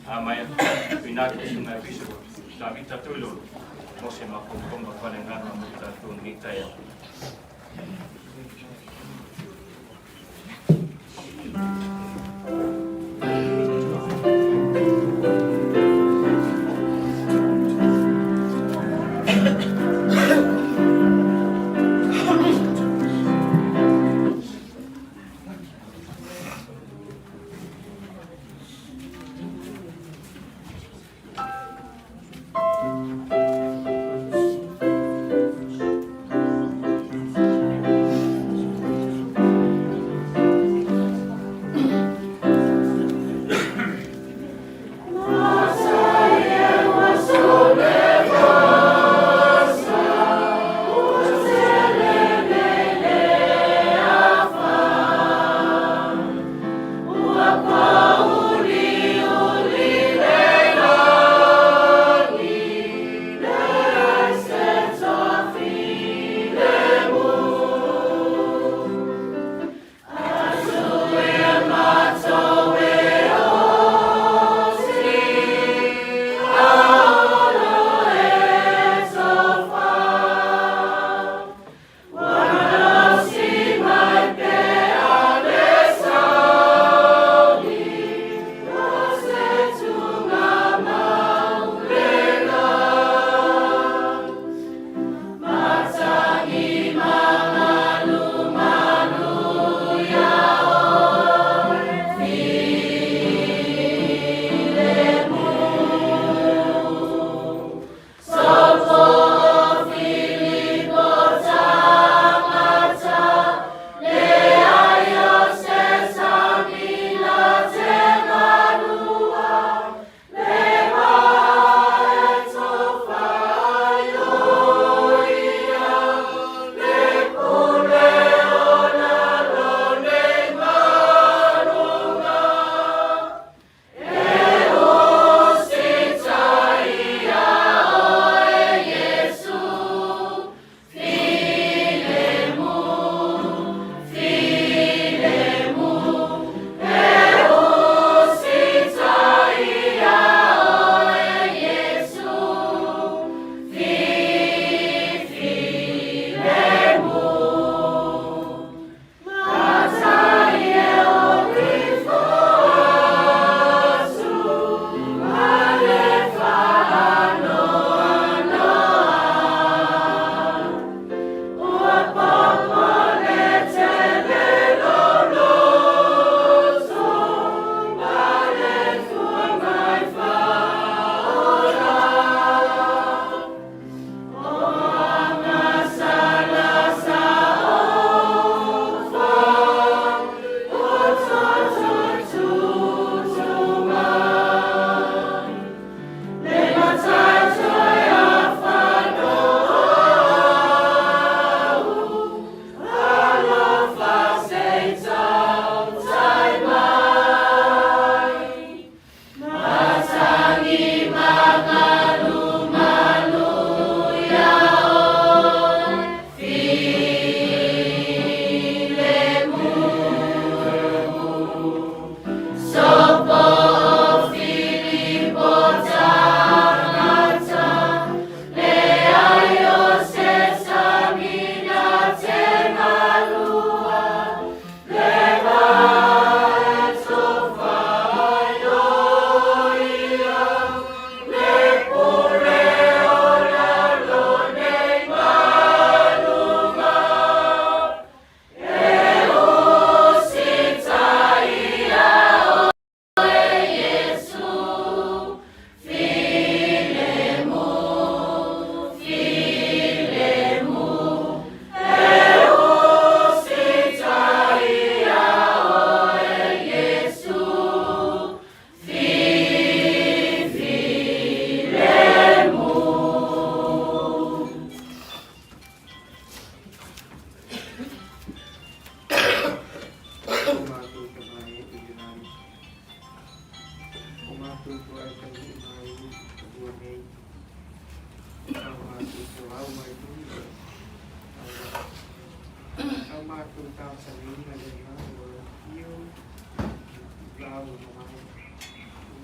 May pinagis na biso kami tatulog mo si makumpong mapanengan ng tatun hitaya.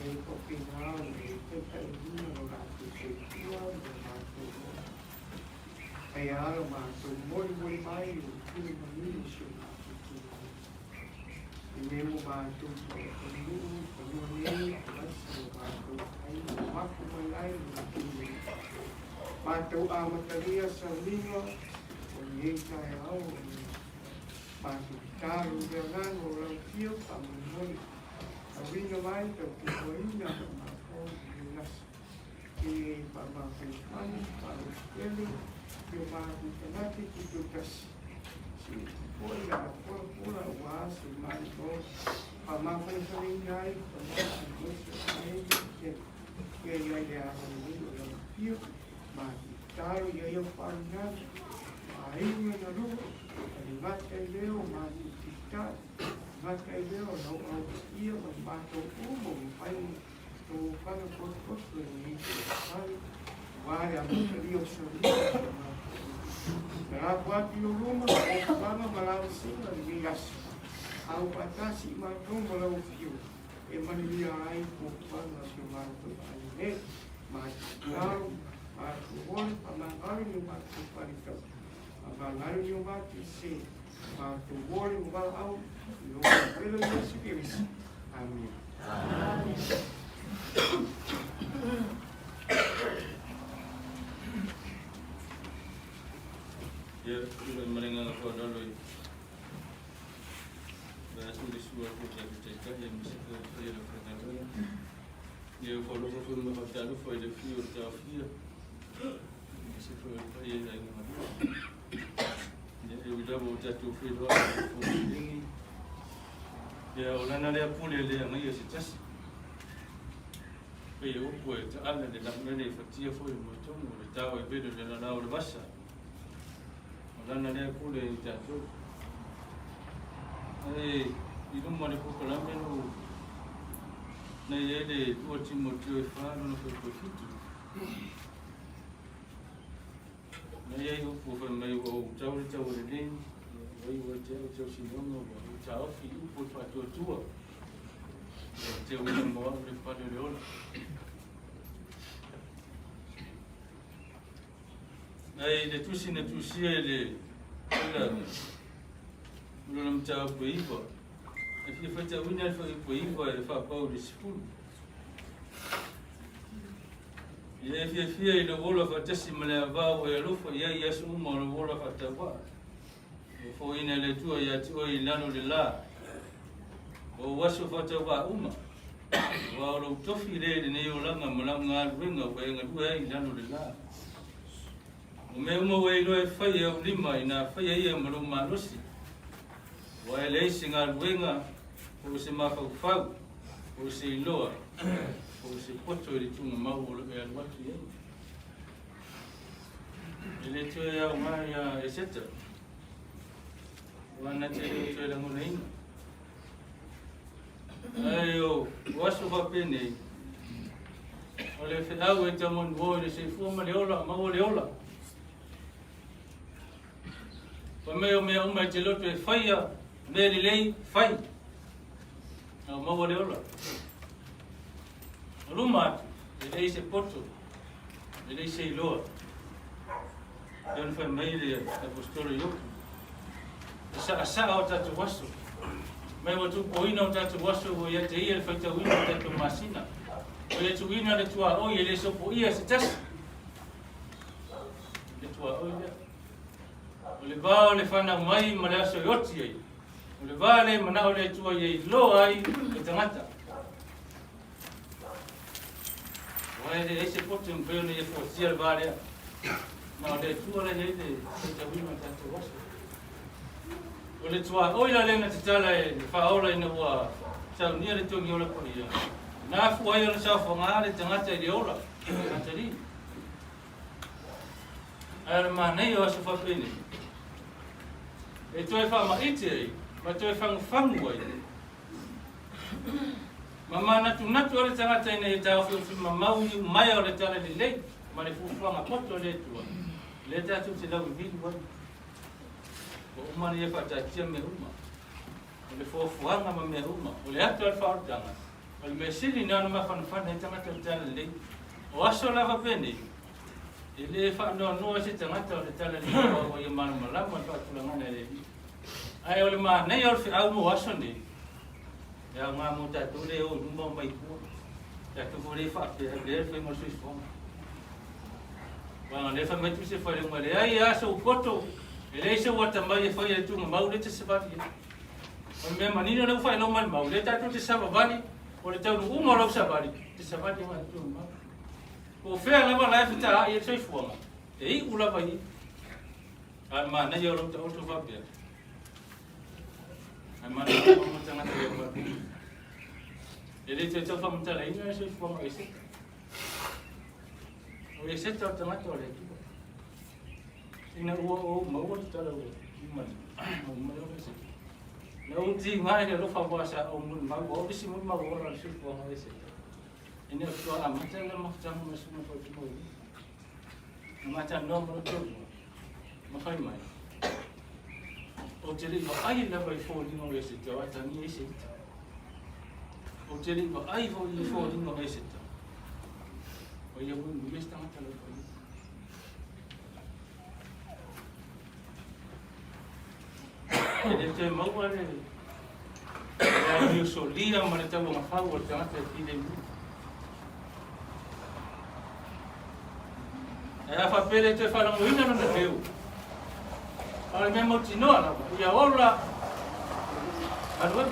Nei kopina nei tepaina no rātu te tua no rātu ai ara mātou mori mai o tū mani so rātu tū i nemo mātou panu nei lasi o mātou ai maku mai ai no tū mātou amataria sa linga o ni tai au mātou tāru rea ngano rau tio pamanoi Awina mai tau te koina ma ko nas ke pa ma kai pa skeli yo ma ku tanati ki tu kas si koina pura wa si ma ko pa ma kai sai ngai pa ma ku sai ke ya ya ni yo pio ma taru ya yo pa na ai na ru ni ma te leo ma ki ta Maka i leo nau au ia ma mātou umo i whai tō whanga kotu ni te whai wāre a mutari o sarina o mātou. Nā pāti o roma o whanga malau singa ni asi. Au patasi i mātou malau whio e manilia ai ko whanga si o mātou ai ne. Mātou kāro, mātou hori, pa māngari ni mātou wharikau. A māngari ni o mātou se. Mātou hori o mātou no pelo Yesu Cristo. Amém. Ya, kita mendengar apa dulu. Bahasa di sebuah kota yang mesti kita lakukan. Ya, kalau kita nak jalan, kita fiur tafsir. Mesti kita yang mana. Ya, kita bawa jatuh fiur ini. Ya, orang ada pulih dia ngai sitas. Pei o koe te ala de la mene fatia foi mo tongo le tau e bedo de la nau de basa. Orang ada pulih jatuh. I don't want to put a lamp in. Nay, they watch him what you found on the profit. Nay, you put a may go tower again. We will tell Chelsea no child, you put what your tour. Tell me more with Padre. Nay, the two sin to see the Room Chow Puivo. If you put a winner for Puivo, if I call this food. If you fear the wall of a testimony about where you look for yes, or the wall of a tawa. For in a letter, yet or in Lano de la. Or what's of a tawa uma? While Toffee laid in Eolanga Malanga ring of weighing a way in Lano de la. Umemo way no fire of Lima in a fire Maruma Lucy. While lacing our winger, who was a map of fog, who was a lower, who was a pottery to Maul and what to you. The little Maria, etc. One natural to the moon. Ayo, what's of a penny? Well, if I wait a month, boy, say formerly Mauliola. For me, my gelote fire. Mary lay fine. Now, Mawadola. Rumat, they say Porto, they say Lord. Don't find Mary Apostolic. A sa out at the Wasso. May want to go in out at the Wasso, or yet here fight a window at the Massina. Or yet to win at the Tua, oh, yes, for years, it is. The Tua, oh, yeah. Oliva, Lefana, my Malasso Yotti. Le vale manao le tua ye lo ai e tangata. Wai de ese potem peo ne fo sia vale. Ma le tua le de te wima tanto waso. O le tua o ila le na tala e fa ola ina wa sa ni le to ngiola ko ia. Na fu ai ona sa fo ngale tangata de ola. Tantari. Ar ma nei o so fa pene. E toi fa ma ite ma toi fangu ai. Mama natu ole tangata ina tau fi mamau ni mai ole tala de le, ma le fu ma poto le tua. Le tatu te lau vi wa. O uma ni fa ta tia me uma. Le fu fuanga ma me uma. O le atu al fa tanga. Al mesili na ma fan e tangata tala le. O aso lava pene. Ile fa no se tangata o tala le o ia mana malama fa tulanga le. Ai ole ma nei o au mo aso ni. Ya nga mo ta tu le o mo mai ku. Ya tu vole fa le fe mo sui fo. Wa le fa mai tu se fa le mo le ai aso koto. Ele se wata mai fa ia tu mau le te se fa. O me manino le fa no mal mau le ta tu te sa vani. O le tau uma lau sabari, te sabari mai tu ma. Ko fea lava lai fita ia soi fuanga. E I ula vai. Ai ma na ia lau tau tu vapia. Ai ma na lau tanga te ia vapia. E le te tau whamutala ina ia soi fuanga e seta. O e seta o tangata o le tua. Ina ua o maua tu tala ua. Imani. O imani o le seta. Nau ti ngai le lofa wasa o mun ma o isi mun ma o ra su ko ha ese. Ine ko a mata le ma ta mo su mo ko mo. Ma ta no mo to. Ma fai mai. O te ri ai le vai fo di no ese te wa ta ni ese. O te ri ai fo di no ese. O ia mun mi sta ma ta le ko. Ele te mau ale. Ya yo solia ma le tau ma fau o te ate ki le mu. E fa pele te fa mo ina no teu. Ale me mo tino ala. Ya ola. Alwa.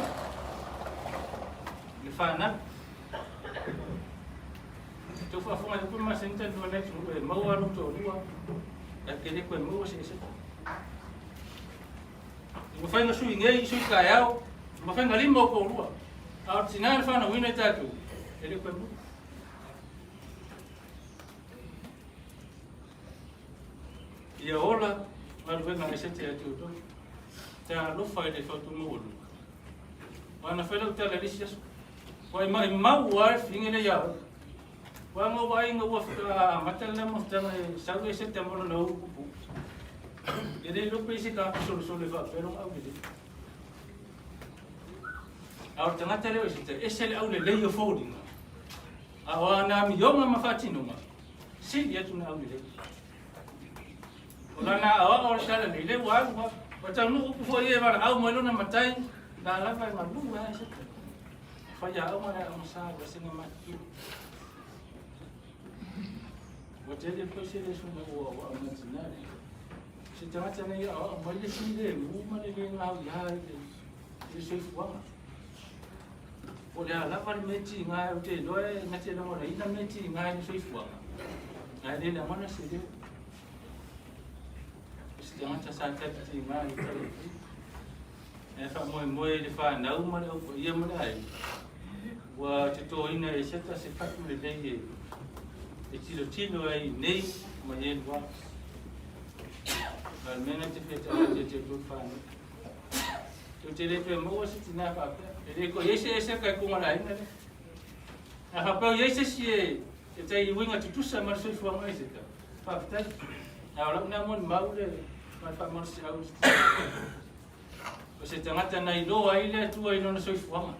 Le fa na. Tu fa fo ma ma sente no ne tu mau alu to rua. Ya ke le ko mo se se. Mo fai na sui ngai sui ka yao, mo fai ngali mo ko rua. A tina fa na wina tatu. Ele ko mu. Ia ola, ma venga na sete atu to. Ta lo fai de foto mo. Wa na fai lo tele lisias. Wa mai mau wa fingene ya. Wa mo wa inga wa fa matala mo tana sa we sete mo no ku. Ele lo pese ka so le va pero au de. Au tanga tele o site esel au le leio folding. A na mi yonga mafatino ma. Si ya tu na au le. Ola na awa o tala le wa ta no ku fo ye va au mo na matai na la vai ma lu wa site. Fa ya au ma na sa wa singa ma. Wa tele pese le so mo wa ma tinari. Se tangata nei a mai le sile mu ma le nga ya le se fuanga o le ala pa meti nga o te doe nga te no ina meti nga le se fuanga ai le na mana se de se tangata sa ta ti nga i tele e fa mo le fa na u ma le o ia ma ai wa te to ina e se ta se fa le nei e tilo ai nei ma ye wa almeno te feta te tu fa. Tu te le mo se tina fa. E ko ese ka ko mala ina. A fa pa ese si e te i winga tu sa mar so fo mai se ka. Fa ta. A ola na mon maule ma fa mar se au. O se tangata na i lo ai le tu ai no so fo ma.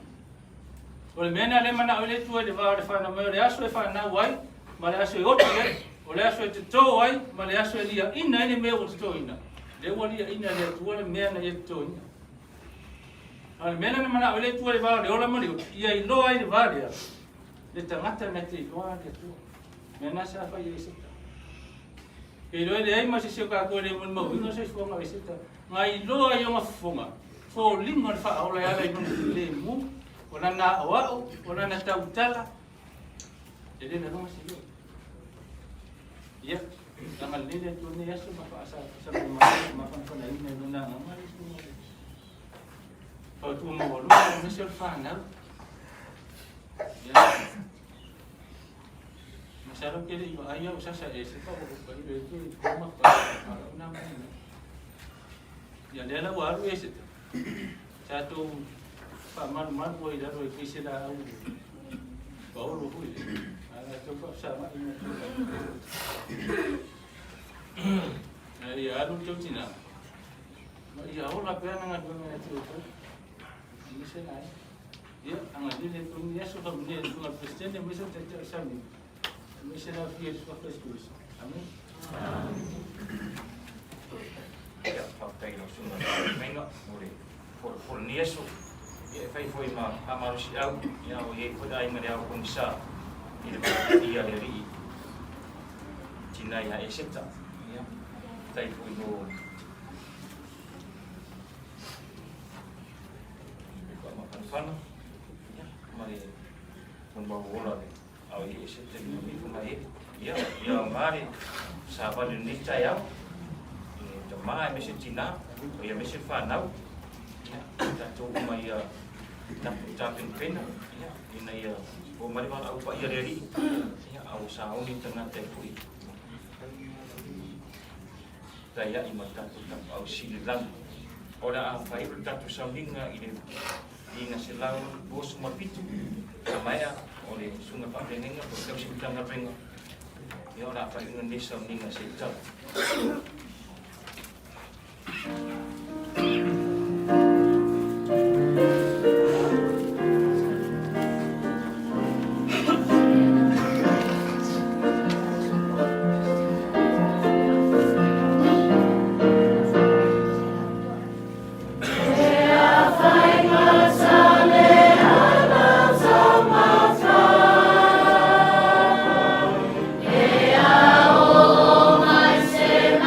O le mena le mana o le tu le va le fa na mo le aso e fa na wai. Ma le aso e o le o le aso te tō ai, ma le aso e lia ina ene mea o te tō ina. Le ua lia ina le atua le mea na e te tō ina. A le mena na mana o le tua le vāle ola mani, ia i loa i le vāle a. Le tangata na te i loa le atua. Mea na sa whai e seta. Kei loa le aima se seo kākua le mun mau, ino se fuanga e seta. Ngā i loa i onga fufunga. Fō lingo le wha aola ala i nuna le mu. O na nā awao, o na nā tautala. E le na nonga se leo. Ya, jangan lihat tu ni asu bapa asal makan pun lain ni nuna ngamal semua. Kalau tu mau lu mesti faham. Ya. Masalah kiri ibu ayah usah saya sebab bukan itu rumah kalau nama ni. Ya dia lah baru itu. Satu paman boleh dah boleh kisah dah. Baru boleh. Coba sama ini. Ya, aduh jauh Cina. Ya, orang apa yang ngaduk dengan itu? Ini saya. Ya, angadile kung Yesu kami niya mga Kristiyano, may sa tiyatya sa amin. May sinabi Yesus Kristus. Amin. Ya, pakai langsung menga boleh. For ni Yesu. Ya, foi ma amaru si au. Ya, o ye kodai ma dia pun bisa. Dia dari Cina ya eseta. Ya. Tai foi no makan fana. Ya, mari membawa bola. Au ye eseta ni pun ai. Ya, ya mari sahabat Indonesia ya. Jemaah mesti Cina, ya mesti fanau. Ya, dan coba ya nak ucapin pena. Ya, ini ya. Oh, mari mana aku pak ya dari. Ya, aku sahur di tengah tepui. Saya iman tatu tak aku silang. Orang apa itu tatu sambinga ini. Ini silang bos mapitu. Namanya oleh sungai Papenenga, berkau sebutang Papenenga. Ya, orang apa itu Indonesia sambinga sejak. Oh, my sin,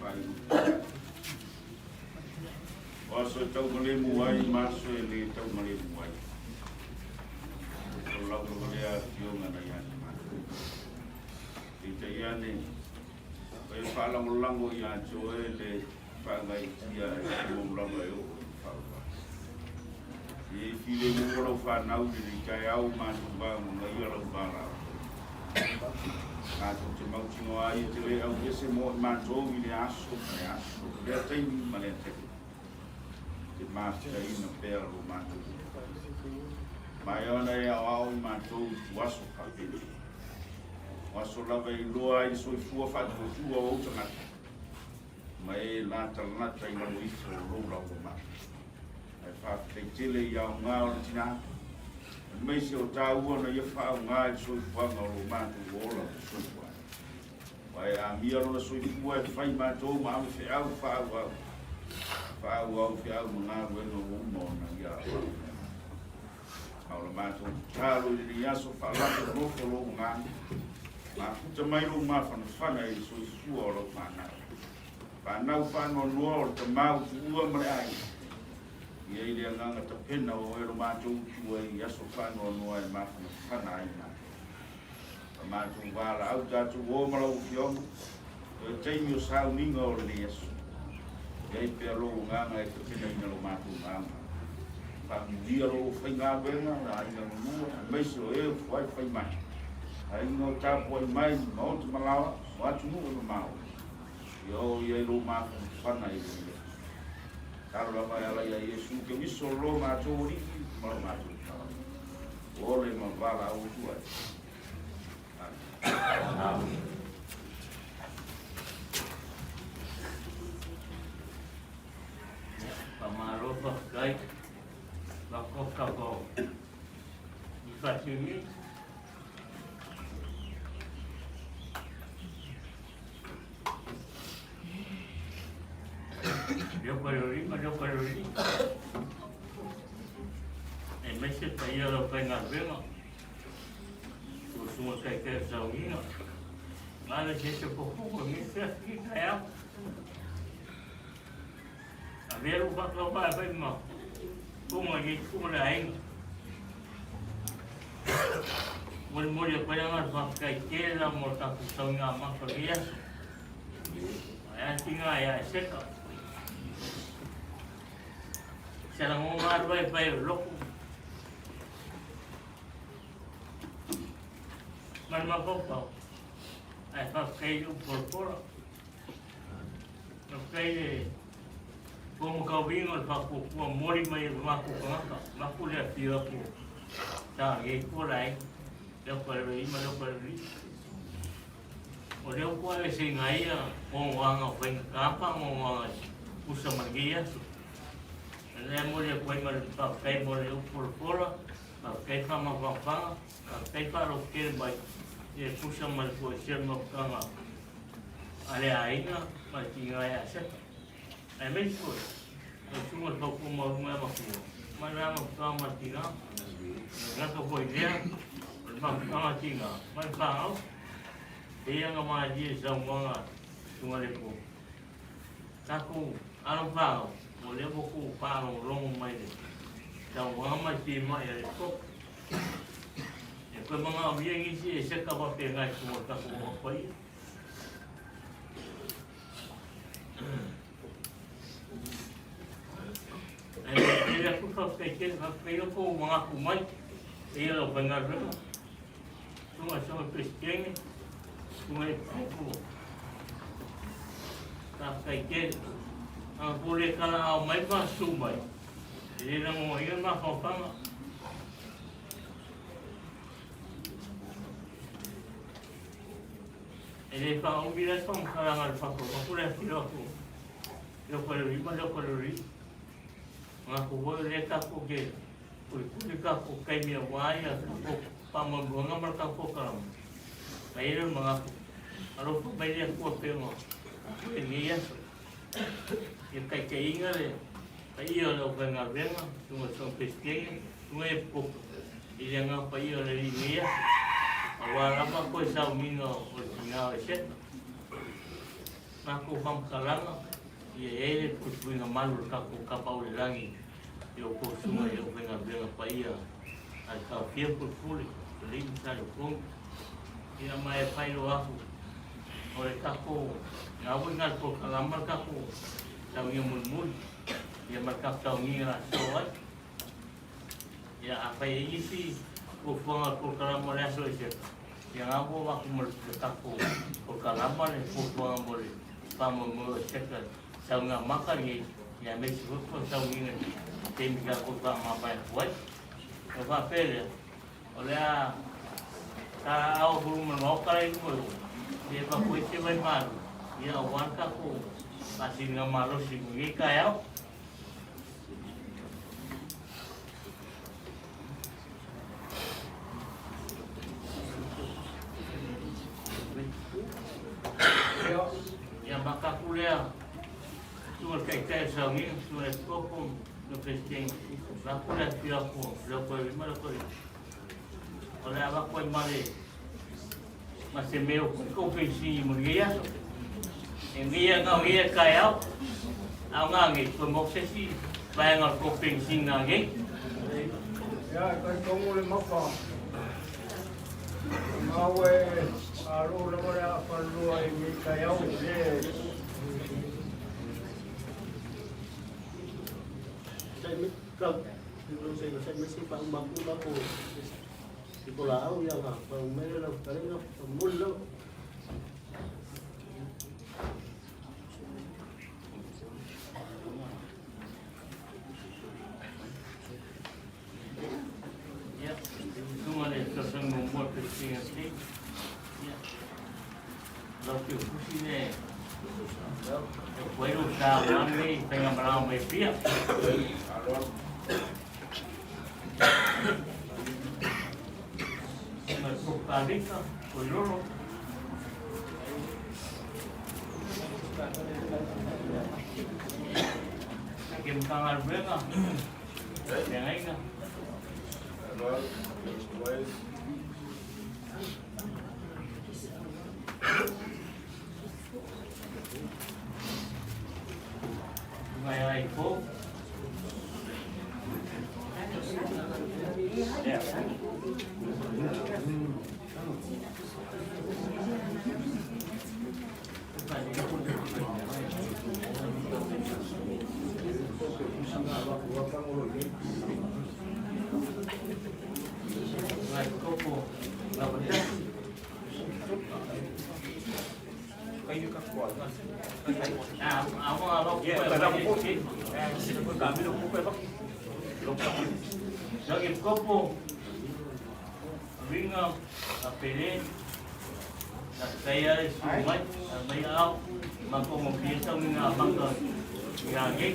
whai. Oso tau male muai, maso e le tau male muai. Ko lau ko lea tionga na iane matu. I te iane, kai whalangolango i a joe le whangai tia e mumlama e o whaua. I while mukoro whanau ni kai au matu bangu na ia lau whanau. Ngātou te mautingo ai te le au ese mo i mātou i le aso, me aso, lea teimi ma lea teki. Te mātia ina pēra lo mātou. Mai ona e au au i mātou tu aso kapene. Aso lava i loa i soi fua whātua fua o utangata. Mai e nāta lanata i ngaro iso o loura o mātou. Ai whāwhai tele i au ngā o tina. Mai se o tāua na ia whao ngā i soi fuanga o lo mātou o ola o soi fuanga. Wai a mia rona soi fua e whai mātou ma ame whi au whao au. Whao au whi au mga weno umo na ia au. Aula mātou tālo i ni aso whalaka rofo lo ngā. Ma kuta mai lo mā whana i soi fua o lo whanau. Whanau whanau noa o te mau tu ua mare ai. Ia i lea nganga ta pena o ero mātou tua i aso whanau noa e mawhana whana ai nā. Pa mātou wāla au tātou o marau whionga. E teimi o sāu ninga o le aso. Ia i pēr lo nganga e ta pena ina lo mātou nganga. Pa muia lo whai ngā wenga, a inga munua, a meisi o e whai whai mai. A inga o tāpu ai mai, ma o te malawa, o atu mua no mau. Ia i lo mātou whana i le. Taro mai ala ia Yesu ke miso lo mātou riki, ma lo mātou tāra. O le ma wala au tuai. Pamaropa kai bako kako ifasimi yo kalori e mese taia lo penga venga o suma kai kai saunga mala se poco mi se aqui kaya a ver o bacalhau vai mal como a gente como lá ainda o molho para nós vamos cair que lá morta com saunga mais para isso aí tinha aí seca se ela não vai louco mas não pouco aí faz cair por fora não cair como calvinho al facu com mori mai maku kanga maku le tira ku ta e ko lai le ko ri ma le ko ri o le ko le singaia o wanga wen kapa mo wanga usa magia le mo le ko ma pa kai mo le por fora pa kai pa ma pa pa kai pa ro ke mai e usa mal ko ser no kanga ale ainga ma tinga ya se ai mesmo eu sou um pouco mais mas não é uma tinga não foi ideia mas tinga mas pau dia nggak maju semua cuma lepo aku anu pau boleh buku pau long mai deh semua masih mai lepo ya kau mengambil yang isi sekarang pengai semua aku apa ya ele aku feito com uma mãe ele não vai nada uma só pesquinha uma pouco tá feito a boleh kalau ao mais baixo mais ele não ia na falta ele fala bila são karangan faco aku dah kira aku eu quero ir aku boleh kaku ke kulit kaku kai mia waya kaku pamangonga merkaku karam bayar mengaku kalau bayar aku pemo ini ya kai inga le bayar lo benga benga cuma sampai sekian cuma pok ini yang apa ya le ini ya awal apa kau saumino original set Nako mamkalanga, ia ele kutuinga malu kako kapau le langi, ia ko sunga ia venga venga paia, ai ka fia pulpuli, lima sale kong, ia mai pai lo aku, ore kako ngawi ngal ko kalamar kako, tau ia mun, ia markap tau ngira soai, ia apa ia isi, ko fuanga ko kalamar aso isi, yang aku waktu merkako ko kalamar ko fuanga mole. Pamo mo sekal saunga makali ya Mexico ko saunga tem ka ko pa mapai huat ko pa pele olha ta au buru mo kala ko de pa ko te vai mal ya wan ka ko pasin nga malo singi kaya maka kuliah cuma kayak sangi cuma kopong no pesting aku dah pilih aku lima oleh apa kau mari masih meo koping si mulia dia ngau dia kaya au ngangi pemobsesi bayang koping si ngangi ya kan kamu le mapa ngawe aru lemora perlu ini kaya udah saya mikal di saya masih pak mampu aku di pulau yang apa mereka kalian mulu ya cuma le sesang nomor pesting asli Loki kusine bueno está mami tenga bravo me pia mas copadita coloro kim kangal benga yang aina May po. Yeah. May po. Kayu ka kuat. Ako Ya, kadang po. Kami lu po pa. Lagi kopo. Ringa apele. Saya sumat may ako magpumpiisa ng abang ko. Yagi.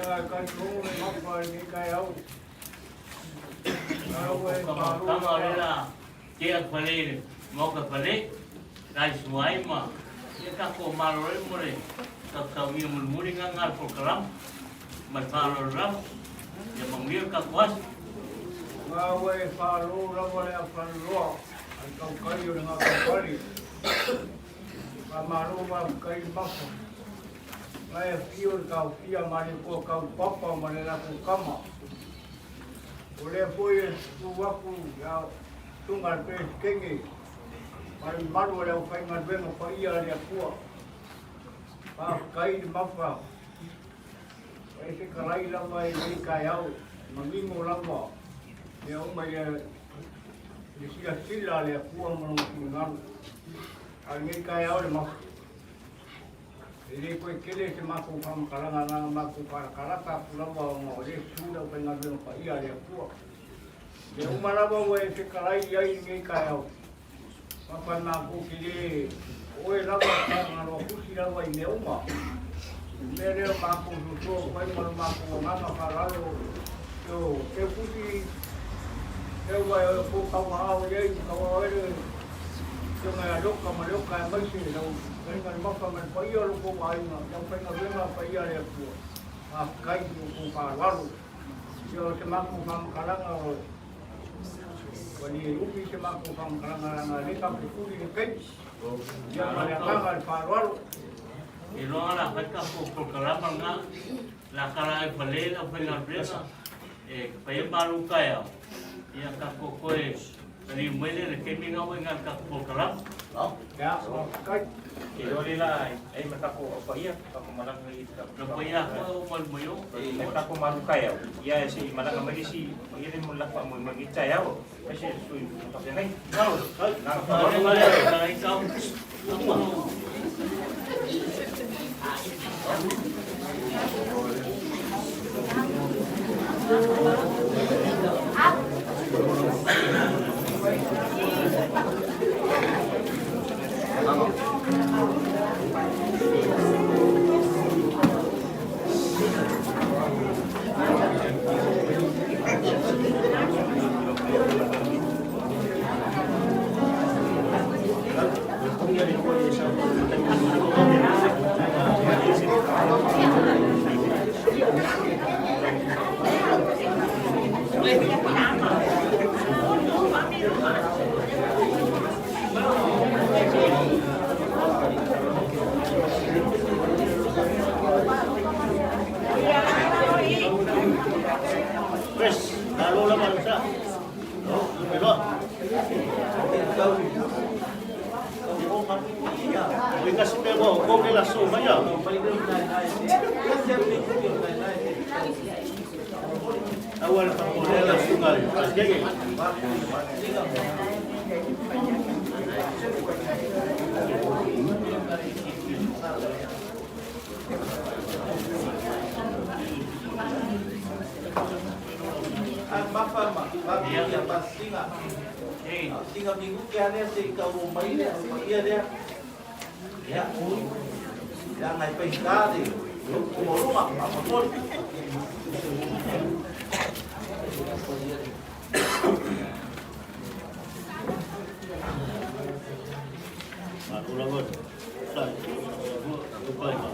ya kan kamu le mapa ini kaya ngawe Tama rin kaya pala mau ka pala dahil suway ma ika ko maroy mo rin kakawin mo muli nga nga program magparo ram yung mangmir ka kuwas ngawe paru rawale apan lo ang kayo ng kapali pamaru ma kayo bako Lai fiur kau fia mari ko kau papa mari aku kama. Oleh foi tu waku ya tungal pe kengi. Mari maru oleh upai ngadwe mo pa ia dia kuah. Pa kai mapa. Ese kalai lama ini kayau mengingu lama. Dia umai dia sia sila le kuah menungan. Angin kayau le mapa. Ini kau kele si maku kam kalangan maku para kalaka pulawa mau dia sudah pengaruh pak iya dia kuat. Dia umara bawa si kalai ia ini kayau. Papan maku kiri, oi lama kan kalau aku sila bawa ini umar. Mere maku susu, pai malu maku nganga karalo. Yo, eu puti, eu vai pu kau mau ye, kau ele. Yo ngai loka maloka mai si no, ngai maka man pai yo ko mai na, yo pai na venga pai ya ku. A kai ku karalo. Yo se maku kam kalanga. Wani upi se maku kam kalanga ni kam puli ni kai. Yo male kanga karalo. Ilo ala kata ko kalama nga la kara e pale la pena presa e pai baru kaya ia ka ko koe ri mele le kemi nga wenga ka ko kalama Ya, kai. Ilo nila ay matako apa iya ako malang ngi ka no paya ko mal moyo matako malukaya iya si malang magi si irin mo lakpa mo magitaya o kasi suy kasi nay kau kau male kai kau Chris, lalo naman siya. Pero, bigas pero kung ilas sumaya. Awal pa mo nila sungal. Sige. Ang mapama, pagkakya pa singa. eh Singa minggu kaya niya sa ikaw umay niya, pagkakya niya. Ya, yang naik pengkari, kumulungan, apapun. Aku lawan. Sai. Aku pai ma.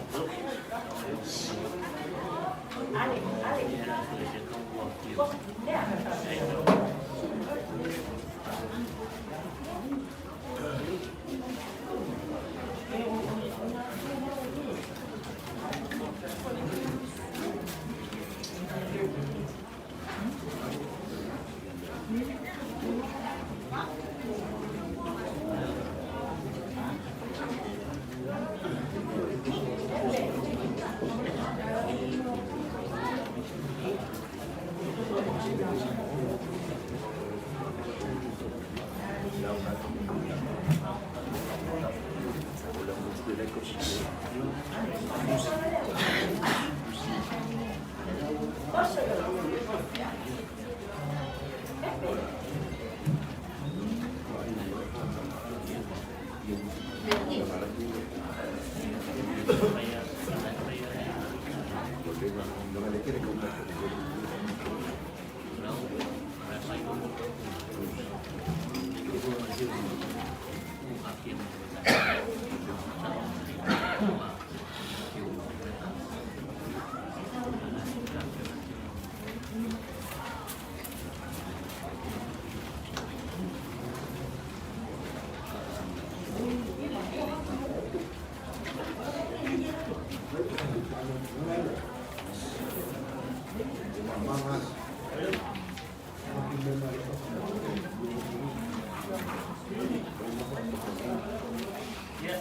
ya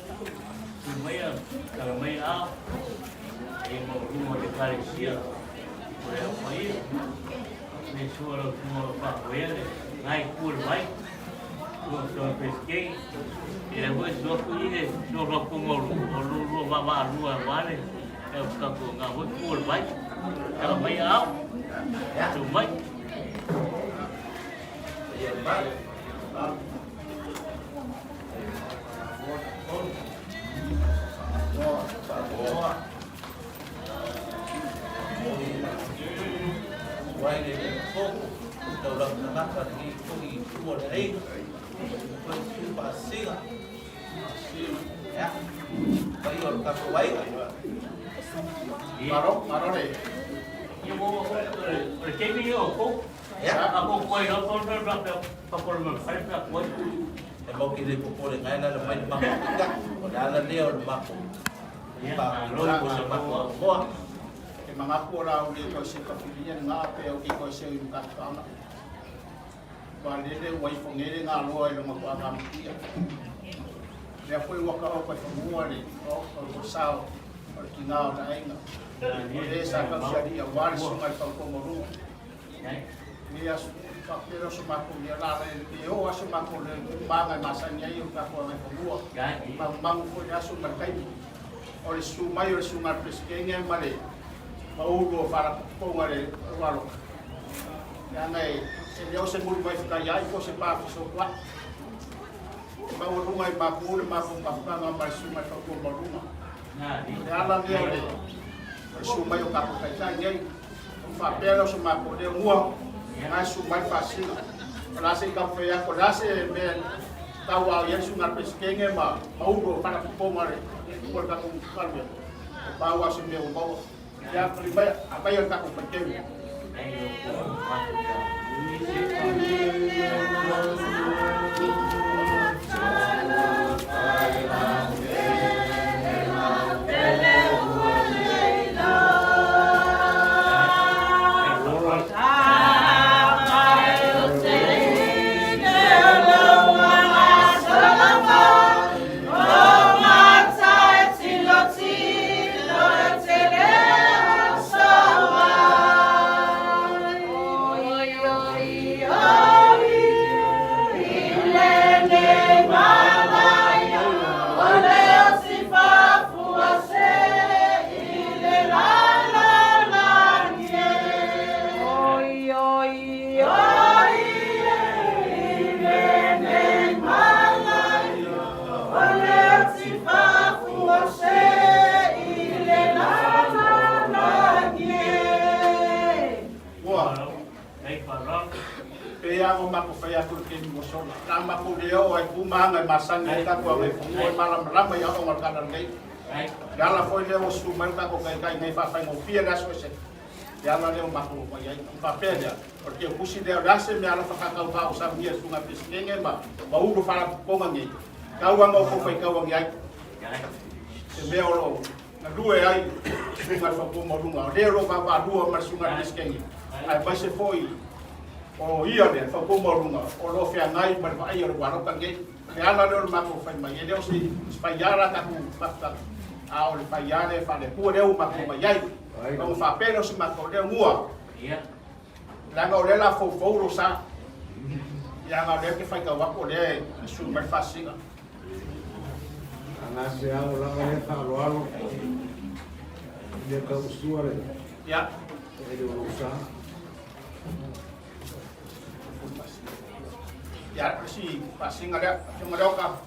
lumayan kalau main out mau dikali sia boleh apa ini ni suara semua pak boleh naik cool baik so pesquei e depois do cuide do roco molo lu baba lu vale eu ficar com a rua cool baik kalau main out cuma wai le ko tau la na ka ni ko i ko nei ko i pa singa ya pai or ka wai Maro le. Yung mga TV nyo ako, ako ko ay notonder na kapag mag-fight na ako. e mau ki le ko le ngai na mai ma ka o dala le o ma ko pa lo ko se ma ko mo E mga pura uli ko si kapilian nga pe o ki ko si yung katama. Balele wai fongere nga loa ilo magwa kia. Lea pui waka o kai whamua le o sao o ki ngao na inga. O le sa kau siari a wari sungai kau komorunga. Ni asu kapiro sumako ni ala le o asu mako le manga masanya i o kako ngai whamua. Mang ko ni asu markai. O le sumai o le sungar peskenga male. Maugo para ponga le walo. Ya ngai se leo se muri mai fikai ai ko se pa so kwa. Mau rungai makure mafu pakanga mai sumai ko maruma. Ya la leo le. Sumai o kapu kai ngai. Fa pelo sumai ko le mua. Ngai sumai fasina. La se ka fe ya ko la se me tawa ya sungar peskenge ma maugo para ponga le. Ko ka ko kalbe. Bawa se me o bawa. Ya primero apa yang tak penting. Yang aku faya kurkin musola. Nama ku leo ay kumanga masang ay ka ko ay fumoy malam ya ong kanan kay. Dala foi leo suman ka ko kay ngay fa fa mo pia das wese. Dala leo maku ko ay papel ya. Porque kusi deo dase me ala fa ka ka usah dia sunga piskenge ba. Bau do fala ponga ngi. Kawang o ko fai kawang ay. Se me olo na due ay sunga fa ko mo lunga. Deo ba ba dua masunga piskenge. Ai ba se foi o ia de fa ko morunga o lo fe ngai mar fa ia ro waro kange le ala do ma ko fa mai de o si spaiara ta ku pasta a o le paiare fa le ku de o ma ko mai ai ko fa pero si ma ko de mua ia la ngo le la fo fo ro sa ya nga de ke fa ka wa ko le su mar fa singa ana se a o la ga ta lo alo de ka usuare ya e de usa ya si pasing ada cuma doka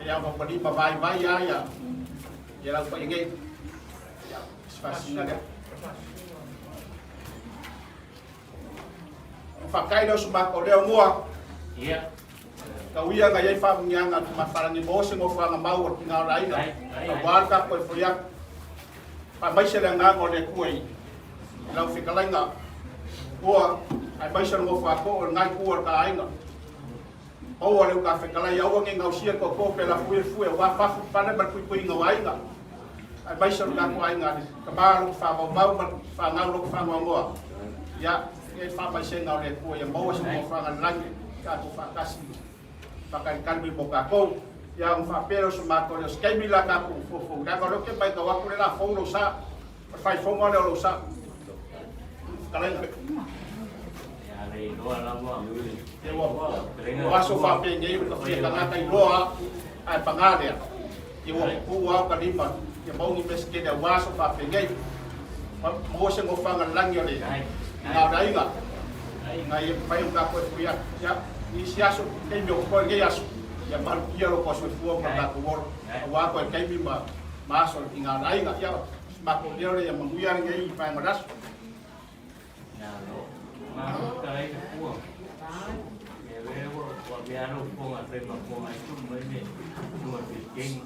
yang pembeli babai ya ya lagu pengen ya pasing ada pakai do subak o leo mua Iya. kau ia ngai fa nyanga mafaran ni bose ngo fa ngau tinggal lain awal ka ko foyak pa mai se nga ngo le kuai lau fikalenga o ai mai se ngo fa ko ngai ku ka ainga o le ka fikala ya o ngau sia ko pela fu wa fa pa na ku ngau ainga ai mai se nga ko ainga ka ba lu fa mau fa ngau lu fa ngo ya e fa mai se ngau le ku ya mau se ngo fa ngan ka ku fa kasi pakai kalbi boka ko yang fa pero suma ko los kai mila ka ku fo da ko ke pai ka wa ku la fo lo sa fai fo ngale lo sa kalen Ya le doa la mo. te wa so fa pe ngai ko fi ka na kai loa ai pangale ya wo ku wa ka lima ya mau ni meske da wa so fa pe ngai mo se mo fa ngan lang yo le na dai ga ngai pai ka ko ya inisiaso kay mi ko ngai aso ya mal kiero ko so fu ma ka ko wa ko kay mi ma so tinga dai ga ya ma ko dia ya manguya ngai pa maras Na lo. cái của để về của bia đâu của mà về mà của ai cũng mới này đuổi bị kinh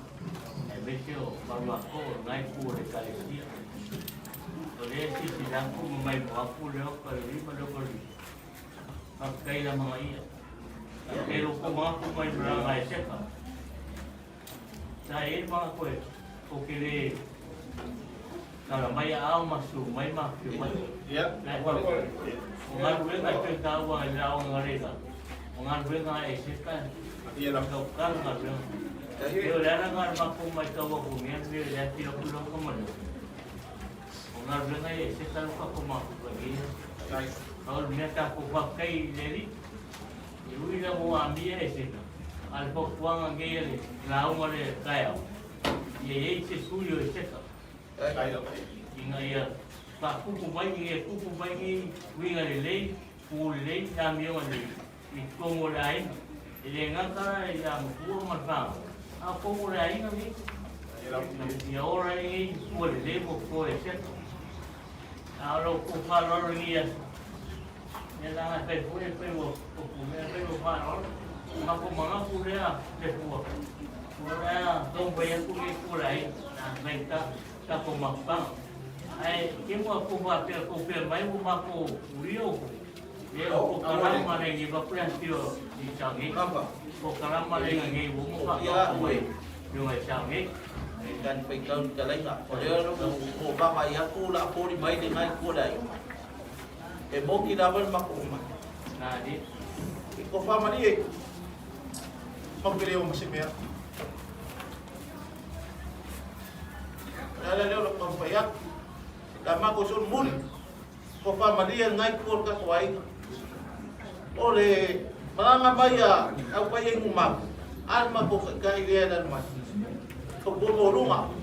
để về chiều bao loạt cô ngay của để cái gì rồi đấy thì đang cũng mày bỏ của đó cái gì mà đâu có gì cây là mấy cây lúc cũng mày ra ngay chết cả saya mah aku okey kalau mai awak masuk mai mah cuma Ya. orang boleh nak tahu orang ngerti orang boleh nak esokkan Iya lah. kan orang dia dah nak makan mai tahu aku ni dia dah tidak pulang ke mana orang boleh nak esokkan aku makan lagi kalau dia tak aku pakai jadi ibu dah mau ambil esok alpo kuang angge lau ngore kaya ye se suyo se ka inga ya pa ku mai ni winga le pu le cambio ni i como lai ile ngaka ya mu ma fa a como lai ni ya ora ni pu le mo ko se a lo ku fa lo ni ya la pe mo fa lo aku mengaku dia sesuatu. Orang tomboy aku ni kulai, mereka tak pemakang. Kita aku buat aku firmai aku uriu. Dia aku kalam mana ni bapak dia di Changi. Aku kalam mana ni bukan aku. Dia Changi. Dan pegang jalan tak. Kalau aku bapak aku lah aku di main dengan aku dah. Boki dapat makum. Nah di. Kau faham ni? Pagpiliw mo si Mer. Dala leo lo pampayak. Tama ko sun mul. Ko pa Maria ngai ko ka kwai. Ole malanga baya au payeng umam. Alma ko ka ile dan mas. Ko bo lunga.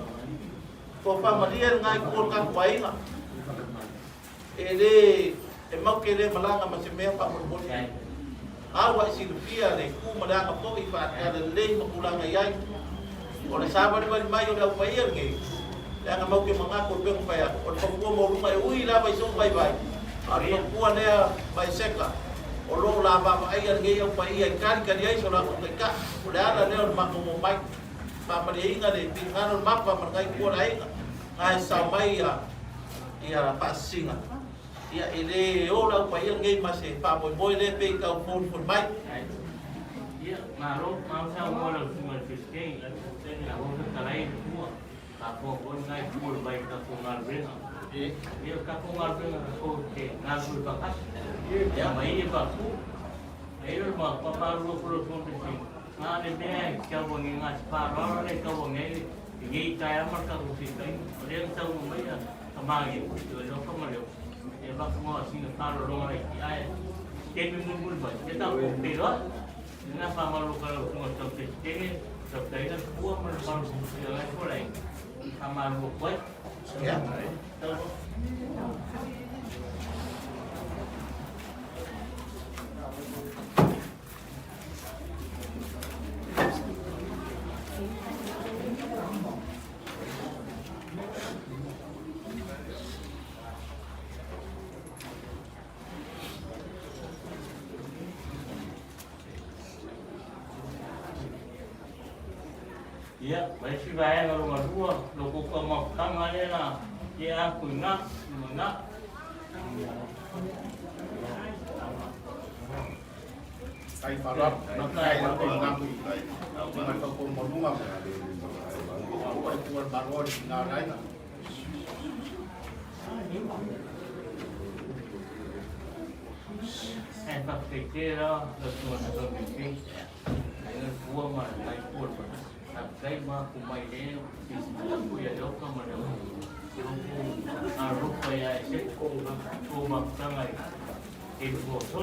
Ko pa Maria ngai ko ka kwai nga. Ele emau kele malanga mas Mer pa mo awak Silvia le ku madang apa ifat ada le makulang ayai oleh sahabat di mai udah bayar ngi jangan mau ke mengaku beng paya on pagua mau rumah ui la bai song bai bai atau puan dia bai sekla orang la ba ayar ngi yang pai ai kan dia sola ko ka udah ada dia mak mau mai pa dia ingat de pingan mak pa mengai puan ai ngai samai ya passing ya ini orang payah ngai masih pak boy le pe kau pun mai ya malu mau sao mua được mà fiskei tên là hôm nay lấy mua các con ngai mua baik các con ngal bên dia các con ngal bên ko ke ngal bên bakat ya mai ba ku ayo ma papa lu pun penting na de be kau wangi ngas paror le kau wangi ngai kaya mar ka ku fiskei dia tahu mai kamagi lo kamalo bác ngồi xin được pha rồi luôn này ai trên bên buôn vậy cái tao cũng tiền đó nên là pha mà lúc nào cũng tập tiền trên tập đấy là cua mà còn giờ này có này pha mà một quấy Iya, baik sih bayar kalau berdua, lo kok mau tanggal ni lah, ya aku nak. Tay farap, tay ko ngam tay. Man ko mo lumam. Ko ko barod na rai na. Pak fikir lah, lepas tu fikir, dengan buah mana, naik pun. Cái mà cùng mày đấy thì bây giờ đâu có mà đâu lúc bây giờ sẽ cô mặc ra ngày thì một số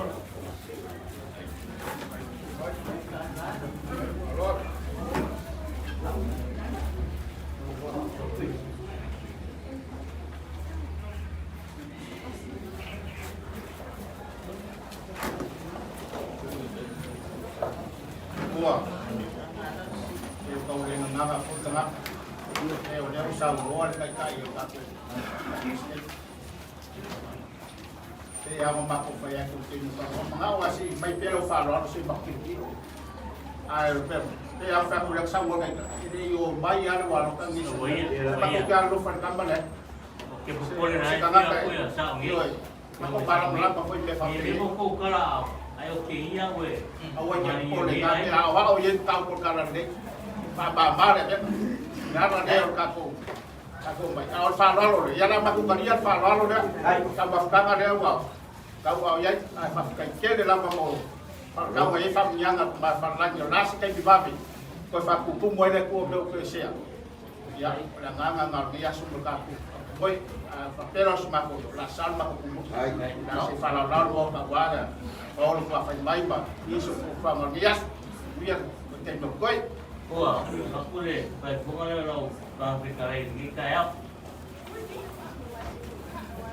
Nada pun tengah. Udah usah luar kayak kayu aku. Kaya mamako ya kung mengawasi may pero follow si bakit ay pero kaya fa kulang sa mga ini yo bayar wala kang ni pakikalo fan kambale que pupole na ya kuya sa ngi ako parang wala pa ko ile fa ni mo ko kala ayo ke iya we awan yang pole ka ya awa o yen tao por karan de pa mare ben nara de ka ko mai awal follow ya na maku kalian follow de tambah kanga de wa kau au yai ai fa kai ke de la mo kau ai fa nyanga ba fa la nyo nasi kai bibabi ko fa ku pu mo de ko do ko sia ya la nganga ngal dia sumber ka ku boy fa pelos ma ko la sal ma ko ku ai na si fa la la wo ka wa da ko fa fa mai ba isu ku fa ma dia biar ko te no koi ko aku le fa ko ngale lo ka fi kare ni ka ya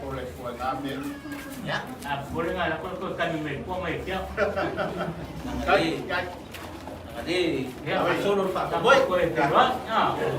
boleh buat ambil ya boleh nggak aku kami main kau main ya Tadi, tadi, ya suruh Pak boy Boy. kau ya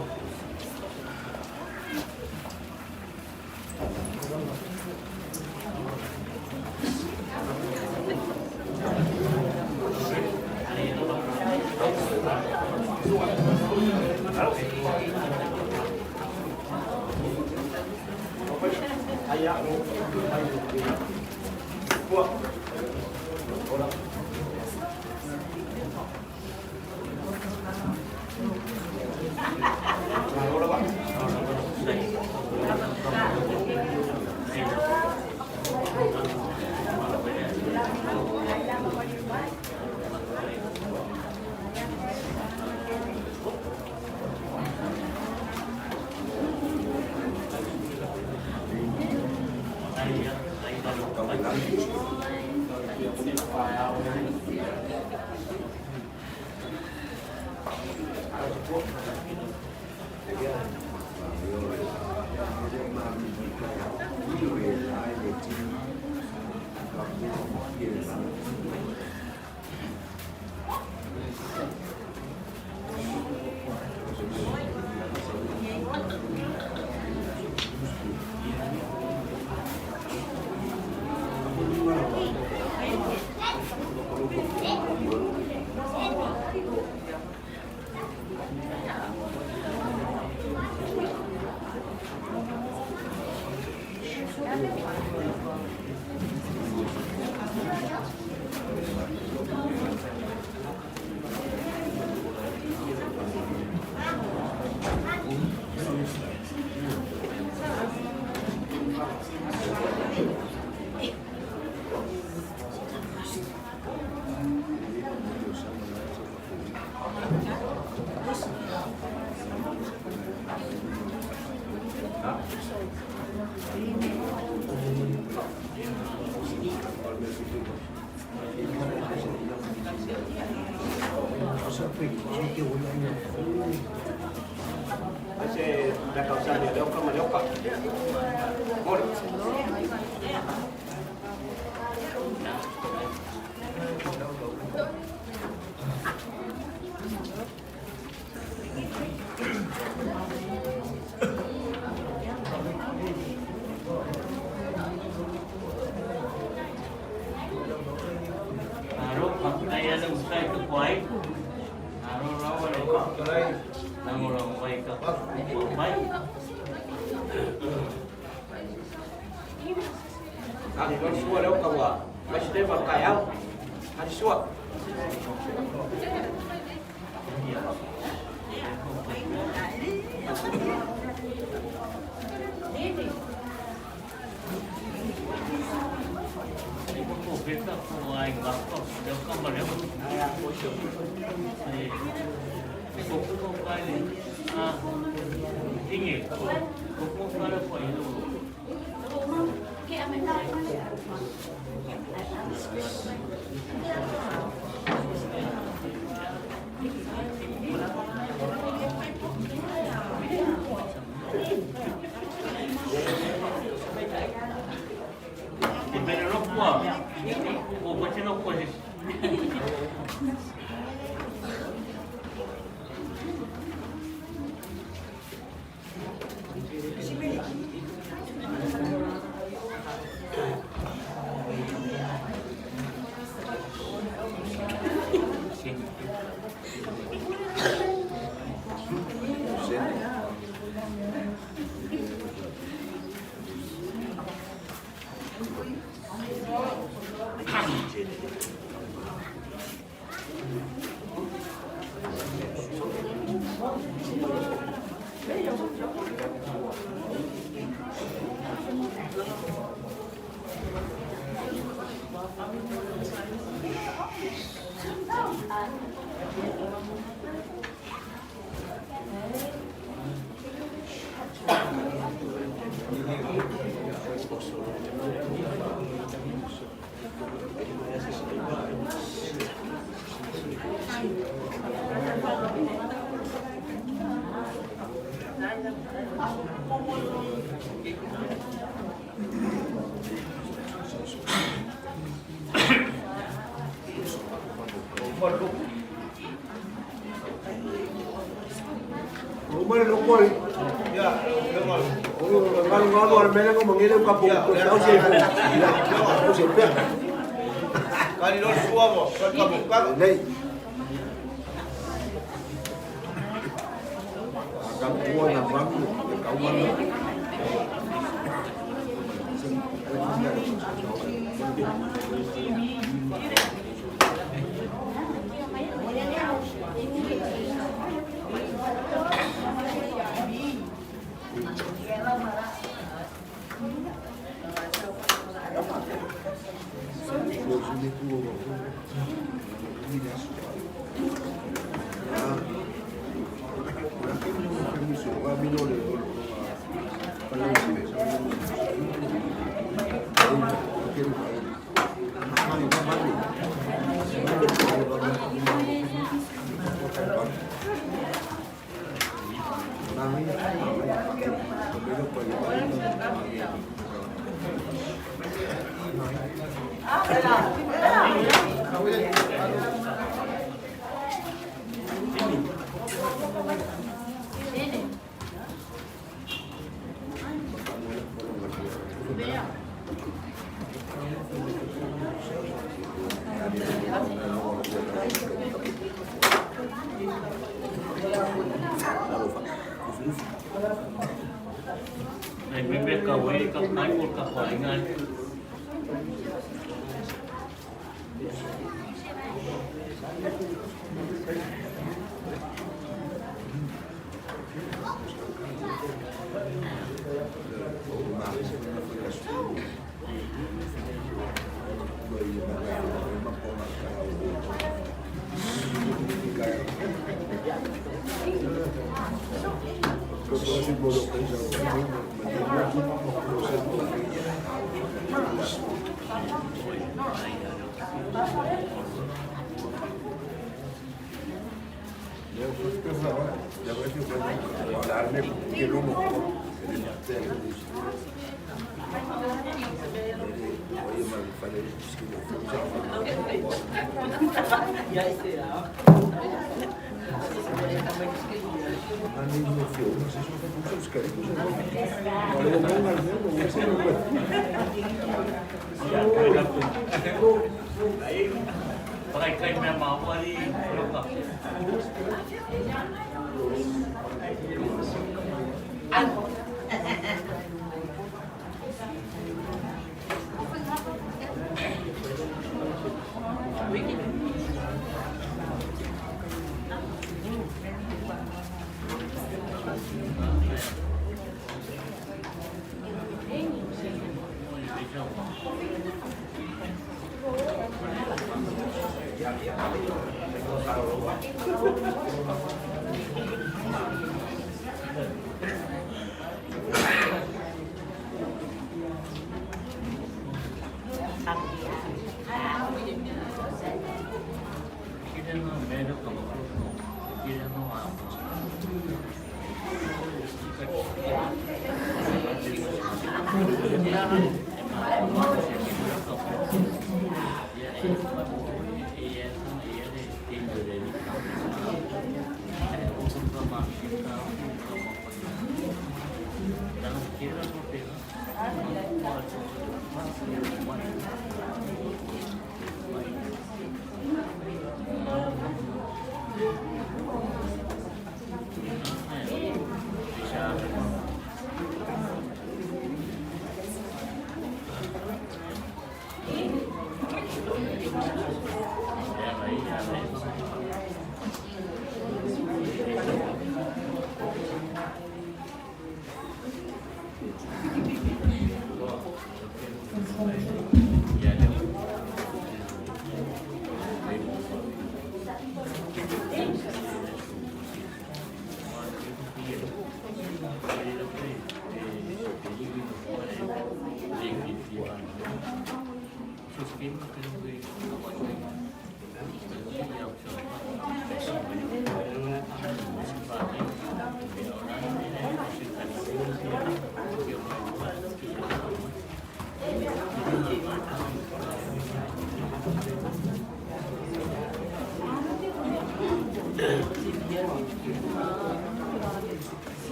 Umar lukol. Ya, lukol. Kalau al menos como ngilu ka po ko siya. Ko siya. Kali lo suwa mo, kali ka buka. Nay. Ang kuha na bango, kauman. Này mình biết cầu ấy, cầu cái một cặp hỏi ngay. Pakai kain memang wali lokal.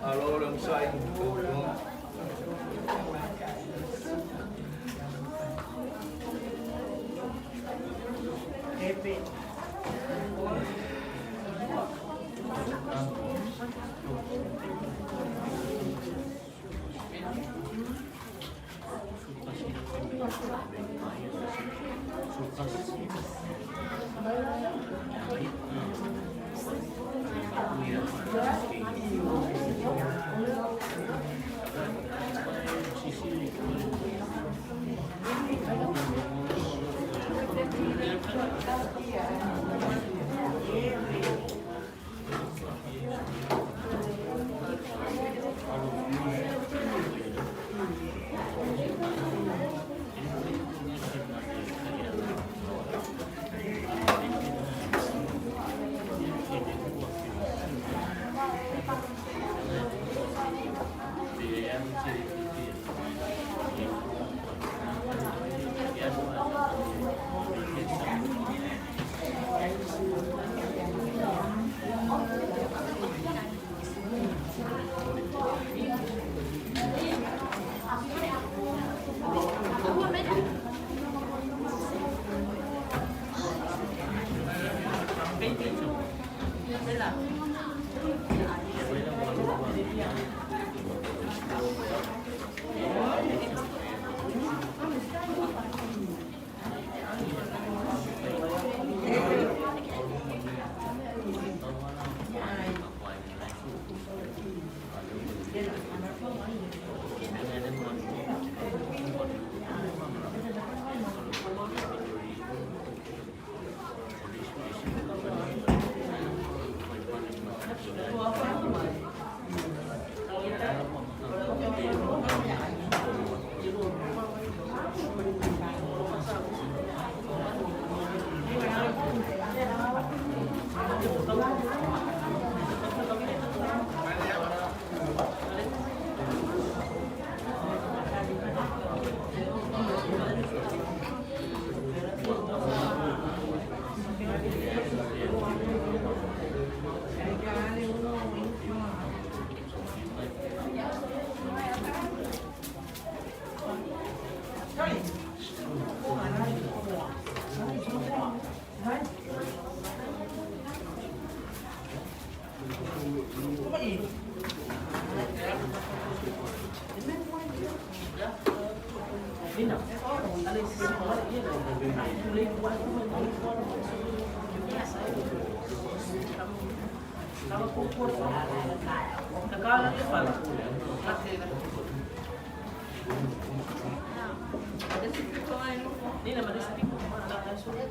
Alo, đừng xoay. Kalau pupur, kekal dia apa? Ada siapa kawan? Ini nama dia siapa? Ada sulit.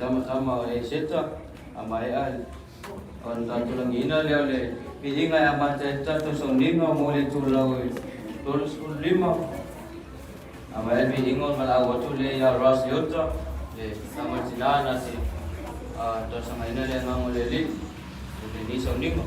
Sama-sama seta amai on tanto lang ina le pihinga ya mate tanto sondinga mole tulau terus lima amai pihinga malawa tu le ya ras yota le sama tinana si to sama ina le ngole li ni sondinga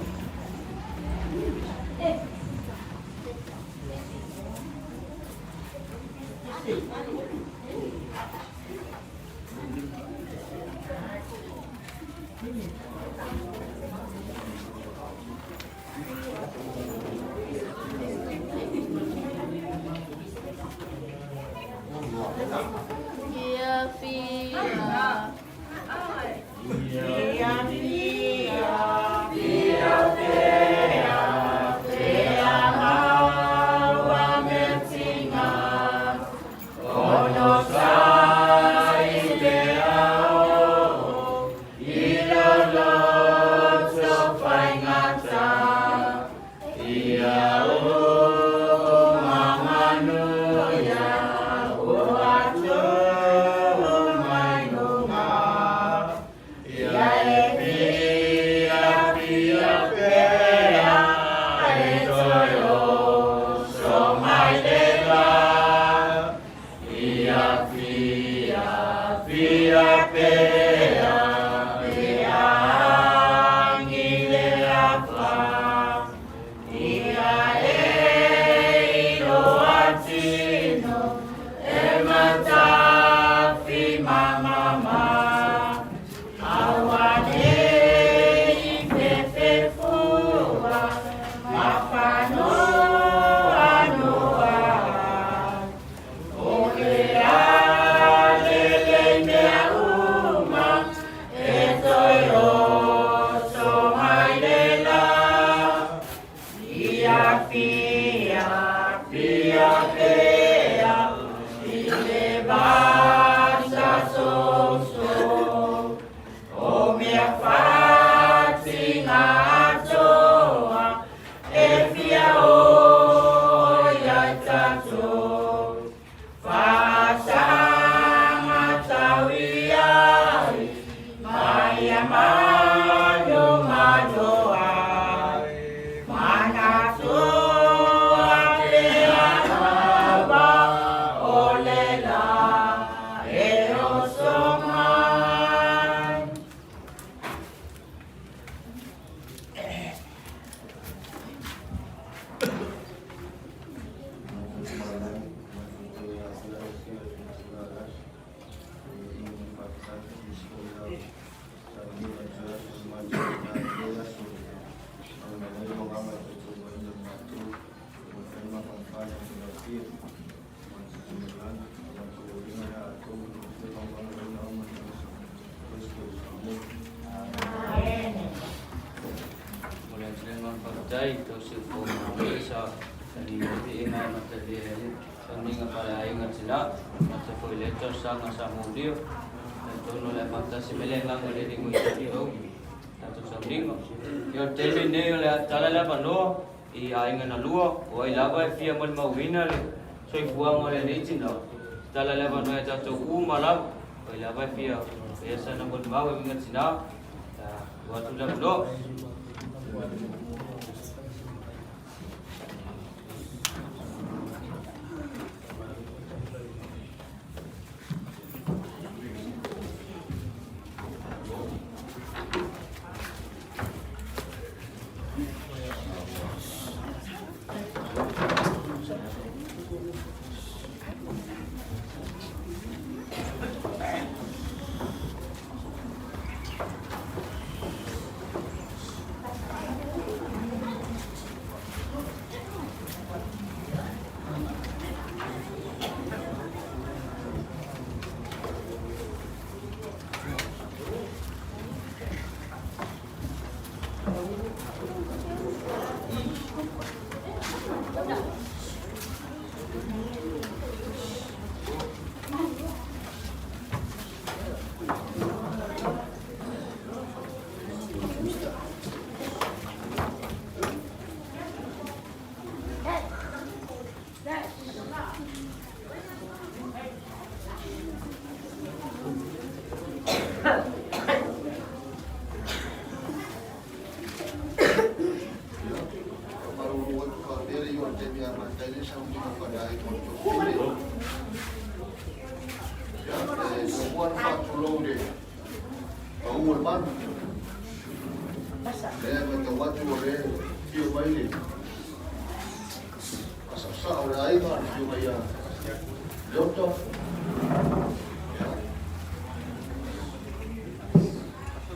Leota.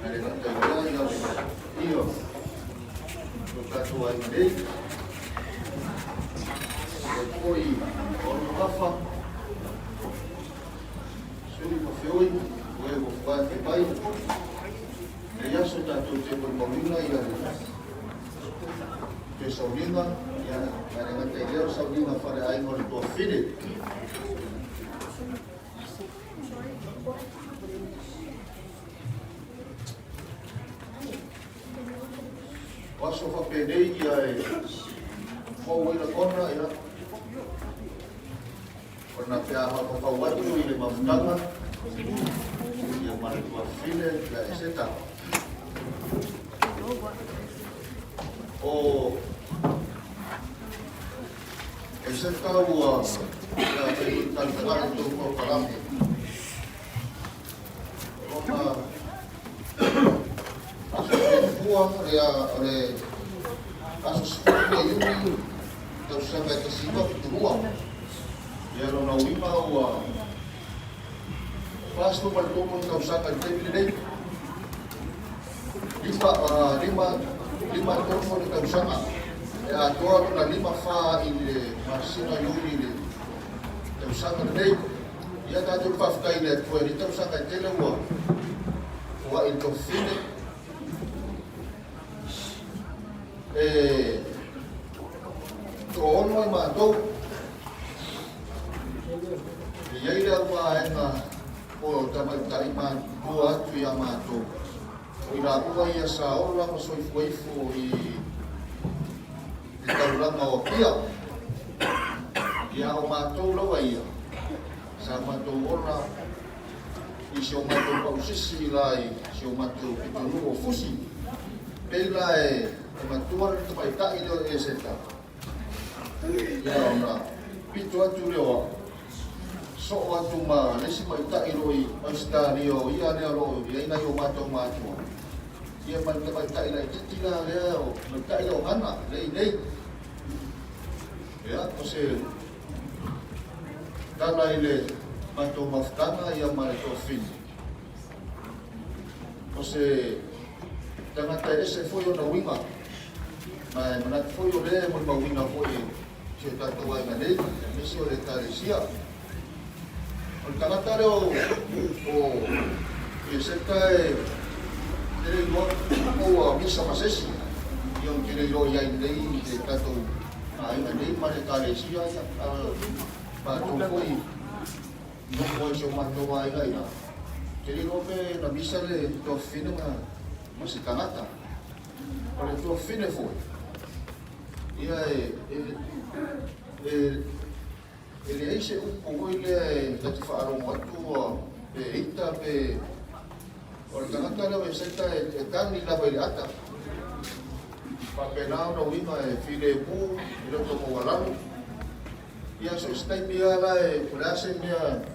Ada kata yang iyo. Kata yang ini. Koi orang kafa. Suri mafioi, gue bukan kepai. Dia sudah tujuh bermula ya. Saudina, ya, karena dia saudina pada aing orang tua fide. Waso fa pede ya, mau wila kona ya. Pernah piaha kau watu ile mafutanga, yang mana tua fide ya eseta. Oh. Ese tahu ya tentang itu program. Roma buang oleh kasus ini terus sampai ke sini itu buang. Ya Roma lima pas tu bertemu kausakan ini lima tahun kita bersama. Ya tua na lima fa ile masina yuri ile. Bersama dei. Ya tadi fa kai ile tua itu bersama tele wa itu fine. Tuon mo mato. Ya ile wa ena o tamai taiman tua tu ya mato. Ina kuwa ia sa orang soifu i tauranga o kia. Ia o matou lawa ia. Sa matou ona i si o matou pausisi lai, si o matou pitunu o fusi. Pela e matua te paitai leo e seta. Ia ona pitu atu leo so atu ma lesi paitai loi austa leo ia leo lo ia ina o matou matua. Ia tak ilai tila leo, tak ilai mana, lei. Ya, mesti kalau ile bantu maftana ia mari tofin. Mesti jangan tak ese foi na winga. Mas mana foi o le mo winga foi. Se tá tua ina lei, mesti o le taresia. O tanata leo o ese tai Kere o misa masesi yang kere lo yang dei de tato ai dei mare kare sia pa to foi no foi so mato ai ai na kere lo pe na misa le to fine ma masikanata para to fine foi ia ele ese un poco ile que faro muito ita pe Orang tengah ada wisata etan di labai ata. Papenau no wima file bu, ilo to mowalan. Ia so stai dia lai, prasen dia.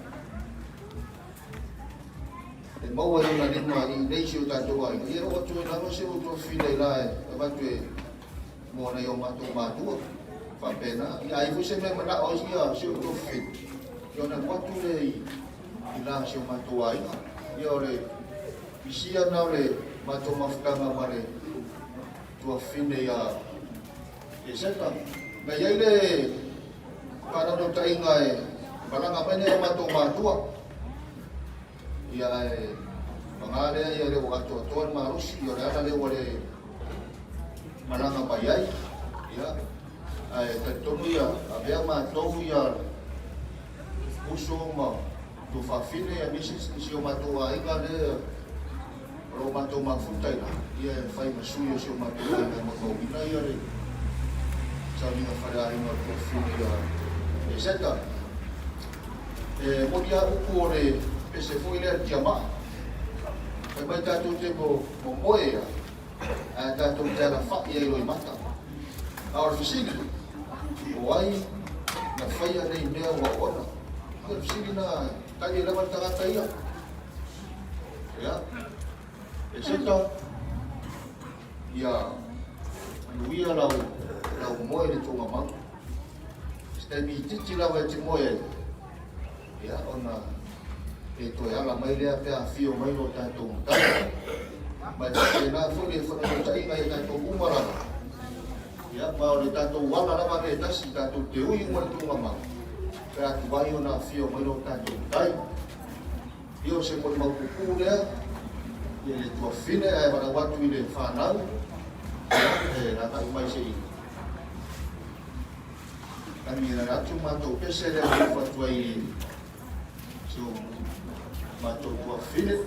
Mau ada na lima i leisio ta to ai. Ia o to na no se o to file lai, ba tu mo na yo matu matu. Papena, ia ai fuse me mana o sia se o to fit. Yo na kwatu le ila se o matu ai. Ia ore Isia na le mato mafkanga mare tua fine ya eseta na yaile para do tainga e para ngapene mato matua ya mangale ya le wato ton marusi ya le wale malanga bayai ya ai tatomu ya abia mato ya usoma tu fa fine ya misis sio matua inga le Kalau mato mafutai lah, ia fai masuyo sio mato na mau ina ia le. Sabi nga fara ina perfil ia. Eseta. Mo dia uku ore pese foi le jama. Mai tatu te mo moe ia. Tatu te la fa ia lo mata. Our fisili. Wai na fai ia nei mea wa ona. Our fisili na tadi lewan tanga ia. Ya. Eseta ya luia lau moe le tonga mau. Stai mi titi lau e te moe. na e to ala mai le pe a fio mai no ta to ta mai te na fo le fo no tai mai ta to umara ya ba le ta to wala la ba le ta si ta to te ui mo tu mama pe a tu vai na fio mai no ta to tai io se mo ma ku le ye le to fine ai ba wa tu le fa na e na ta mai se kami na cuma tu pese le fa tu ai so ma to fine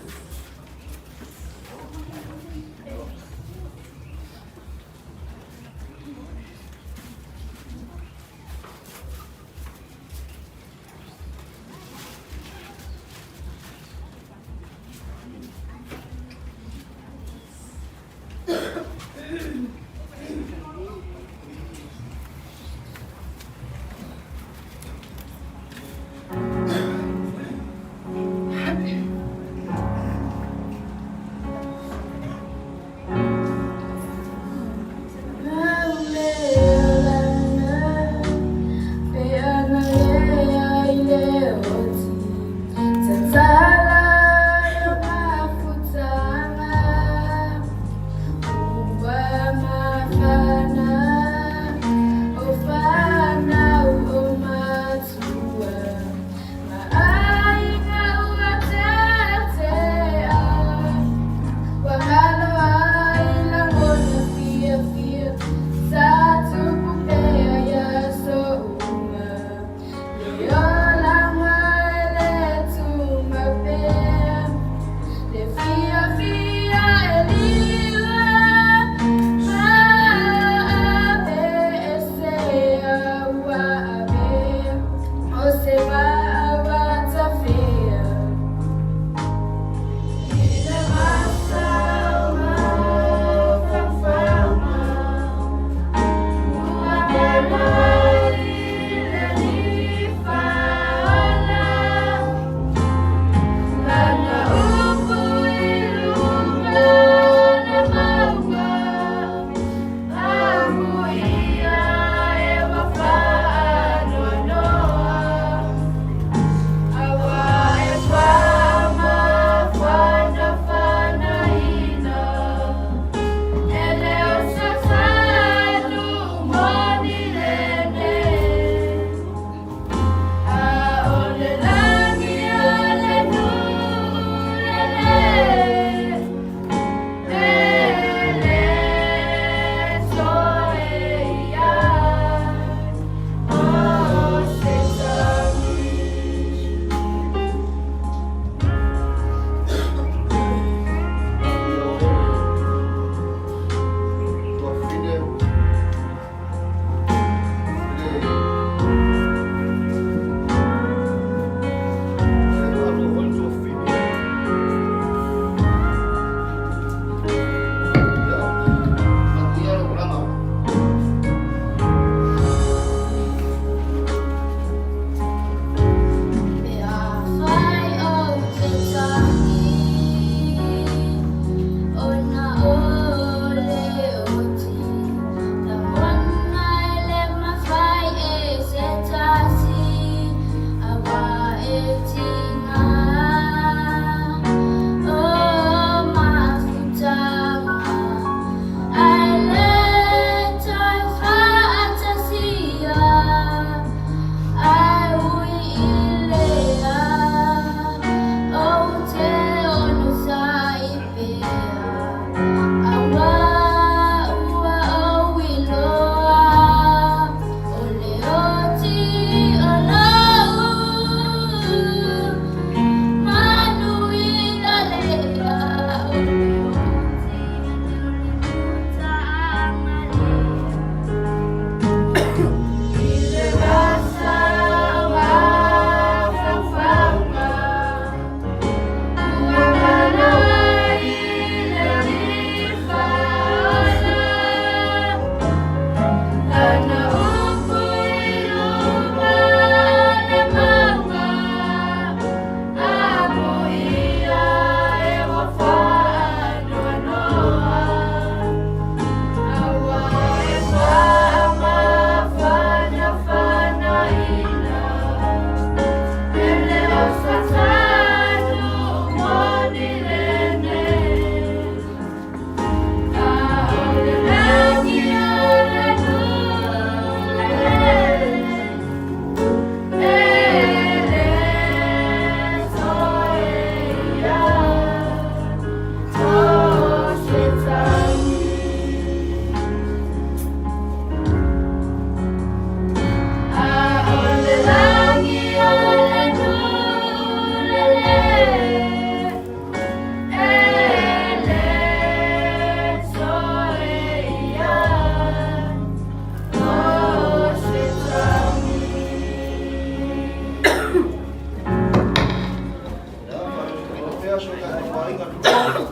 ingat dulu.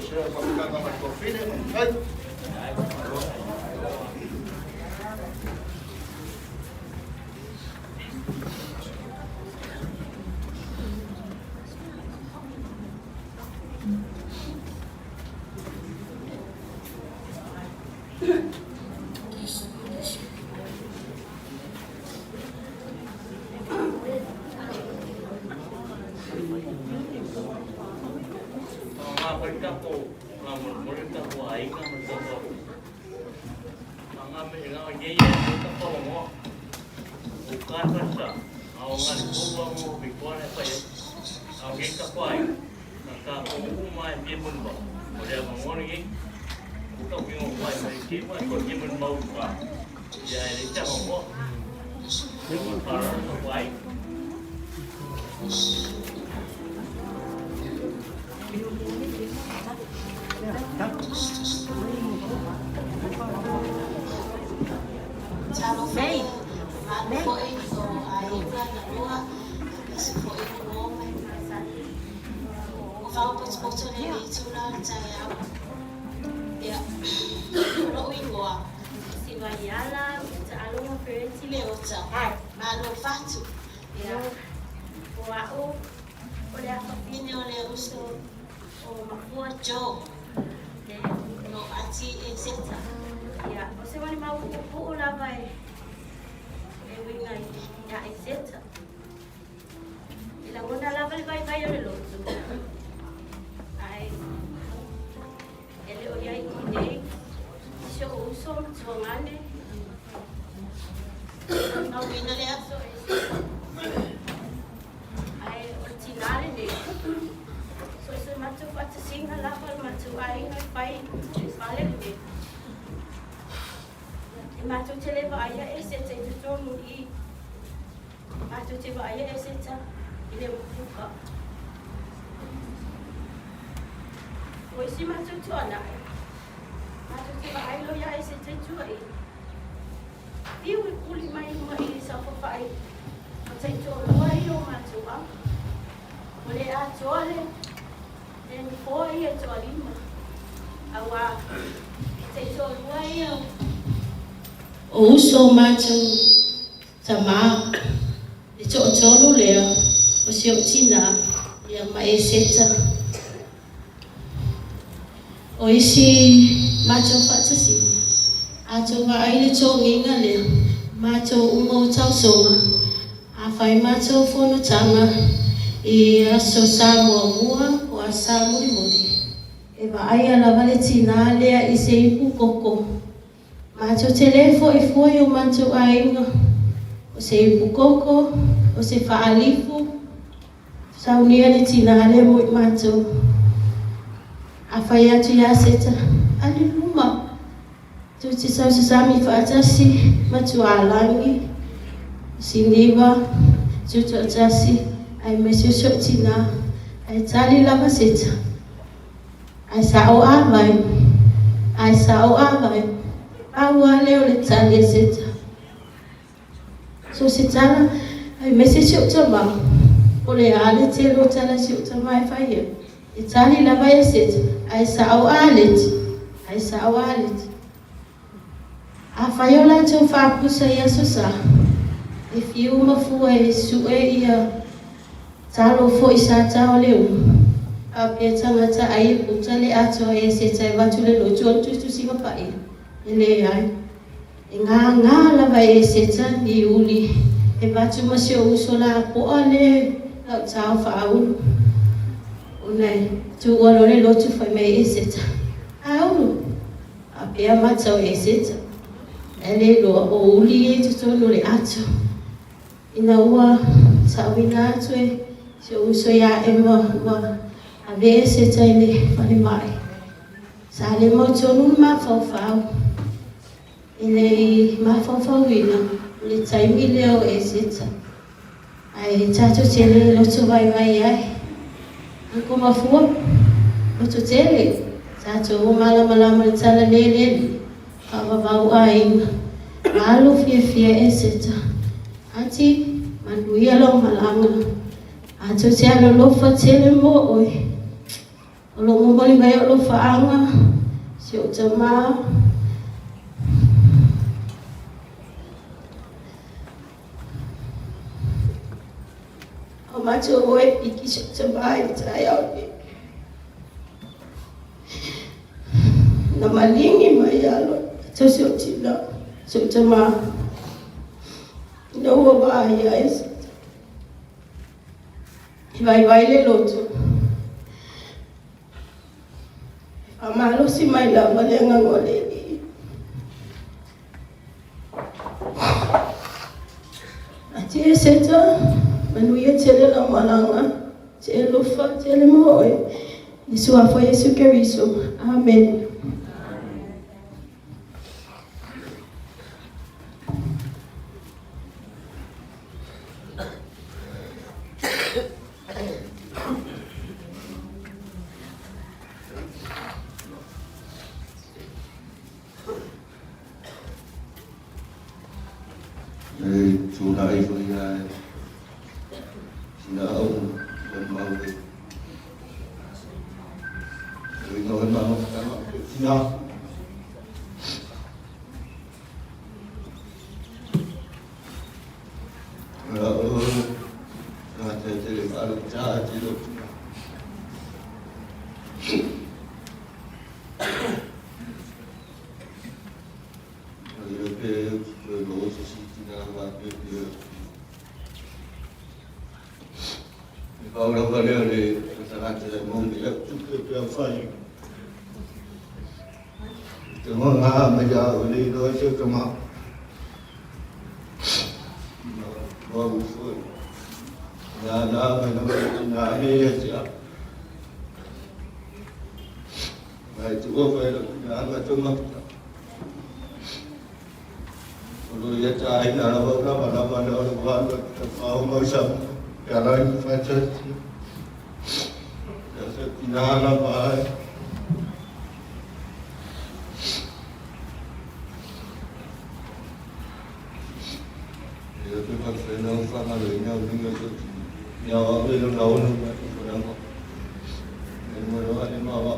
Saya pakai kamar kopi deh. Hai. Uso macho tama itu ocolo lea osio tina ya maeseta oisi macho fatasi acho va aile chonginga le macho umo chausonga afai macho fono tanga I aso samo mua o asamu limodi eva aya la vale tina lea ise ipu koko macho telefo e foi o macho ainga o se ipukoko o se faalifu saunia le tinale mo macho afaya tu ya seta aliluma tu ti sa sami fatasi macho alangi siniva tu tu tasi ai mesio tina ai tali lava seta ai sao avai awa leo le tali seta so setana ai mesi tama ole ale te lo tala tama fai e tali la vai seta ai sao alet a faiola to fa pusa ia sosa if you mafu e su e ia talo fo isa tao leo a pietanga ta ai putale ato e seta va tule lo tu singa pai ele ai nga la vai seta ni uli e batu masio usola po ale la tau fa au unai tu olole lo tu fai mai seta au a pia matau seta ele lo o uli e tu no le ato ina ua sawina tu e se uso ya ema wa ave seta ele fai mai sale mo tonu ma fau ele mafofawina le taimi leo e seta ai tato tele lo tu vai ai anko mafua lo tu tele tato mala le tala lele kama vau ai malo fia e seta anti manduia lo malanga ato tele lo fa tele mo oi O lo moli mai o lo whaanga, si o te maa. O matu o oe iki si o te maa i tai au ni. Na malingi mai alo, te si o tina, si o te maa. Na ua wahi a esi. Vai le lotu. Amalo si mai la malenga ngole ni. Ati e seta, manuia tele la malanga, tele lufa, tele moe. Yesu afa Yesu Keriso. Amen. Chủ đại với xin ông lần mau về với nó lần mau các bạn xin ông thế để phá được cha chế độ kalau orang kaya ni sangat memilih cukup yang faham. Cuma ngah menjauh ni doa cuma baru pun. Nada mana ni siap. Baik tu apa yang cuma. Kalau ia cahaya dalam apa orang tahu macam Jalan macet, jasa tidak apa. Jadi pasal orang sama dengan orang itu, nyawa orang lain orang apa? Orang ini apa?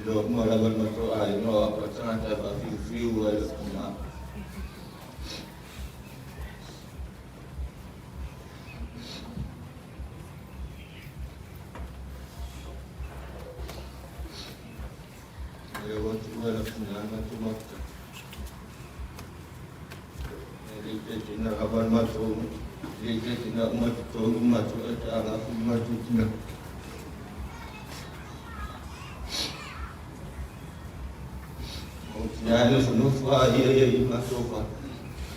Dok malaman masuk air, no apa sangat apa view ada semua. Lewat juga ada semua macam. Jadi kita kapan masuk, jadi kita masuk ada masuk kita. Yani sunufa iya masufa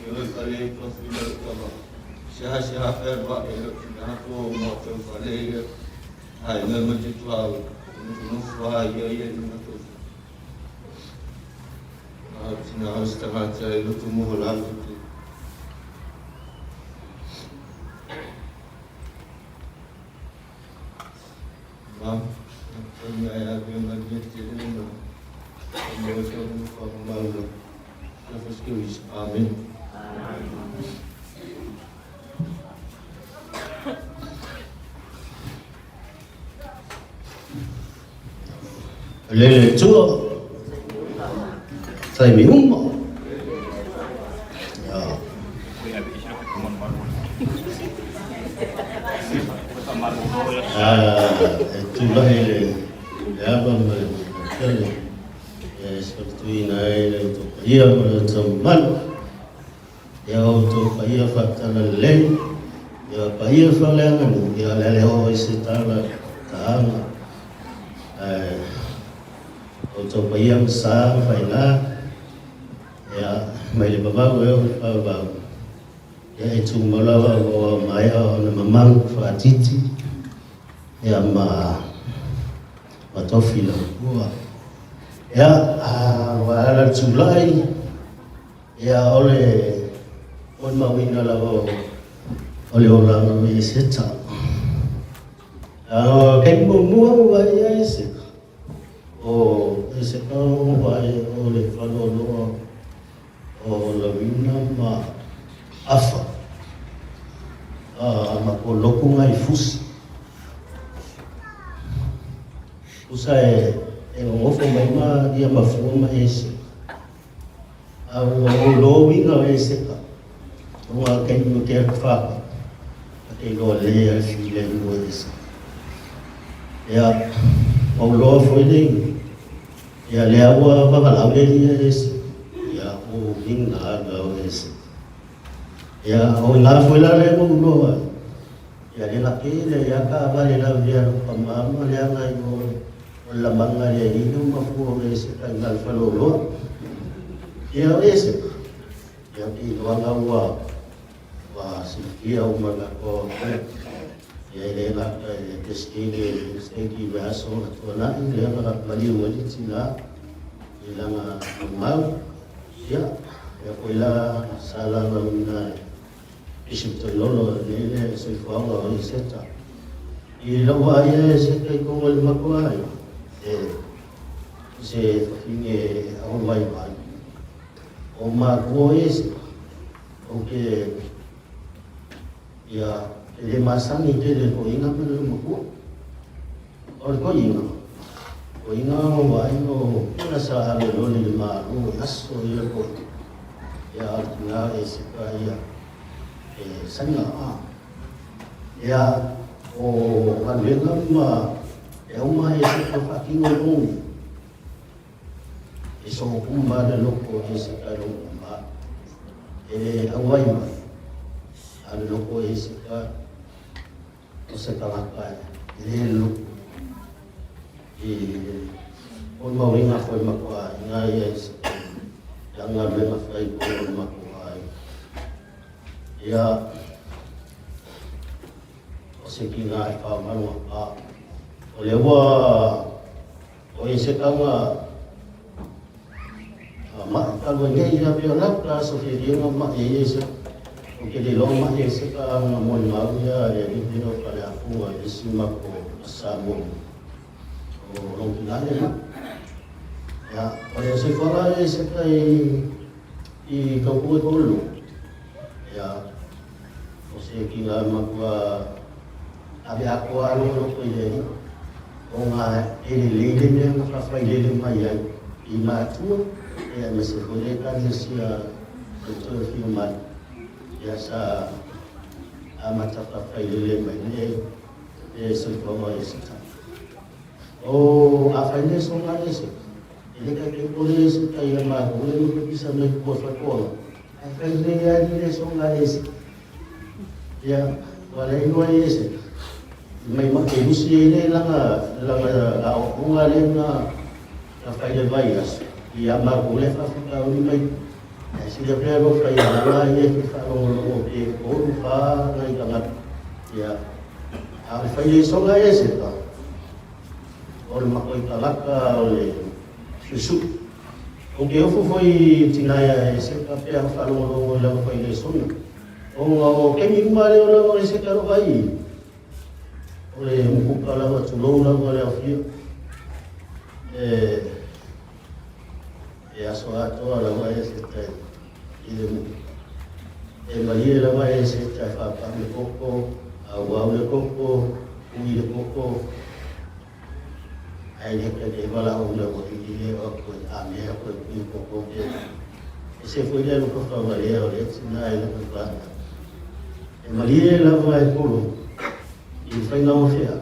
yo kale profile kaba sha ferba yo na ko mo to kale ay na mo titwa sunufa iya masufa na ustamat ay lutumu holan mam ya bimba gitu Amin. Lele Chúa thầy mình mà tu lahir ya bang seperti ini untuk ia berteman ya untuk ia faktaran lain ya ia falangan ya leleho isitala taanga untuk ia besar faila ya mai baba baba ya itu malawa maya na mamang fatiti ya ma matofila gua ya wala Julai ya oleh on mawina lawo oleh orang meseta kan bumbu wa ya sik oh se kau vai o le whanoroa o lawina ma afa. Ma ko loko ngai fusi. Usa e ngofo mai ma dia mafua ma ese. Au o lo winga ese ka. Unga kai no ke fa. Ate lo le al file no ese. Ya o lo foi ding. Ya le agua va la le ese. Ya o winga ga ese. Ya o la foi la le mo lo. Ya le la ke le ya ka va le la via pa mama le ngai mo la manga le ni no mafu ese ka ngal fa lo. Ya ese. Ya ti lo anga wa sifia umaga ko ya le la testigi stegi vaso na ile na bali wali tina ila ma mau ya ko ila sala na isim to lolo le se fa wa iseta ila wa ya se kai ko wal makwa se finge au mai mai o ma ko ese o ke ya le masangi te le ko inga pe le mo ko inga wa ino na sa ale lo le ma ru aso ye ko ya na ese pa ya sanga ya o alenga ma e uma ese ko fakingo lo eso kumba de loko ese ka lo ma awai ma ale loko ese ka se kalaka lelo o mawinga foi makwa nga yes nga benga fai ko makwa ya o se kinga fa manu a o lewa o ese kama ma kalau ngai ya biola ka so fi dia ma yes porque de long ma ese ka mon ma ya de dino para aku isi ma ko sabon o long kinale ma ya pada se fora ese ka I kau dulu ya o se kinga ma ko abi aku anu lo ko ye o ma ele le ma fa ile ma ya I ma tu ya me se pone kan sia to human ya sa amata faile mai se como ese o afanye songa ese ele ka ke polisi ka ya ma ko le bisa me ko fa ko afanye ya ni songa ese ya wala ino ese mai ma ke busi ele langa au unga le na faile virus ya ma ko le fa ka ni mai si dia perlu kaya lah ya kita orang orang fa ngai kangat ya al faile songa ese ta orang makoi talaka oleh susu o que eu foi tinaya ese tapi yang falou lang faile songa o que me male o ese caro vai oleh muka la tulo la oleh afia ya soato la vai ese Maria la vai ese fa pa me coco agua de coco uy de coco ai que vala una botella o con a me o con coco ese fue ya lo que fue Maria o le na la plana Maria la vai polo y fue no fea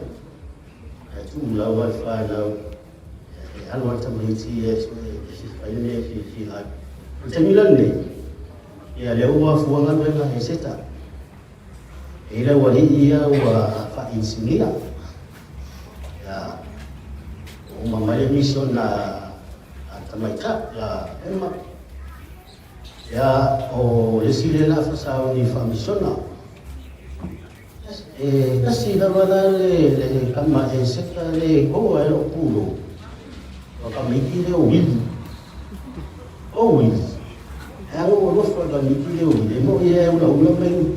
tu la vai fa la algo también sí es fai ne fi la Temilan ni ya leo wafuanga mbele eseta ila waliya wa fa insinia ya mama ya mission na atamaita la ema ya o lesile la fa sa ni fa mission na kasi la wala le kama eseta le ko elo pulo wakamiki le always Aku harus pada mikir dia, demo dia ulah main.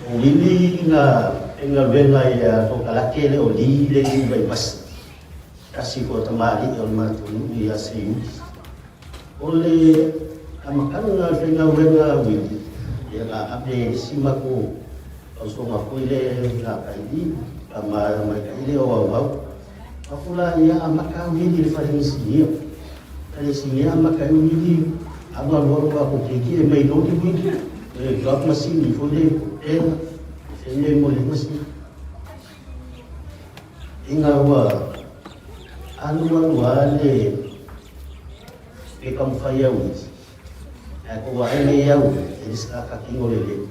Oh ini na enga venga ya to kalake le oli le vai pas kasi ko tamari on matu ya siu ole amakanga venga wi ya la abe simako so makuile la kaidi ama kaile o wa akula ya amaka wili farinsi kali sinya amaka wili aba lo ko kiki mai do di wili drop machine fole senye mo le machine ingawa anu wale bekam faya wili aku wa ini ya wili iska kakingolele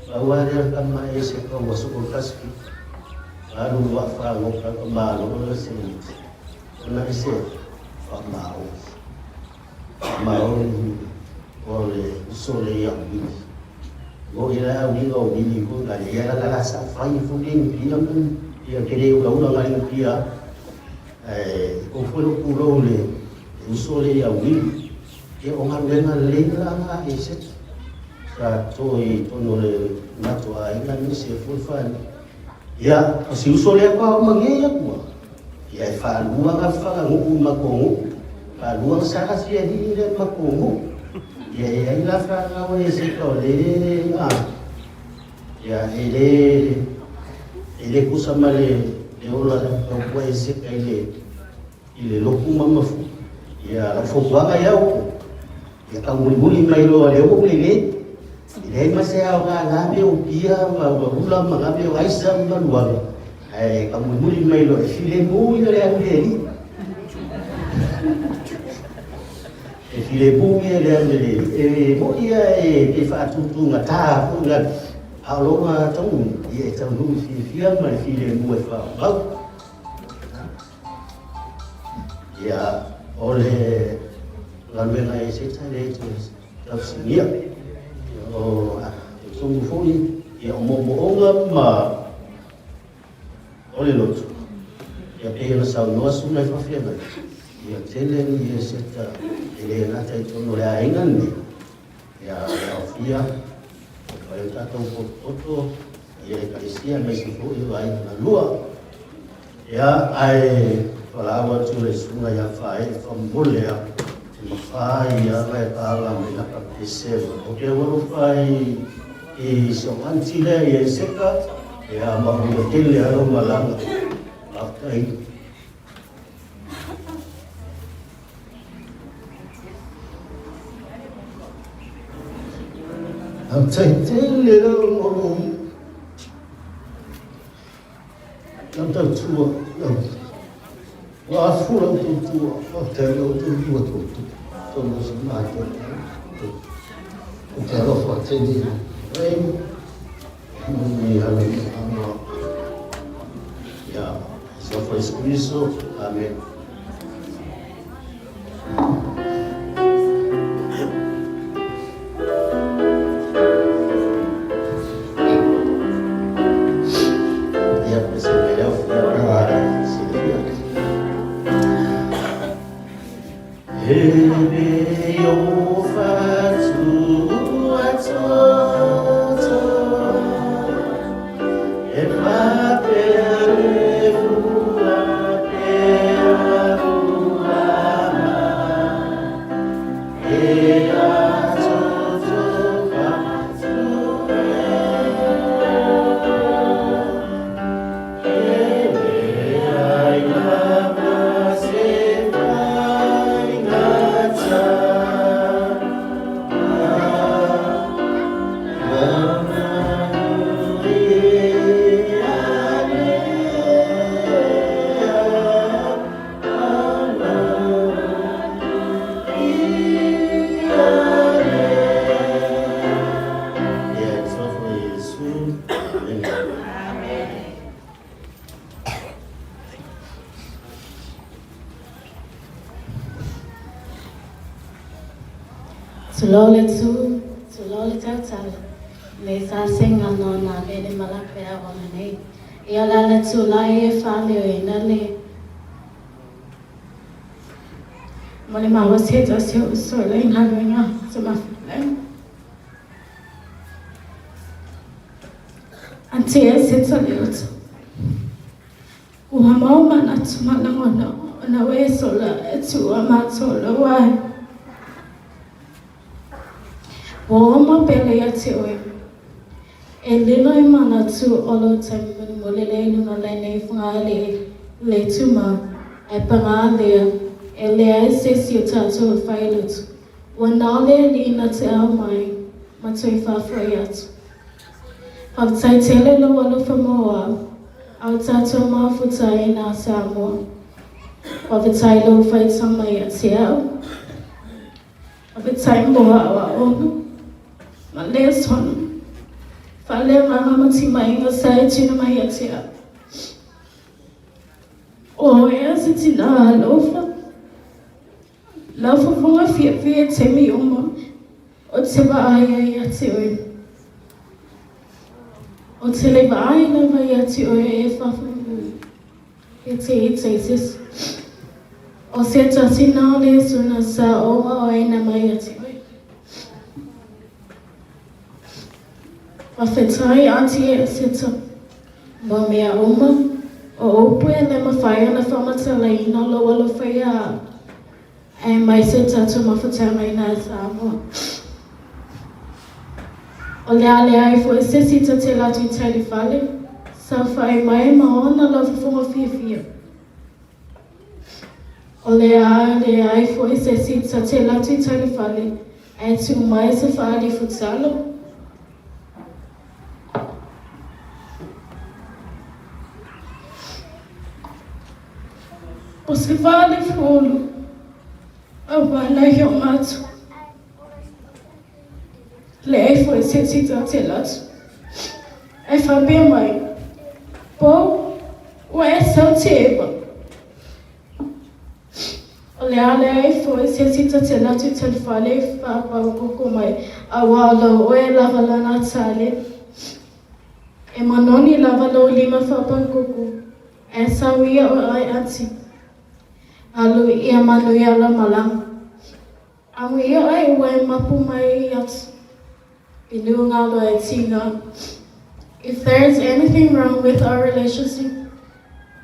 bahwa dia akan maesek kau masuk kasih baru wakfa ngokak kembali oleh sini kena isi mau oleh soleh yang ini kau ila kau ini kau dah dia dah rasa fai fuding dia pun dia kena ulang kali dia kau pulau oleh soleh yang ini dia orang dengan lelaki lah esek Toi tonole matua ina ni se fulfan ya si usole pa mangeya kwa ya fa lua ka fa ngu makongu fa lua sa si di le makongu ya ila fa na we se ko le ya ele kusamale le ola ko we se ile lokuma mafu ya la fo wa ya ya ka muli mai lo le ko le Ilai masih orang ngambil dia, ulam ngambil aisam maluang. Kamu muli mailo filemu ile yang deli. Filemu ile yang deli. Mo dia kifatu tu ngata pun kan. Kalau tahu dia tahu film filemu apa. Ya oleh lalu yang saya cari itu tafsirnya. Sungguh fui ya omong-omongan oleh lot ya pihak asal luas sungai fafiaman ya telen ya serta ele nata itu oleh aingan ni ya fafia kalau tak tahu foto ya kalisia masih fui aingan luar ya kalau tu sungai yang fai fambul ya Mafai ya mereka alam mendapat isem. Okey, warufai sokan cile ya seka ya mau betul ya malam pakai. Amcai cile orang yang tertua wah full tu hotel tu dua tu terus macam hotel hotel ni ini alam ya so foi isso amen dia percebeu Sulole tatal le sa singa no na bede malape awang nei ia la le sulai fale ina le mole ma waseta so le ina nga so ma le Antia sita leota. Ua mauma na tumanangona na wesola etu amatola wai. Woma pele ya tewe. E lilo imana tu olo temuni molele nuna lene fungale le tuma e pangalea e lea sesi tato failut. Wanale li na te au mai matoi fafrayatu. Haptai tele lo walo famoa. Au tato mafutai na Samoa. Haptai lo fai samai atiao. Haptai moa wa onu. Males honu. Fale mama matima inga sai chino mai atia. O ea sitina alofa. Lafa funga fia temi uma. O teba aya yati oi. O teleba aya lava yati oi e fafungu. E te itesis. O seta sinale suna sa oa o ena mai yati oi. Whawhetai ati e seta. Mo mea uma. O opue le mawhaia na whamata le ina lo walo whaia. E mai seta tu mawhatai mai na Samoa. O lea e fo e sesita te latu I taili whale. Sa whai mai maona la whafunga fia. O lea e fo e sesita te latu I taili whale. E tu mai se whaali futalo. O se vale folo, a wala hio matu. Le e foi se tita te latu. E fa bea mai. Po, o e sau te eba. O le e foi se tita te latu te fale fa pa koko mai. A wala o e lava lana tale. E manoni lava lo lima fa pa koko. E sawia o ai ati. Alu ia manu ia la malang. Amu ia ai wai mapu mai yat. Inu ngalo e tinga. If there is anything wrong with our relationship,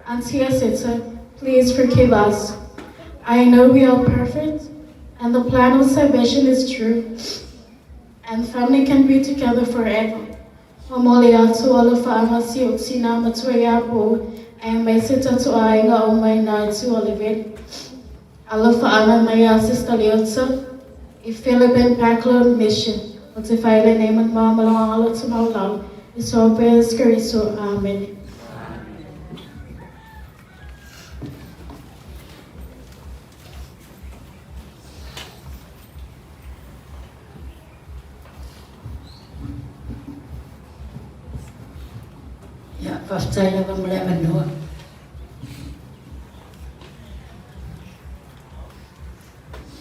Auntie Asita, please forgive us. I know we are perfect, and the plan of salvation is true, and family can be together forever. Mamoli atu ala whaanga si o tina matue apo, e mai sita tu ainga o mai nai tu olivet. Ala whaanga mai a Sister Leota, I Philippine Backlund Mission, o te whaile neman mamalong ala tu maulau, I so prayers kariso, Amen. Ya, pastai na ba mulai menua.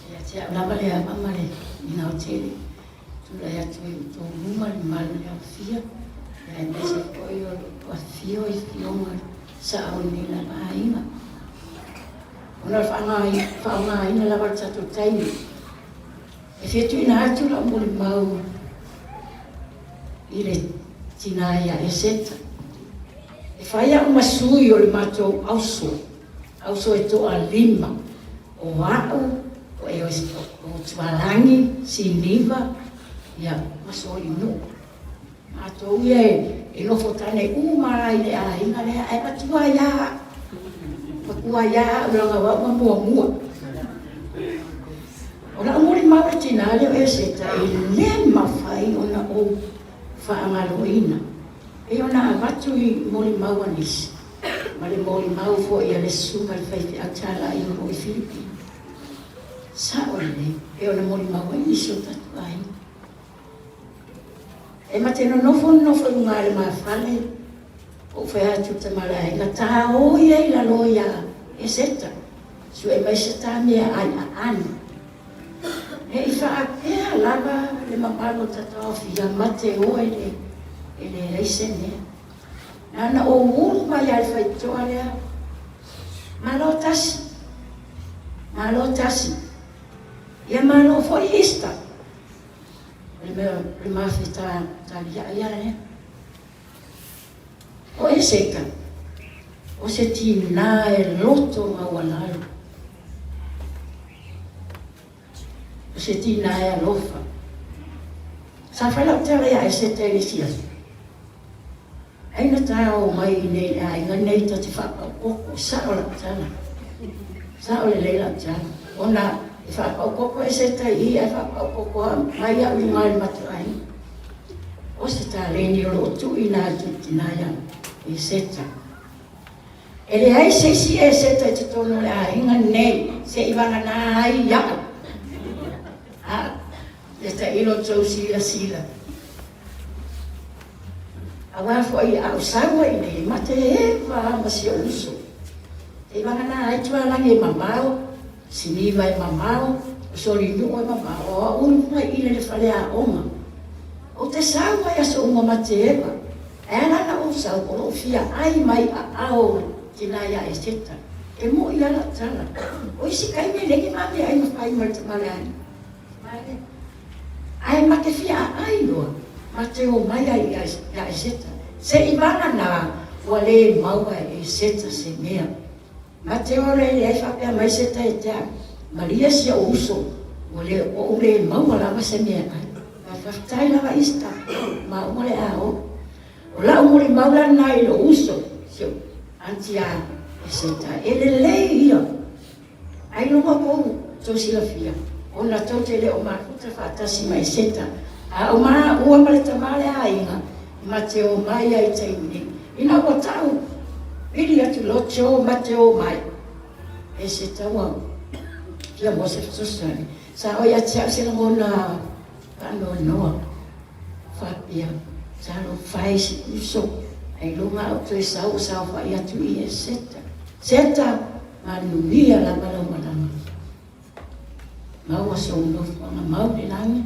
Ya, siap lama le apa male, ina oteli. Sudah ya tu rumah mal ya fia. Ya, nese koyo wa fio mal sa oni la baina. Ona fanga ina la barca tu taini. E fetu ina tu la mul mau. Ile tina ya eseta. Whaia uma sui o le matou auso e toa lima o wa'u o e o tualangi siniva ia maso inu matou ia e lofo tane umara i le ainga lea e patua ia ulanga wa'u mua o la umuri maua tina leo e seta i le mawhai ona o whaangaloina e ona avatu I moli mau anis. Ma le moli mau fo I ale sunga le whaifi atala I o I Filipino. Sa ole, e ona moli mau anis o tatu ai. E mate no nofo unga le mawhale. O whai atu te malai. La taha o ia I la loia e seta. Su e mai seta mea ai a ani. E I whaakea lava le mapalo tatao fia mate o ele. Ele reisene. Nana o ulu mai ai whai toa lea. Malo tasi. Ia malo foi ista. Le mea whita talia ia lea. seka. O se tina e loto mawalalo. O se tina e alofa. Sa whalau tala ia e se te resias. Aina tau mai nei a inga nei ta te whakakoko sa o la tala. Sa o le leila tala. Ona e whakakoko e se te i e whakakoko mai a ungai matuai. O se ta reni o lotu i nā tutina ia e se ta. E le ai se si e se ta te tono le a inga nei se i wanga nā ai ia. E ta ilo tau sila sila. Awa fo i au sawa i nei, ma te hewa ma si o uso. Te wanga nā ai tua langi e mamao, siniva e mamao, sori nua e mamao, o unu mai ile le whale a onga. O te sawa i aso unga ma te hewa. E alana o sau o lo fia ai mai a ao tina ia e seta. E mo i ala tala. O isi kai me legi mami ai ma pai ma te male ai. Ai ma te fia ai loa, ma te o mai ai ia e seta. Se i mana nā, ua le maua e seta se mea. Ma te o le e whapea mai seta e tea, ma lia si o uso, ua le o le maua lava se mea ai. Ma whaftai lava ista, ma umole a o. O la umole maula nā i lo uso, sio, anti a e seta. E le lei ia, ai longa kou, tau sila fia. Ona tau te leo makuta whaatasi mai seta. A o maa ua male tamale a inga, ma te o mai ai te uni. Ina o tau, pili atu lo te o ma te o mai. E se tau au, kia mo se whatusani. Sa oi ati au sila ngona kano noa, whapia, sa lo whai si uso. Ai lunga au tu e sau whai atu i e seta. Seta, ma nuia la malau malama. Mau aso uno whanga mau ni langi,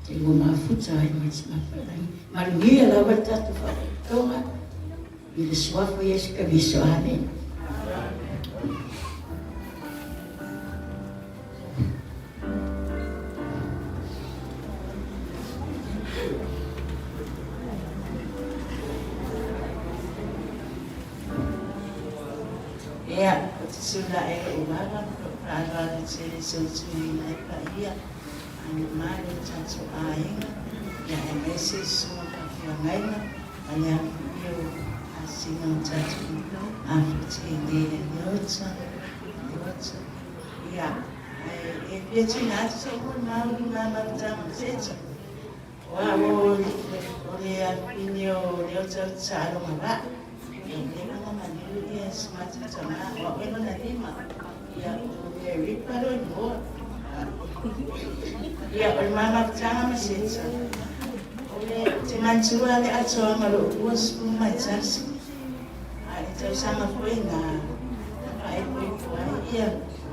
te ua mafuta ai mai te mawharangi. Marugia la watatu whakatonga, i le suafa Yesu Kaviso, amen. Ia, o te sula e uwara, Rāra te sautui nei pa ia, ane māre tātou āinga, ia e mese sua ka whiangaina, ane aku iau a singa o tātou, aku te ne e neota, ia, e pia tina atu sa ua mauri ngā mautama teta. Wa o le a pini o leo tau tāronga wā, e ngā maniru ia smata tama, o eno na lima, ia e riparo i moa. Ia o le mamakatanga maseta. O le te mantua le atoanga lo ua spulu mai tasi. A le tau sama koe ngā pae koe koe ia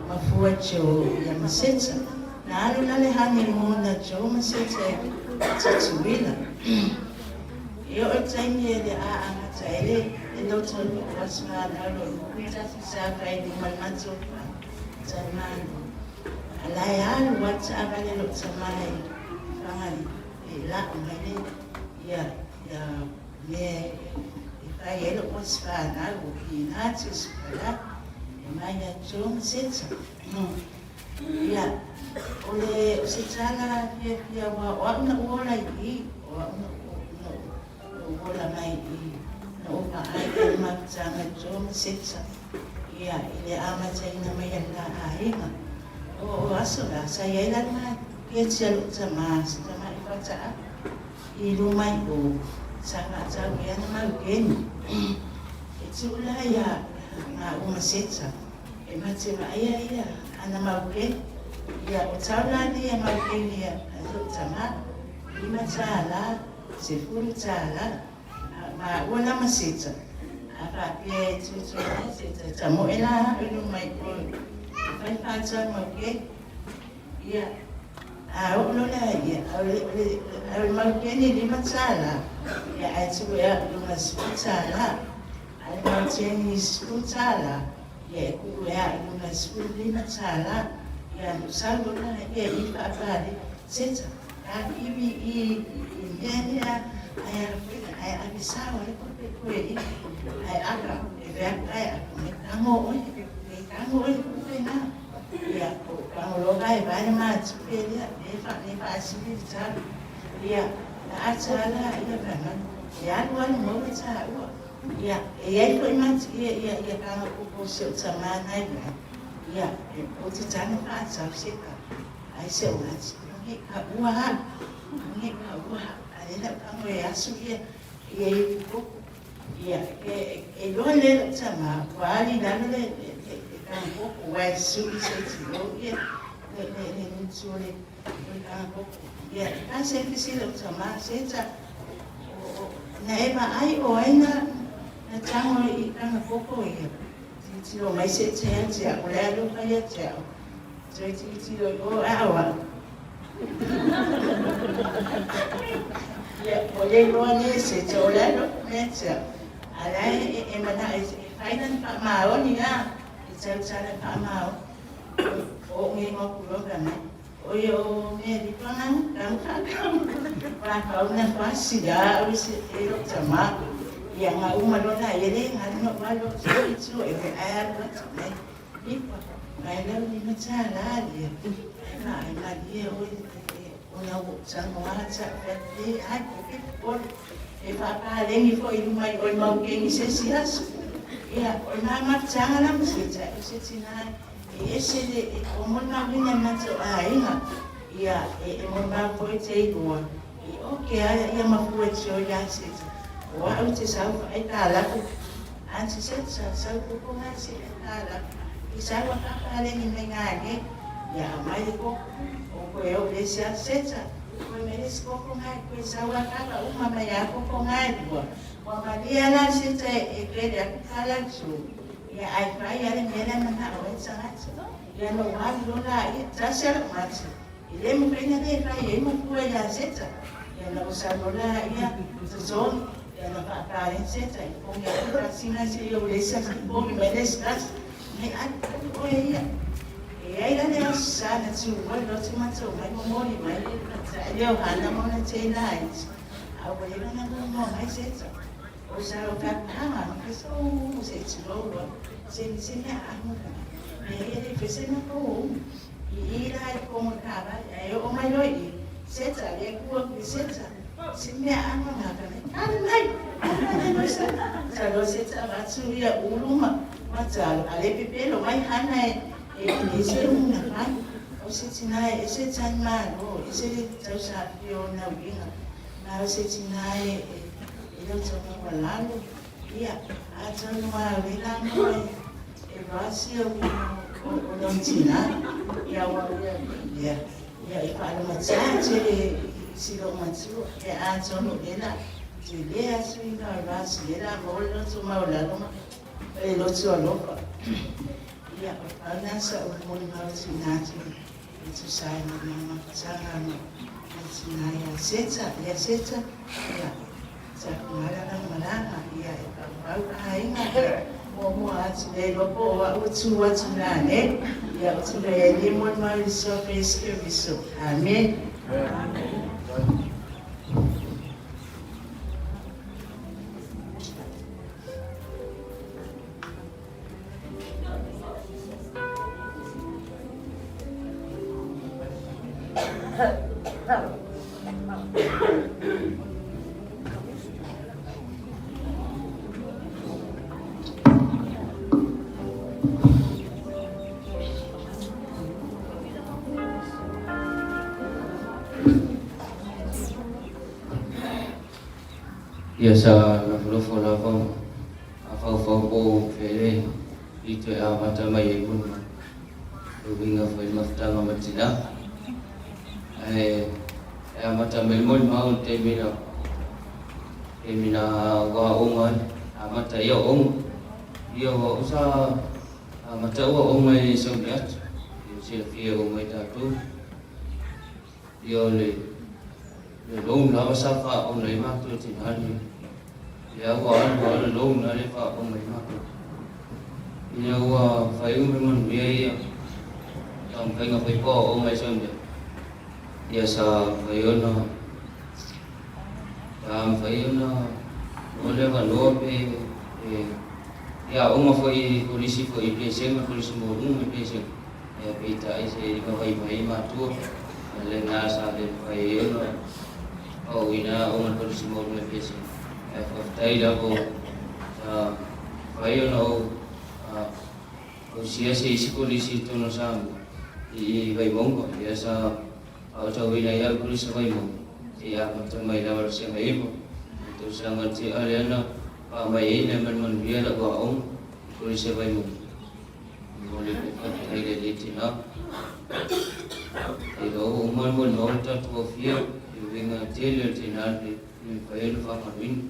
mafua tio ia maseta. Na alu na le hani mona tio maseta e tatuila. Ia o taimi e le a angata ele e lo tonu wasma na lo kuitasi sa kai di malmato Tamani. Alai alu wata abale lo tamai fangani e la ngane ya me e kai elo wasfa na lo pinati spala e mai ya chom setsa. Ya ole setala ya wa una ola I wa una ola mai I no pa ai ma tsanga chom setsa. Ia, ile amata ina mai ala ainga. O aso la, sa iaila na kia tia luta maas, ta mai whataa. I rumai o sanga atau ia na mau geni. E tula ia ngā uma seta. E mate ma ia ana mau geni. Ia o tau lani ia mau geni ia luta maa. Ima tāla, se furu tāla. Ma ua lama seta. Apa pia tutu seta tamo ela inu mai ko fai fata mo ke ia a o no la ia a mal ke ni lima sala ia ai tu ia lima sala ai mal ke ni sala ia ku ia lima sala ia salvo na ia I papari seta a ibi I ia ai avisava le ko ai aga e ai tango e na ia o lo vai ma speria e fa asibita ia la atsala ia kana ia no mo tsa ia e ai ko imat ia kana ko se tsama nai ia o te tana pa tsa seka ai se o nats nge ka ua ai la ka e asu ia e ko ia e lo le tsama wali dale kan ko wai su se lo ia le sole kan ko ia kan se lo tsama se tsa na eva ai o aina na tango I kan ko ia ti lo mai se tse o le lo ka ia tse ti lo o awa ia o le lo ne se tse o le lo ne tse ala e mana e fainan pa ma o ni a tse pa ma o ngi mo ku lo kana o yo me di panan kan pa ka una pasi ya o se e lo tama ya nga uma lo na yele nga no ma lo tsu e a lo tsa ni pa ai la ni ma tsa la ya ai ma di o una o tsa no a tsa pe ai ko e fa ka le ni fo I mai o ma ke ni se sias ya o na ma tsa la se tsa se tina e se de o mo na ni na tsa ai na ya e mo ma ko te go o ke ai ya ma fu e tso ya se wa o te sa ai ta la an se sa ko na se ta la I sa wa ka le ni me nga ge ya mai ko o ko e o le se se ko me le ko nga ko sa wa ka o ma ma ya ko nga ko wa ma dia la se e ke ya ka la su ya ai fa ya le me la na o sa ya no wa lo la I ta se ma se ile mo pe na le fa ye mo ko ya se ya no sa lo la ya so ya no fa ka le se ko ya ka sina se yo le sa ko me le sa ai ai ko ya e ai la ne sa na tu wa lo tu ma tu mai mo ni mai sa yo hana mo na te nai a wa le na mo mai se o sa o ka ma ke so se ti lo se ne a mo me ele fez na ko I la como cara o mai lo I se ta le ku se ta se me a mo na ka ai sa lo se ta ba tu ya uluma ma ta ale pepelo mai hana e se una mai o se tina e se tan ma o e se ta sa pio na winga na se tina e lo to mo la lo ia a ta no ma le la no e Brasil o não tinha e a outra e para uma tante se não matou é a zona dela de ler assim na brasileira molho to maulano e lo to alopa e a nessa o mundo não tinha isso sai na mama sana no tinha e seta ya sa mara mara e a ainda mo ati le lopo wa utu wa tunane ya utu le ni mo ma so peske biso amen Biasa na fulofo na fa po fere ito a mata mai pun rubinga foi maftanga matila ai a mata melmol mau temina wa ongan a mata yo ong yo usa a mata wa ong mai sobiat yo sila ong mai tatu yo le lom na safa ong lai mak tu tinani ya wa le lom na le fa ong lai mak ya wa phải mình bia trong phải ngọc phải po ong mai son ya sa phải nó phải nó oleh kalau ya uma foi polisi foi preseng polisi morung preseng ya kita isi kawai matu lena sa de foi no oh ina uma polisi morung preseng tai da ko foi no usia si polisi tu no sam I vai mongo ya sa auto ina ya polisi vai mongo ya macam mai da versi mai mo tu sangat si aliana mai ini man dia la ko ong polisi vai mongo boleh ai le litina ilo umman mo no ta to fia vinga tele tina ni vai no fa marin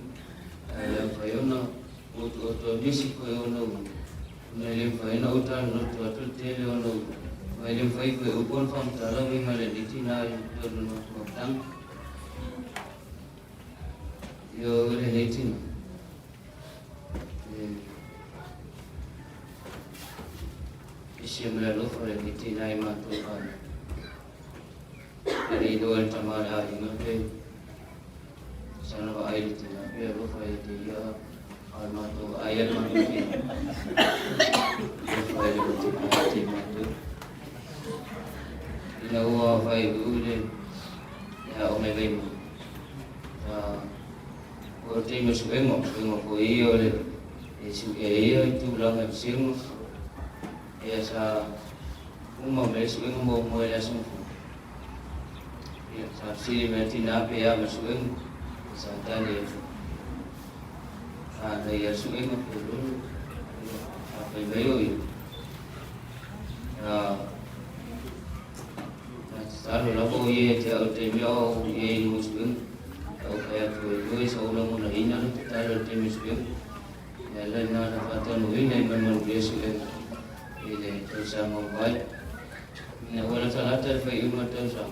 ya vai no auto disi ko no Nele fai na utan no tu tele no nele fai ko upon fam tala mi male ditina yo no tang yo le ditina isim la lo fai ditina I ma tu kan dari do tamara ingate sana ba ai ditina yo lo fai dia almatu ayat mati fai mati mati ina huwa fai ule ya omebemu ko timo suengo ko iyo le su iyo tu lang singo ya sa uma me suengo mo la sumo ya sa sili mati na pe ya suengo sa tani ada ya suai ngapulun apa bayo yo selalu labo ye te te mio ye muslim au kaya tu so lo mo na ina no ta te muslim ya la na na fata no ina man yesu ile to sa mo bai na wala sala ta fa yuma ta sa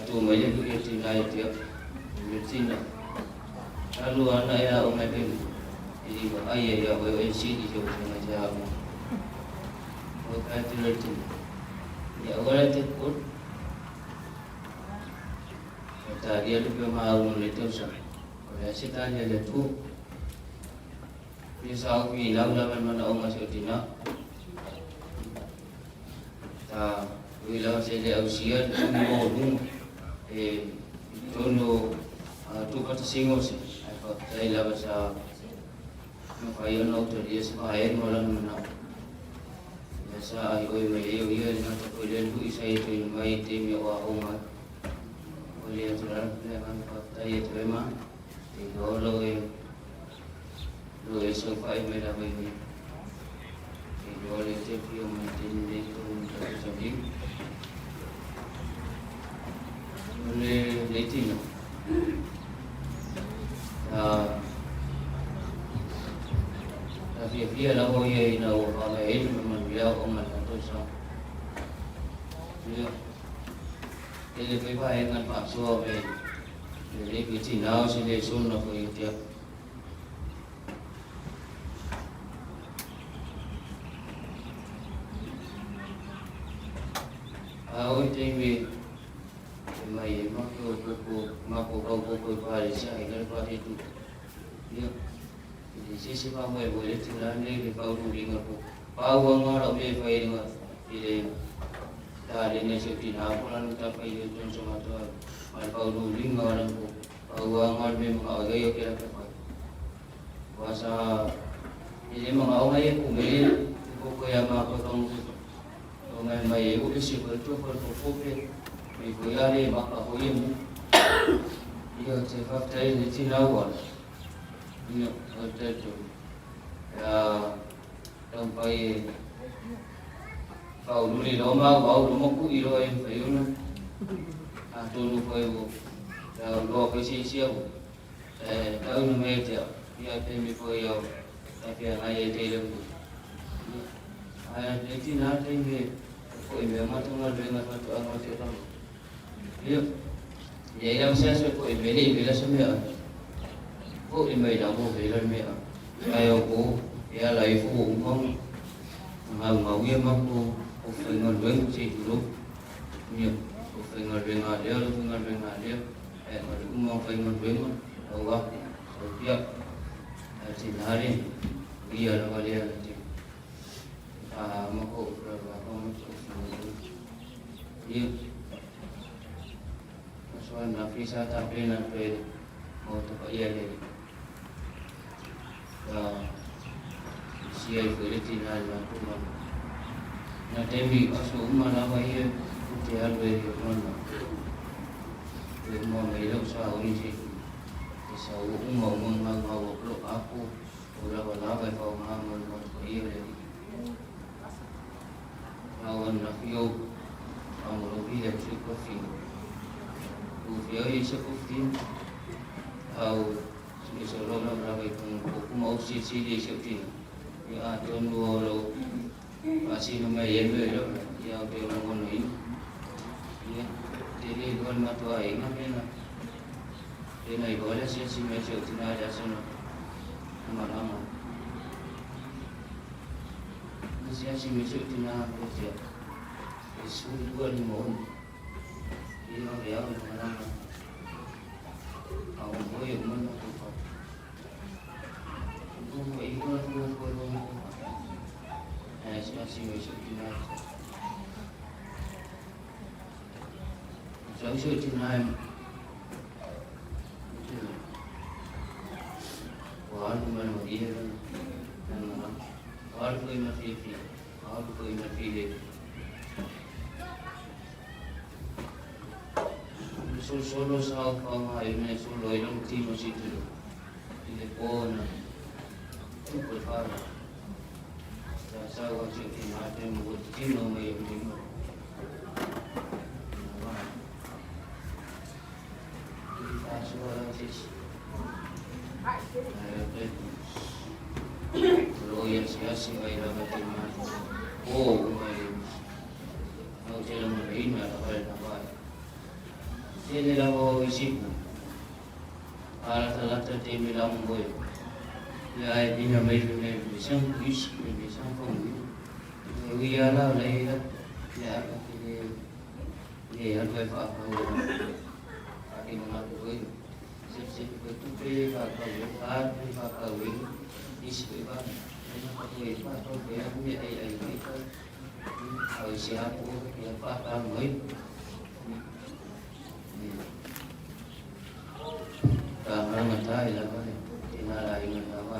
tu mai ye ku ti na te metina lalu anak ya umai pun jadi ayah ya ayah sini jauh dengan jauh bukan tu ya orang tu pun kata dia tu memang itu sah oleh setan dia tu dia sahut bilang dalam mana orang masuk tina ta bilang saya usia umur tono tu kata singo sih saya lah bahasa Makayon auto dia sebahayan malam mana biasa ayo ayo dengan terkulian bu saya itu mai tim ya wahungan boleh aturan dengan kata itu memang tiga lo sofa ini dah begini tiga lo itu yang mungkin itu untuk sabing boleh lihat tapi dia lah orang yang nak orang lain memang dia orang nak tu sah. Dia lebih baik dengan Pak Suami. Jadi kita tahu sini sunnah pun dia. Awak ini mai mako kau pada saya pada itu dia jadi sisi kamu boleh tinggal ni kau dulu ngaku kau orang me fai dengan ini dah ini seperti apa lalu tak payah tuan semua tu kau dulu ngaku kau orang me mengagai yo kira apa kuasa ini mengagai aku beli buku yang apa kamu mai aku isi betul Ibu yari maka huim ia cakap tadi di Cina awal ini ada tu ya sampai kau dulu lama kau rumah ku iro yang payun tu lu payu ya lo kasi siap tahu nama dia dia temi payu tapi ayah dia lembut ayah di Cina temi kau ini matang dengan matu amat orang dia yang saya suka beli bila semua, kau ini dah mau beli semua, ayo kau ya lagi kau umpang, mau dia mampu, kau pengen beli si dulu, ni kau pengen beli ada, Umang pengen berima, Allah, setiap hari dia nak balik nanti. Mako berapa macam dia soal nafisa tapi nanti mau tempat ia lagi. Siapa boleh tinggal aku mana? Nanti bi asal mana bayar dia boleh mana? Mau melok sahur ini, sahur mau mengawu peluk aku, udah berlabai kau mengawu kau iya lagi. Lawan nafio, kamu lebih dari sekofi. Ufio ini sekofi, atau seorang orang berlabai kau mau sisi dia sekofi. Ya, tuan dua lo masih nama yang berbeza, ya orang orang ini. Jadi tuan matua ini apa? Ini boleh sih macam tu nak jadi sana, mana? Masih macam tu nak kerja. Isu dua ni mohon. Ini orang yang mana? Awak boleh mana tu? Bukan ikut bukan. Masih macam tu nak. Saya cakap Wal mana dia kan, wal koi mati deh. Solo sahau kau ini solo itu tim masih tu, ini pon, tu berfara. Saya wajib tim ada muat tim nama yang tim. Suara sih. Loyal siasi ayah bagaimana? Oh, mau jalan main ada apa? Ini lah mau isi. Alat tadi bilang boy. Ya ini namanya bisa pun. Dia lah lagi ya ini ada apa? Ini mana boy? Sip betul betul kakak isi apa? Ini apa? Atau dia punya ayah kita. Kalau siapa yang pakar boy. Kamar mata ialah apa? Tina lain apa?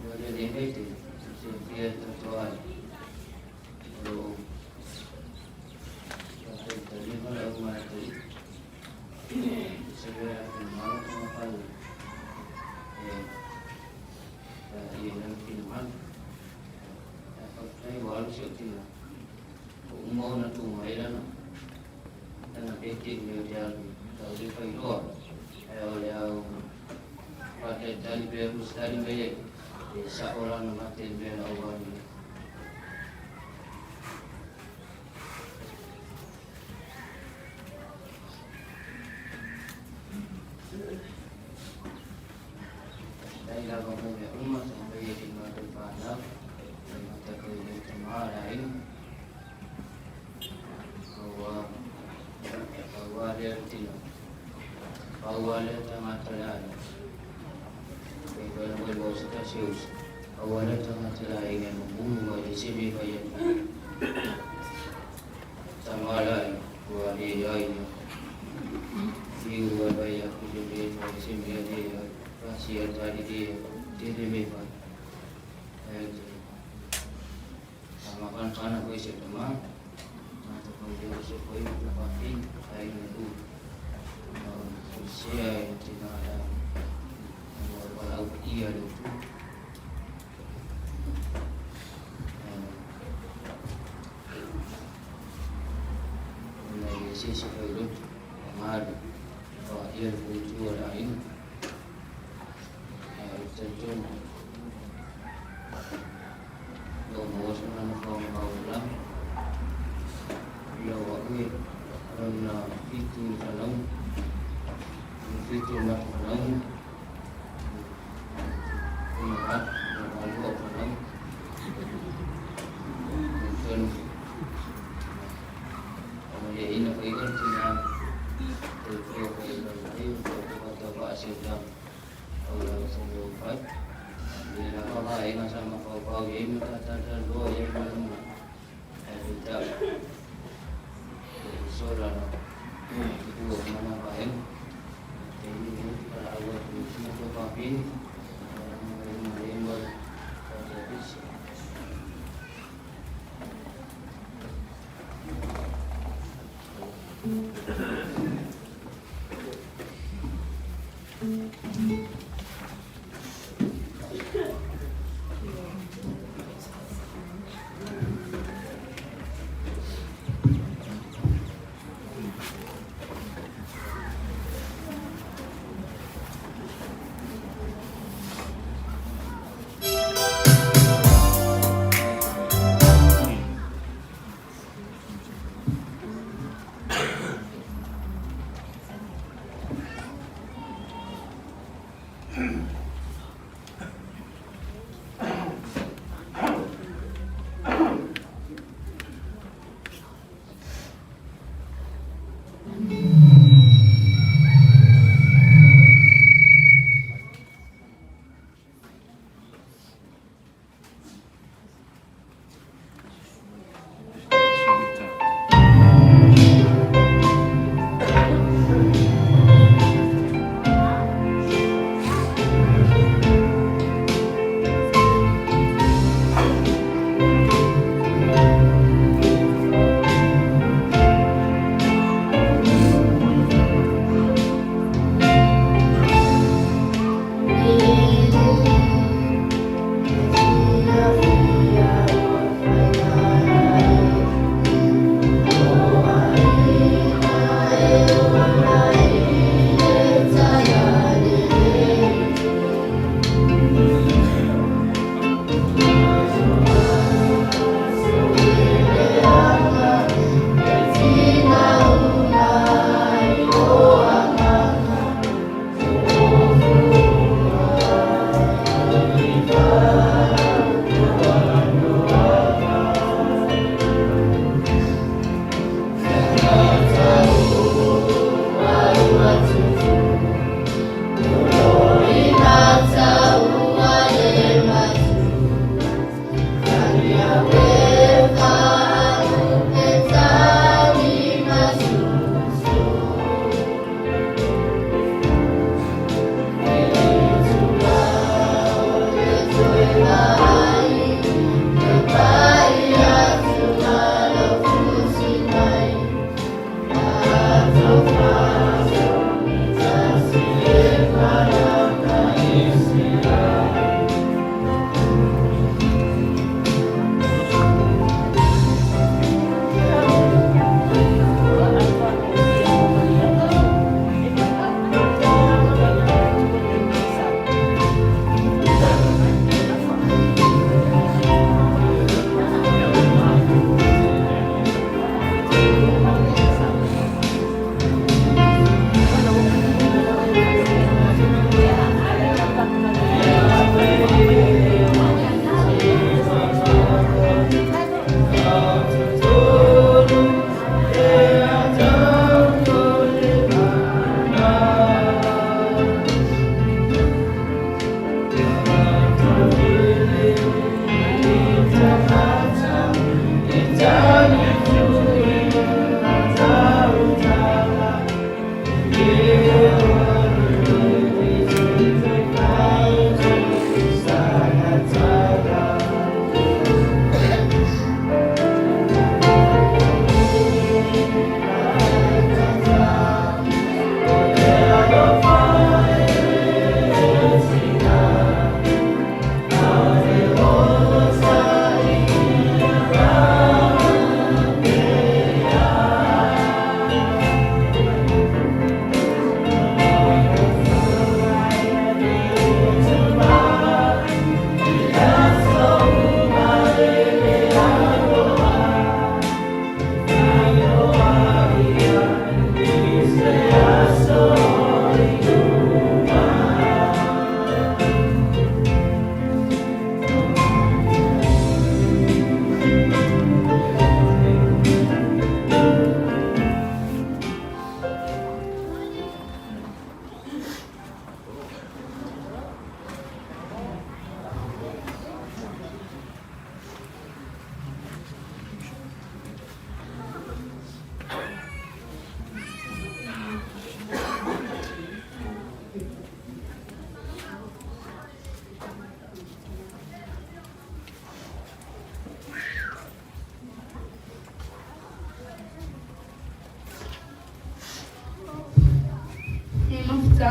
Jadi ini itu dia tertuan. Kalau tadi kalau rumah tadi, saya malam apa? Ini nanti malam. Saya baru siapin. Umur nak tumai dah nak. Dan peking dia tahu dia pergi luar. Ayah pada tali biar mustahil biar seorang mati biar awal. Dari dalam rumah sampai di mana pandang, mata kerja cuma lain. Bahwa dia tidak, bahwa dia tengah terlalu, kalau boleh bawa stasius, bahwa dia tengah terlalu yang membunuh di sini bayar, sama lain, bahwa dia ini, dia bayar kuda dia di sini dia, pasir tadi dia memang, sama kan aku isi teman. Kemudian supaya dapatin air itu usia yang tidak ada walau ia itu mulai sisi itu mahal bahwa ia itu lain tentu nomor sana mau ulang Lawaknya karena itu dalam itu nak dalam umat dalam dalam mungkin Pai. Dia kalau ingat sama kau ini kata dua yang belum ada. Saudara, itu mana lain? Ini para awak di sini tu papi, orang ber servis.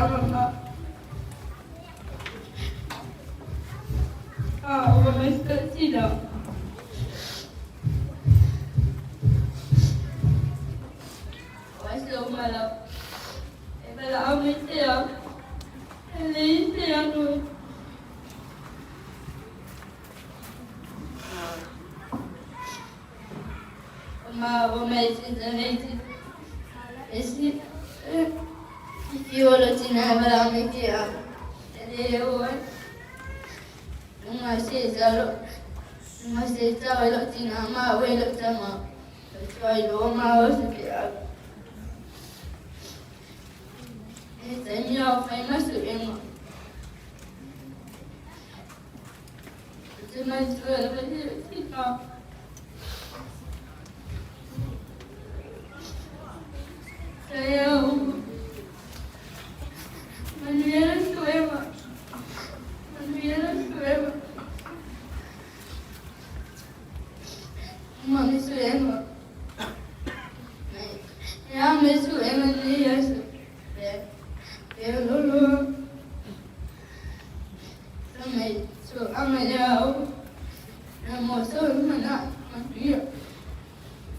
mama. Uma escantina. Mas eu malap. Ela aumentou. Ele entrou. Uma medicina. Esse fiore tinha veramente a. Eu uma cesaro. Uma cesaro tinha uma wela tama. Foi uma outra. Essa é minha faina suema. Você mais vai ficar. Saya Manuela suema. Mami suema. Ya me suema ni eso. Lolo. Sampai so amalao. Namo so mana manuia.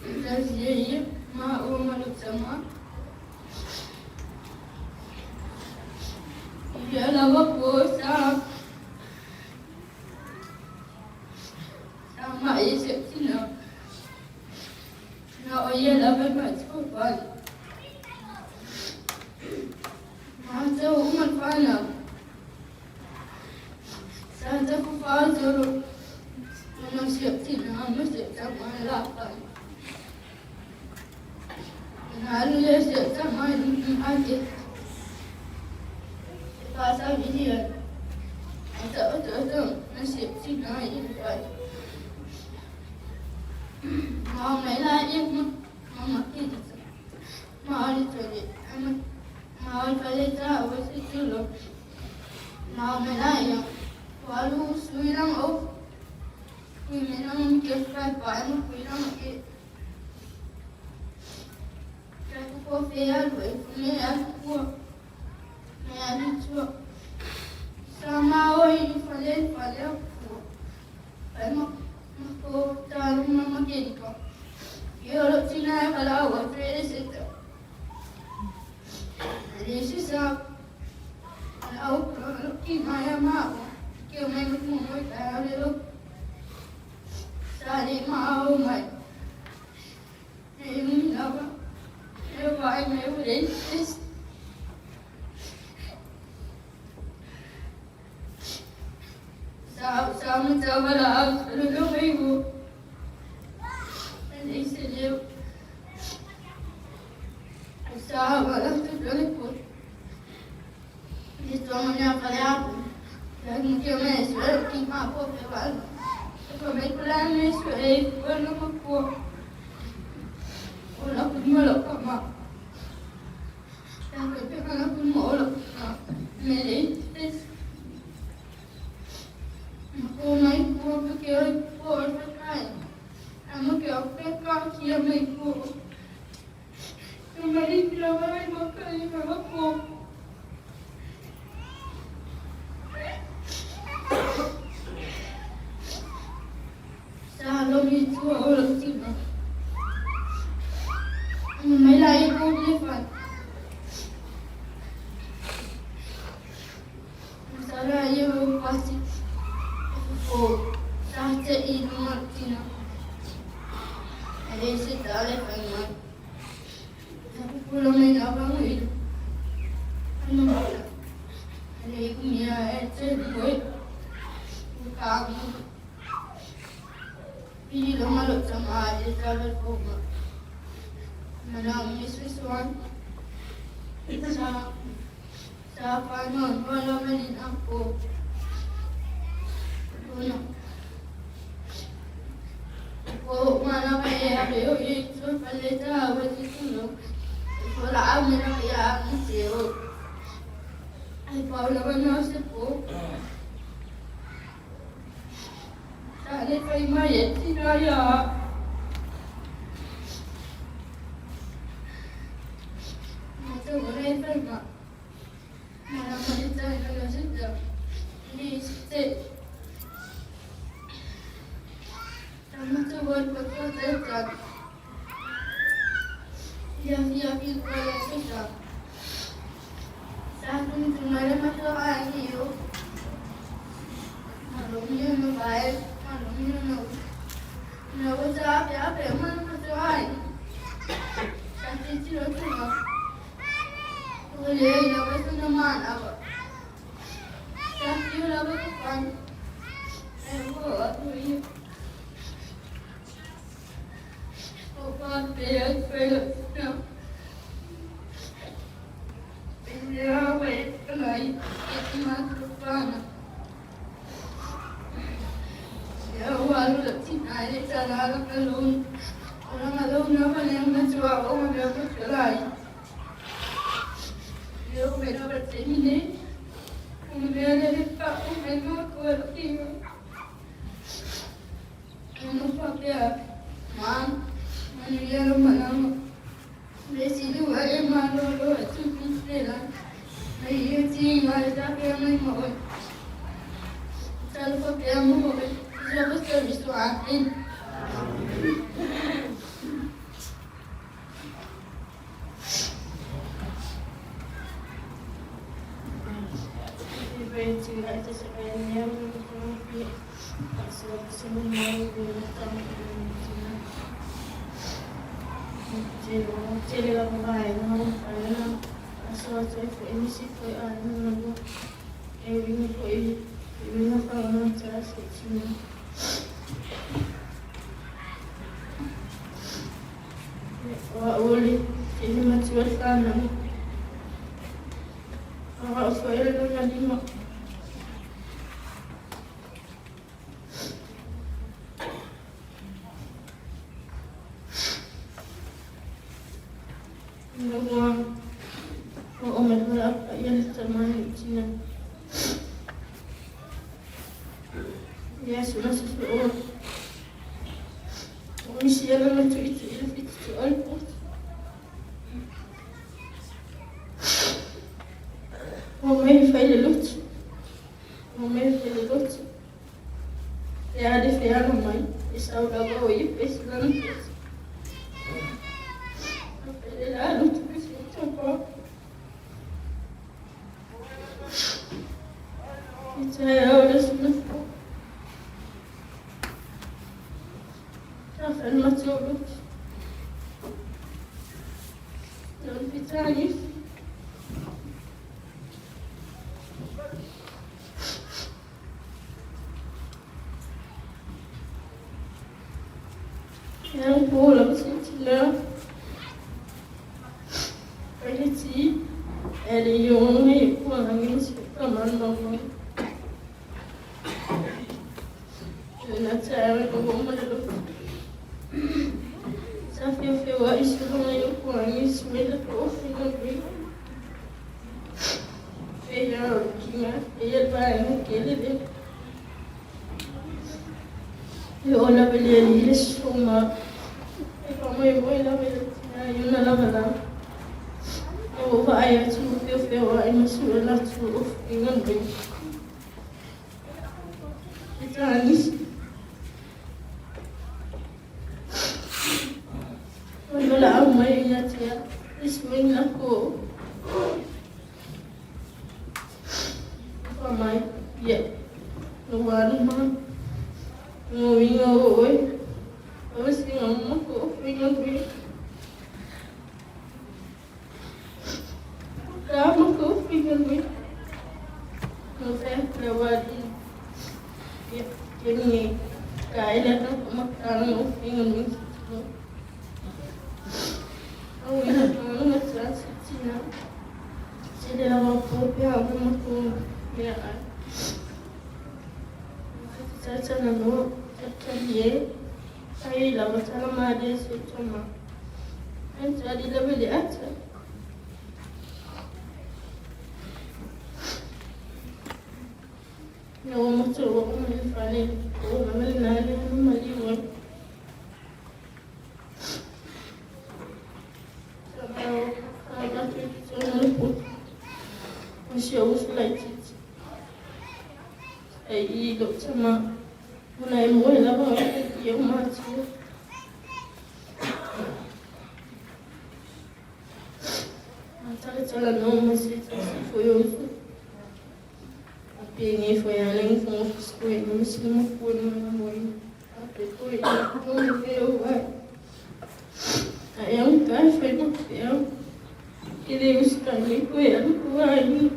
Jadi mau malu sama. Dia lava posa. Sama isi sini. Na oye lava macam apa? Masa umur fana. Saya tak faham manusia sini masih sama lapan. Naruh sama aja. Pasal dia, atau masih sini aja. Mama lagi, mama kita, mama itu dia, mama kalau tahu itu loh, mama lagi, walau suiram oh, minum kefir panas, minum ke, aku kopi alu, ini aku. Meaducho sama oi falei mas ko taru mama kediko eu tinha falado outra vez isso sabe ao que mais amava que eu mesmo muito eu sabe mal mas eu vai meu dente sama lah, lalu ibu, ini sejauh, sama lah tu pun, itu mana pada aku, dan mungkin mesra kita apa pelan, kalau pelan mesra, kalau aku, kalau aku malu kama, kalau aku malu, meli. Aku main pun pakai pun pakai. Kamu pakai kaki yang main pun. Kembali bila main pakai aku. Selalu itu orang Cina. Melai pun lepas. Masalah yang pasti. Oh, sahaja ini Martina. Ada setara pengen. Aku pulang main abang itu. Anu mana? Ada punya buat kamu. Ini lama lu sama aja jalan koma. Mana misisuan? Siapa non? Walau main aku. Oh, mana kaya aku itu pelita begitu loh. Kalau aku nak ya mesti. Ay, Paula mana sepo? Tadi kau mayat tidak ya? Macam mana itu mak? lagi boleh kita. Satu cuma ada masalah ini yo. Malumnya no baik, malumnya no. No usah apa mana masalah ini. Satu cuma. Boleh dapat teman apa? Satu dapat kawan. Aku ini. Opa, pega, não. Pega, vai, vai, que mais pana. Eu aluno tinha ele trabalha pelo orang aluno vai lembrar de uma hora de trabalho. Eu vou terminar. Ele tá com uma coisa aqui. Eu não sabia, mano. Manusia malam, residu ayam malam lo cukup selah. Ayam cing ada yang mau, kalau pakai yang mau, siapa servis tu atin. Ibu ada sekarang yang mungkin asal semua orang Cili la babae na ana aso foi ini sih foi ana na ini foi ini na fala na sini oli ini macam sana foi na lima yang pulang sini Pergi ada yang ni pulang ini teman mama. Nak cakap aku mama dulu. Sampai fewa isu yang pulang ini semua tu fikir. Fewa kira dia bayang kiri. Eu olhava ele ali, ele suma. Eu mãe vou lá ver, eu não lavo lá. Eu vou aí, eu fui aí, mas eu lá tu, eu não vou. Então ali, quando lá a mãe já tinha, isso vem lá com a mãe, no ar mãe. Moving away. I was seeing a monk offering a way. Come offering a way. No fair, the word in Jenny. I let her come up and offering a way. Oh, we have one of the last 16 now. She did have a poor pair of them to me. Saya nak kerja, saya lama sana ada secuma. Saya di dalam dia aja. Nawa macam orang ni faham, orang ni nari, orang mali orang. Kalau kita lupa, mesti harus lagi. Ai dok sama mulai mulai lah yang macam Tala no masih foi uso. Api foi além com os coisas, não se não foi no amor. Api foi não deu vai. Aí cara foi no papel. Que Deus está me cuidando vai.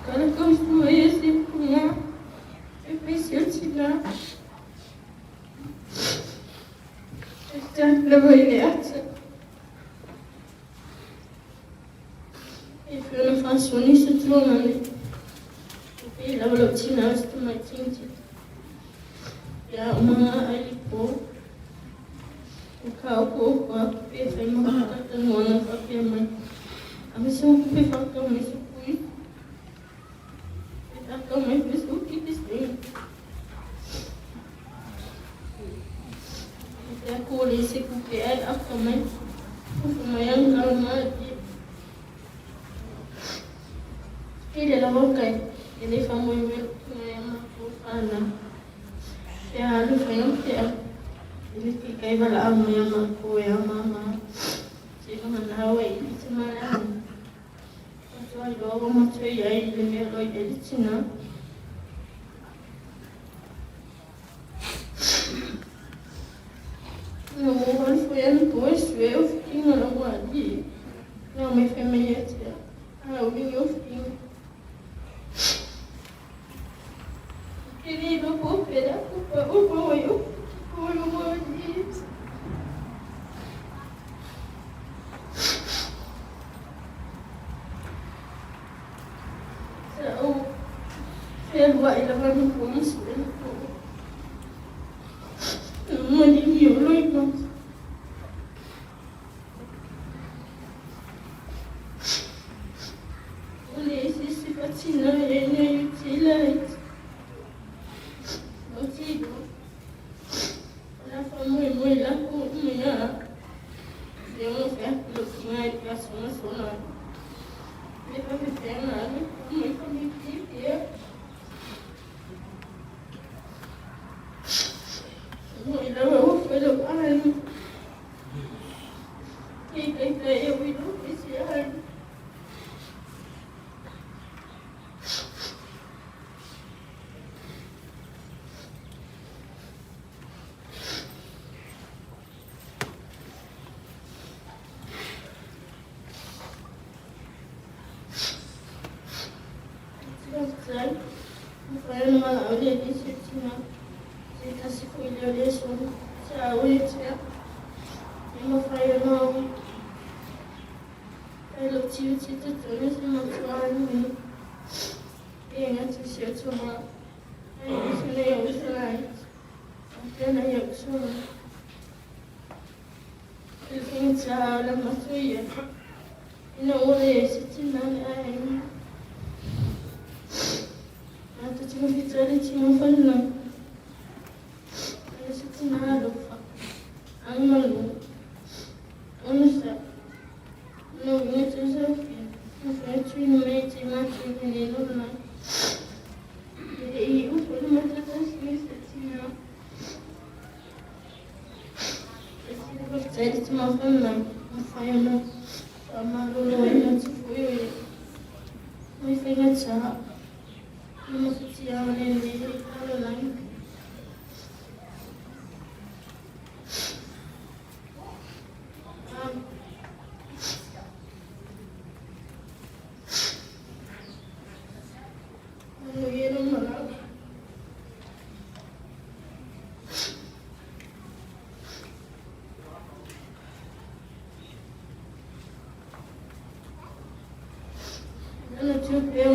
Cara construiu esse punhal. Eu pensei tirar. Esta trabalhata. E eu não faço nisso tudo, né? Porque lá eu tinha as tomatinhas. E a uma ali pô. O carro pô, a pé foi uma batata no ano para a mãe. A missão que foi falta mais o fui. E a mãe fez o que tem. Aku lisi kupian aku main yang kalma ini dalam kai ini famu yang aku ana ya harus yang dia ini kai bala am yang aku yang mama sino manawe ini semalam soal doa macam ya ini lo jadi cina. Não, quando foi ano posto, eu fiquei na guardia. Não, mas foi meia tia. Eu vim, eu fiquei. Querido, eu vou operar, eu guardia. Então, eu vou levar no posto, eu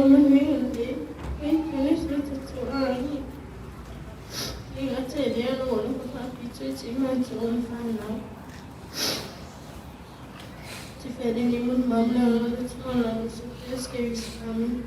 não me entendi. Quem conhece o tatuagem? Quem atendeu no olho com a pizza de manchou no final. Diferente muito mal, não é de falar, só que eu escrevi isso para mim.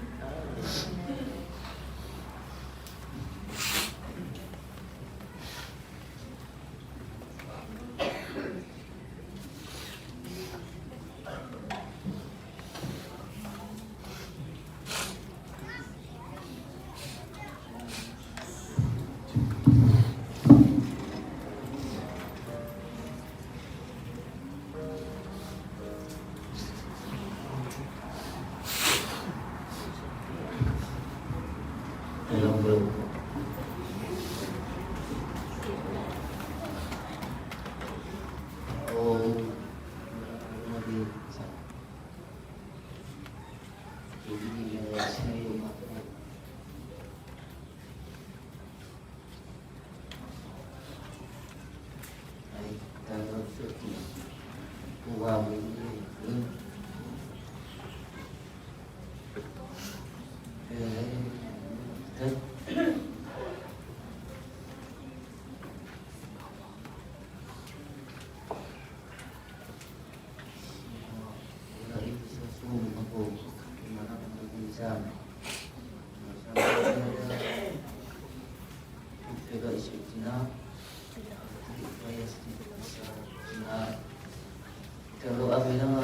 Kalau aku bilang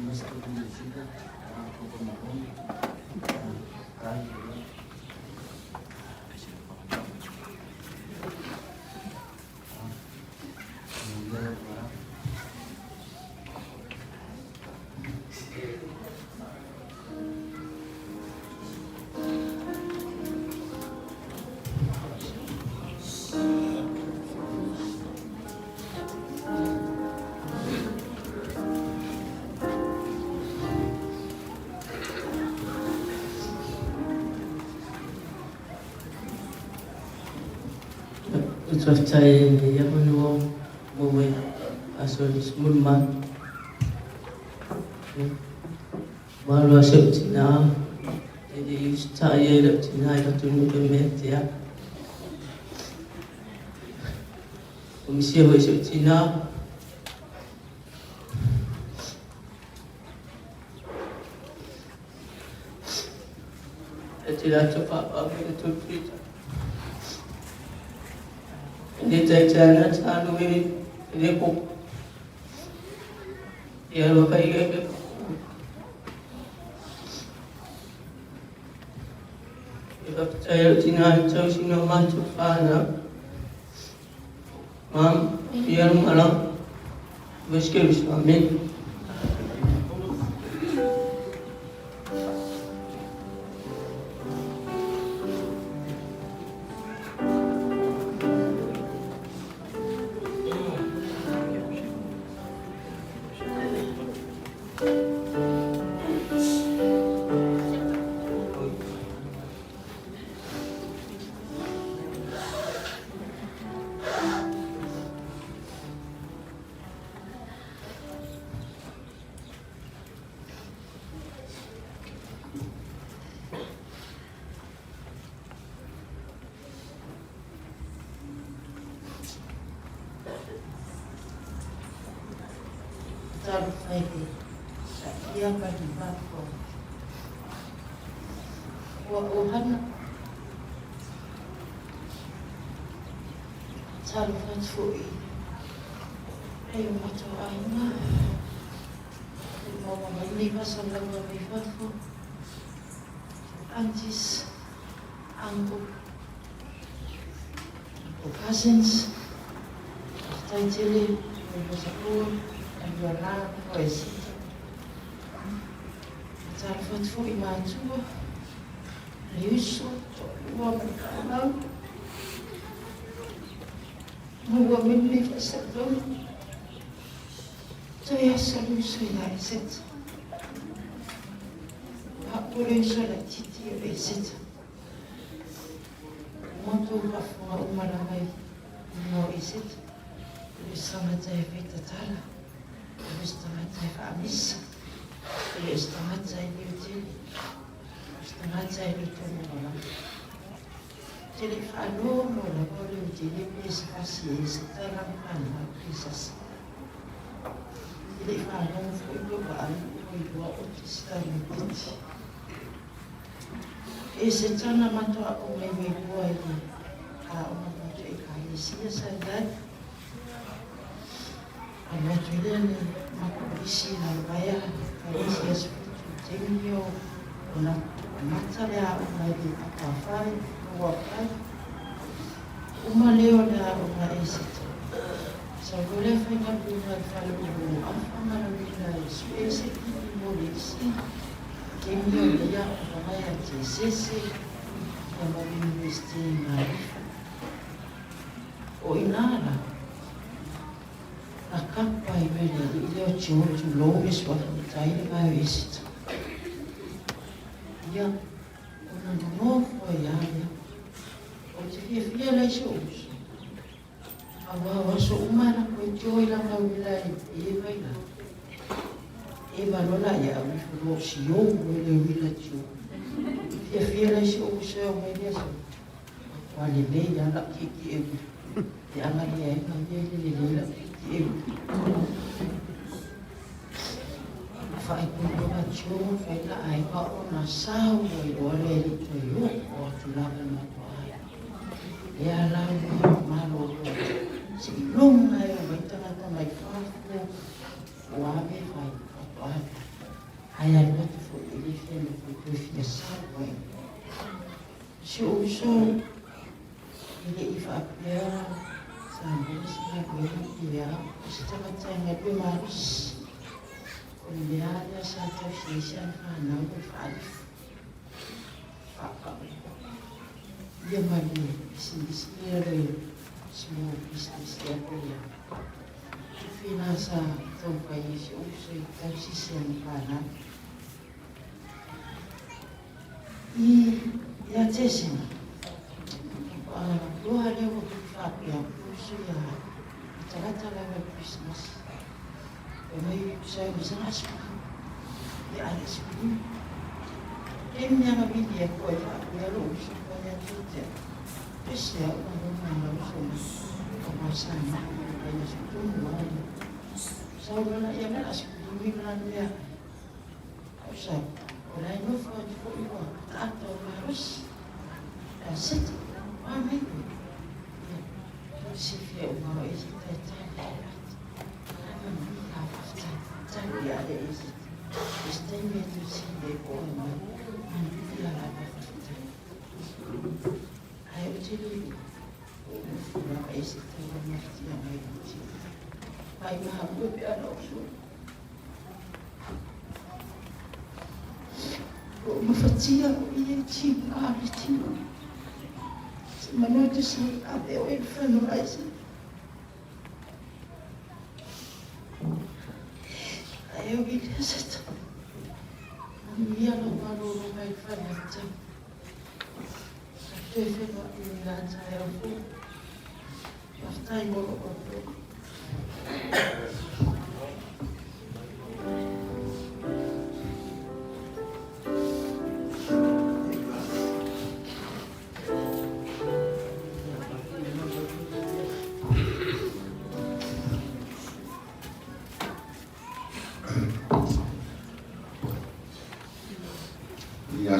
mesti juga aku pemahaman kali Ucapkan yang menua boleh asal semua malu asal Cina jadi saya dah Cina dah tunggu kemet ya komisi asal Cina tidak cepat apa itu cerita. Ini jajanan selalu ini kok ya lo kayak kita percaya Cina jauh Cina macam mana mam biar malam meski Islami Tarfaidi, ia bagi bako. Wa ohana. Tarfat fui. Ayo mato aina. Mama maliva salama mifafo. Aunties, uncle, cousins, Taitili, Mosapur, and your love, voice. Tarfat fui matua. Liuso, woman, come woman live as a woman. Saya selalu saya set. Tak boleh saya citi reset. Motor apa umaramai no reset. Bersama saya kita tala. Bersama saya habis. Bersama saya diuji. Bersama saya ditolong. Jadi kalau mula boleh uji bisa kasih sekarang anak kisah. Jadi kalau itu baru itu uji sekarang uji. Secara mata aku membuat ini, aku membuat ikan isi saja. Anak juga ni aku isi nalbaya, isi seperti jengyo, nak mata dia lagi apa fai, wakai. Umaleo dah umai isi. Boleh fikir bukan kalau apa malam ini spesifik polisi, kemio dia orang yang CCC yang berinvestasi marif. Oh inara, akapa imeli dia culo besok kita ini kaya isi. Ya, orang mau ya. Oh jadi dia lagi shows. Wa so umana ko joy la ma wila e vai la. E va no la ya mi fo si yo le wila chu. Fia la si o se o me ya. Wa le le ya la ki e. Ya la ye na ye le la ki e. Fai punto na chu, fai la ai pa na sao o le le to yo o tu la na to ai. Ya la ma lo si long ai o mai tana ta mai fa o ave fai o ave. Ai ai no te fo ele fe no fo fia sa o. Si o so ele I fa pia sa mo si na ko ia si ta ma tanga pe maris. Olhada essa justiça não faz. Dia mana sendiri semua bisnis dia punya. Finansa sampai usia kasih sempanan. Ya cesina. Dua hari waktu fakir usia cara-cara bisnis. May saya bisa masuk di ada sebelum ini yang dia kau ya lu supaya kita bisa orang kawasan banyak sebelum saudara yang ada sebelum dia usah orang itu foto atau harus aset apa itu sifat orang itu ya ada istimewa itu sih orang dia ada ayo jadi orang istimewa mesti yang itu baik mahu biar langsung mafatia ia cinta ada cinta sebenarnya sih ada yang fenomenal eu vi dessa minha não parou no meio de fazer teve uma unidade eu fui está em outro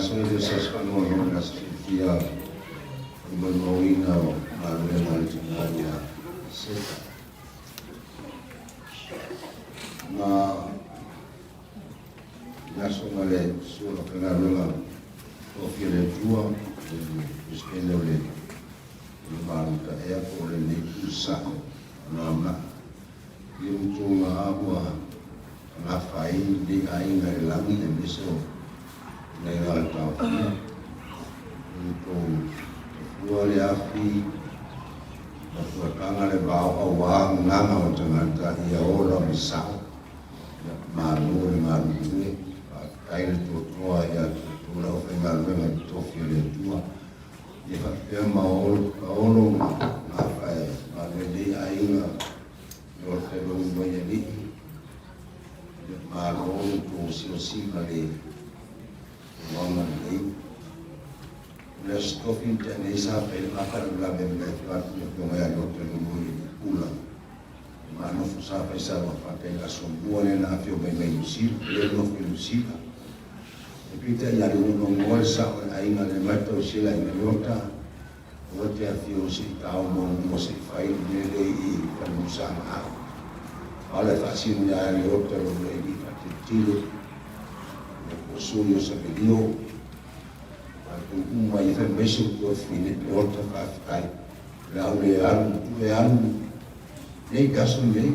sono dessa spagnolo la scritta come novina ma non è una seta ma la sono le solo per la offrire tua e spendere le valuta e a le ne sacco ma io sono agua la fai di ainda la mia messo nei alta untuk buat api buat kangen bawa uang nama jangan tadi orang bisa malu ini kain itu tua ya pulau malu dengan tofi itu ya mau orang apa malu dia aina orang menjadi malu itu sih kali Mama ni, les tofi ni sampai akan belum berlaku yang ada doktor umum pula. Mana sampai sama pakai kasumbuan yang afio bayi musir, lelok musir. Tapi kita jadi orang orang sama aing ada macam sila yang berota. Waktu afio si tahu mau si fail ni kan musama. Kalau fasih menjadi doktor umum pati tilu. Suyo sa video at umay information ko finit orta kafkai laulean nei kasun nei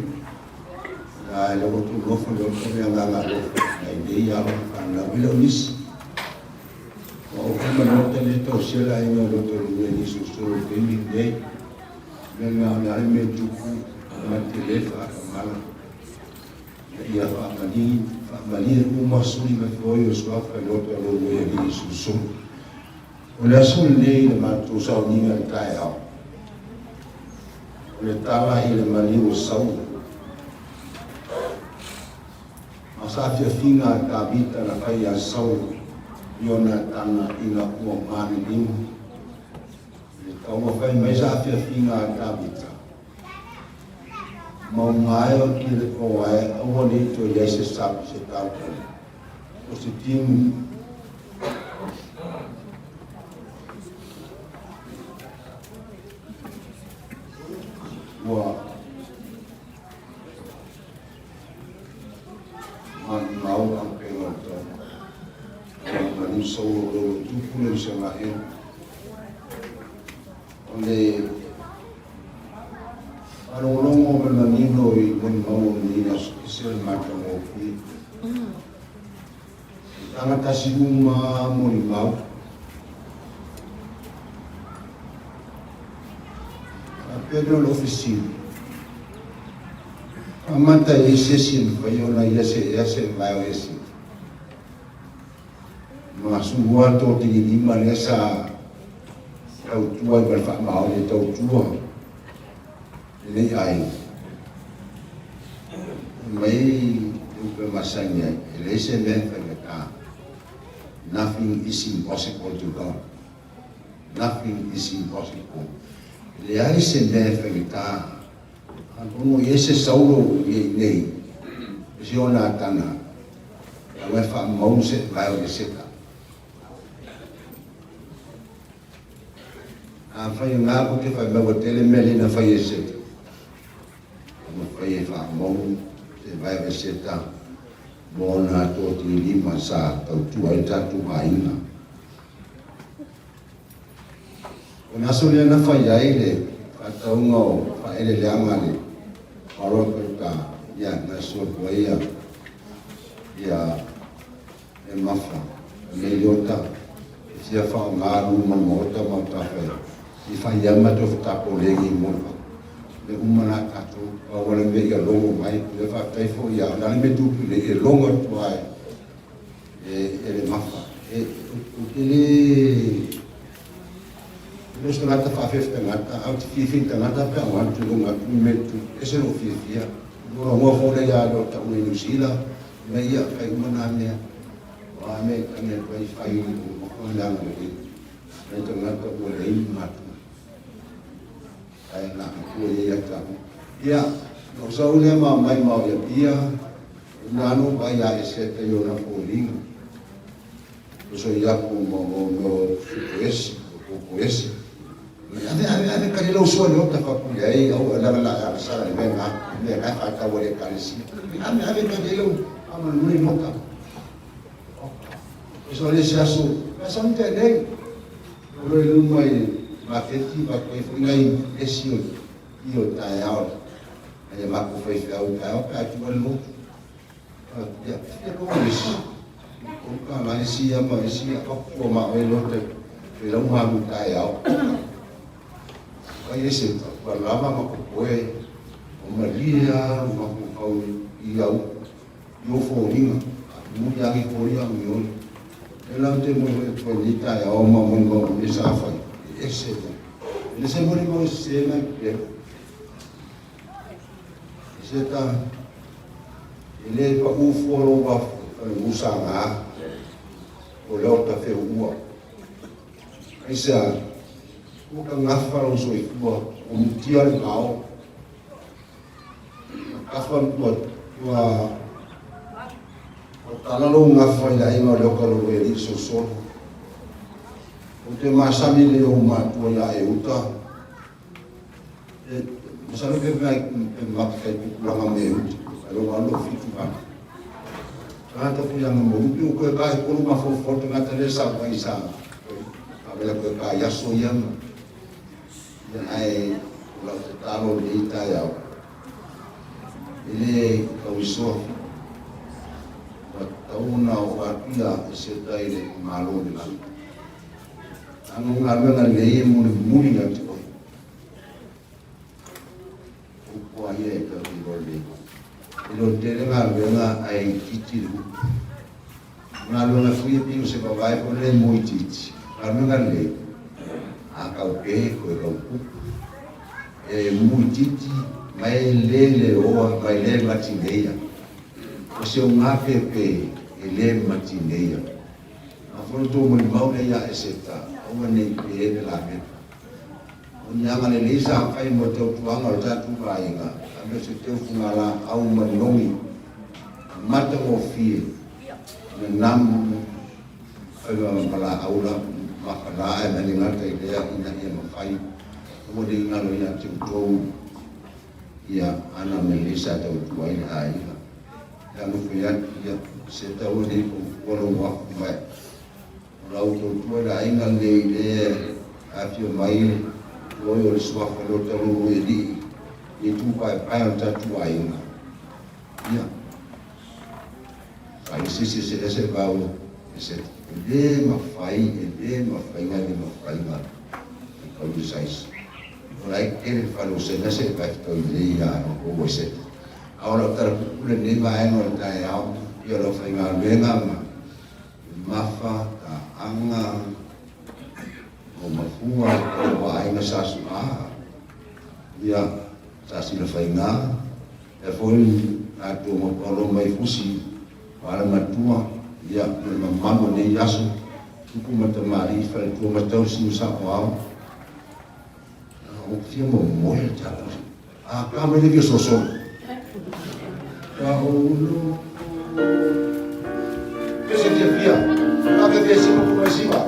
na lo tu lo fo lo yang nganga lo na idea kan na bilonis o kuma no te to sela ino lo to ni susu pending day na me tuku na telefa mala ia famali uma suli me foi o sua pelota lo de susu o la sul lei ma tu sa ni al kai au le tala i le maliu sau. Masa fia finga ta vita na kai a sau iona tanga ina ua mani limu. Le tau mawhai mai sa fia finga ta vita. Mau ngaio ki le koe aua ni to yese sapu se tau kone. O se timu ua mau ang pengon to. Ang manu sau lo tupule se ngaio. Onde Alongo menanino i mau meninas isel macam opi. Tangan kasih rumah moni mau. Pedro l'officina. Amanta esesin payona yase mau esi. Masuk to tinggi lima nesa tau tua berfak mau ni tau tua. Ini ai. Mai untuk masanya, elese mereka. Nothing is impossible to God. Nothing is impossible. Leai se mereka. Angono yese saulo ye nei. Siona tana. Awe fa mause vai o seta. Fai ngabo ke fai ba tele mele na fai seta. Fai fa mau se vai o seta. Bona to ti lima sa tau tua i tatu haina. Ona sole na fai aile atau ngau fa ele leangale. Aro ka ya na so ya ya e mafa me yota sia fa ngaru mamota mata fa i fa yama to ta ko legi mo le umana ka to wala me ya longo mai le fa tai fo ya na me tu le longo to ai e le mafa e le strata fa festa ngata out fi ngata pa wan tu lunga me tu ese no fi fia no mo fo le ya do ta uni sila me ya kai mana ne wa me kane pai fai mo ko la me me to ngata ko le matu ai na ko ya ta ya no so le ma mai ma ya pia na no ba ya ese te yo na ko linga so ya ko mo es Ada kali lo suano ta fa pulai au la sala me ka ta wale kalisi. Ada kali lo amal muli nota. So le sasu, pasam te dei. Lo lu mai ma feti ba ko ngai esio io ta ya. Ai ma ko fa au ka tu lo. Ya, ko ris. Ko ka ma si ya ma si ko ma lo te. Pero ma mu ta ya. Ai ese palama ma koe o malia ma ko ia yo fo ringa mu ya ki ko ia mi ela te mo ko ni ta ya o ma mo ni sa fa ese le se mo ni mo se na ke ese ta ele pa u fo lo wa mu sa nga o lo ta fe u ese o ka ngafa o so i kua o mutia le kao kafa wa o tala lo ngafa i la inga leo ka lo e so so o te masami le o matua ya e uta masami ke mai makai kulanga me uti alo alo fitu ka kata pu yang mo uti ko ka e ko ma fo fo ngata le sa pa isa abela ko ka ya so yang dan ai kalau taruh di ya ini kau iso tahun awalnya setai de malu dengan anu ngamen lei muli nanti kau upaya itu diboleh itu dia ngamen ai kicil ngamen fui pingu sebagai boleh muitit ngamen lei akau ke ko rompu muititi mai lele o mai le matineia. O se o ngape pe le matineia. A fono tō mani mauna ia e se ta, o nei pe e la me. O nyanga le leisa whai mo tau tuanga o tatu vainga, a me se teu fungala au manongi, mata o fie, na namu, whai mala aula, makana e mani ngata i lea ina ia mawhai, o de ngalo ia teu tōu, ia ana me leisa tau tuaina a ina. Ya nufu ia se tau nei ko walo waku mai. Lau tau tua la inga nei le a fio mai, loi o le suafa lo talu e li, i tupa e pai o tatu a inga. Ia. Kai sisi se ese bau, ese le mawhai, ngani mawhai ngani. I kau du sais. Olai kere whalo se nese pai tau i le ia o ese. Aora tara kukule ni vaenga o tae au, i alo whai ngā luenga ma, mafa, ta anga, o mafua, o ainga sasu a, ia sasina whai ngā, e fōi a tō mapolo mai fusi, wala matua, ia mamo ne yaso, tuku matamari, whai tō matau sinu sa o au, o fia mo moe tala, a kāmene kia soso, Kaulu Kese dia pia Kaka dia sima kuma sima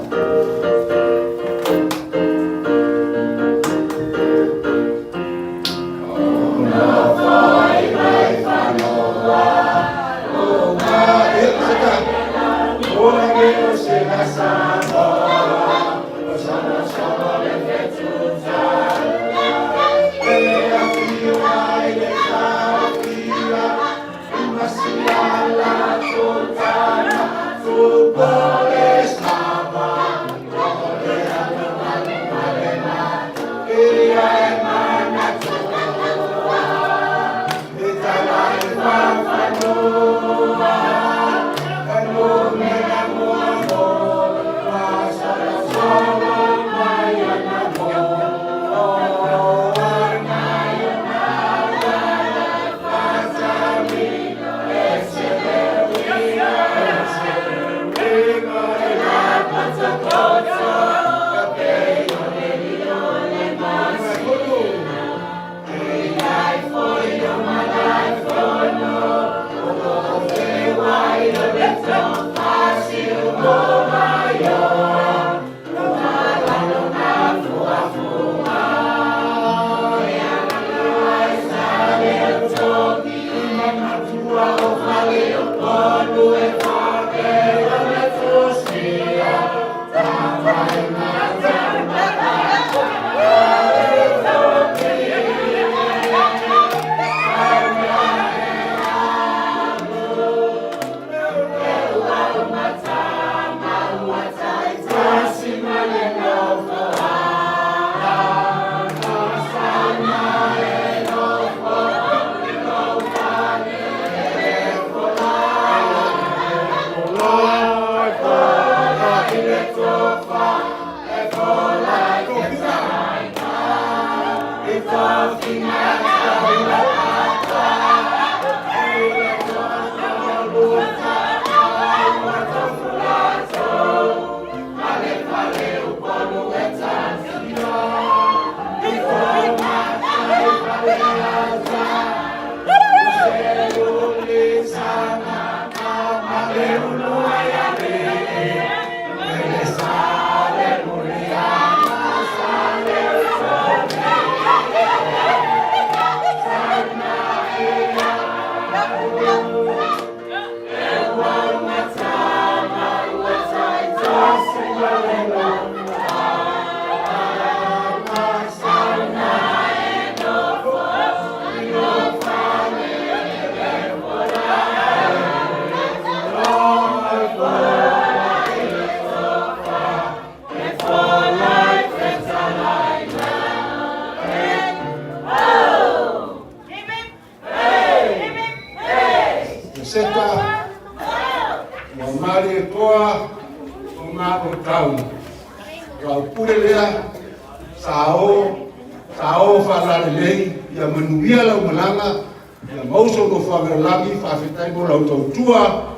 Tao whalare lei, ia manuia lau malanga, ia mauso no whameralagi, whawhetai mo lau tau tua,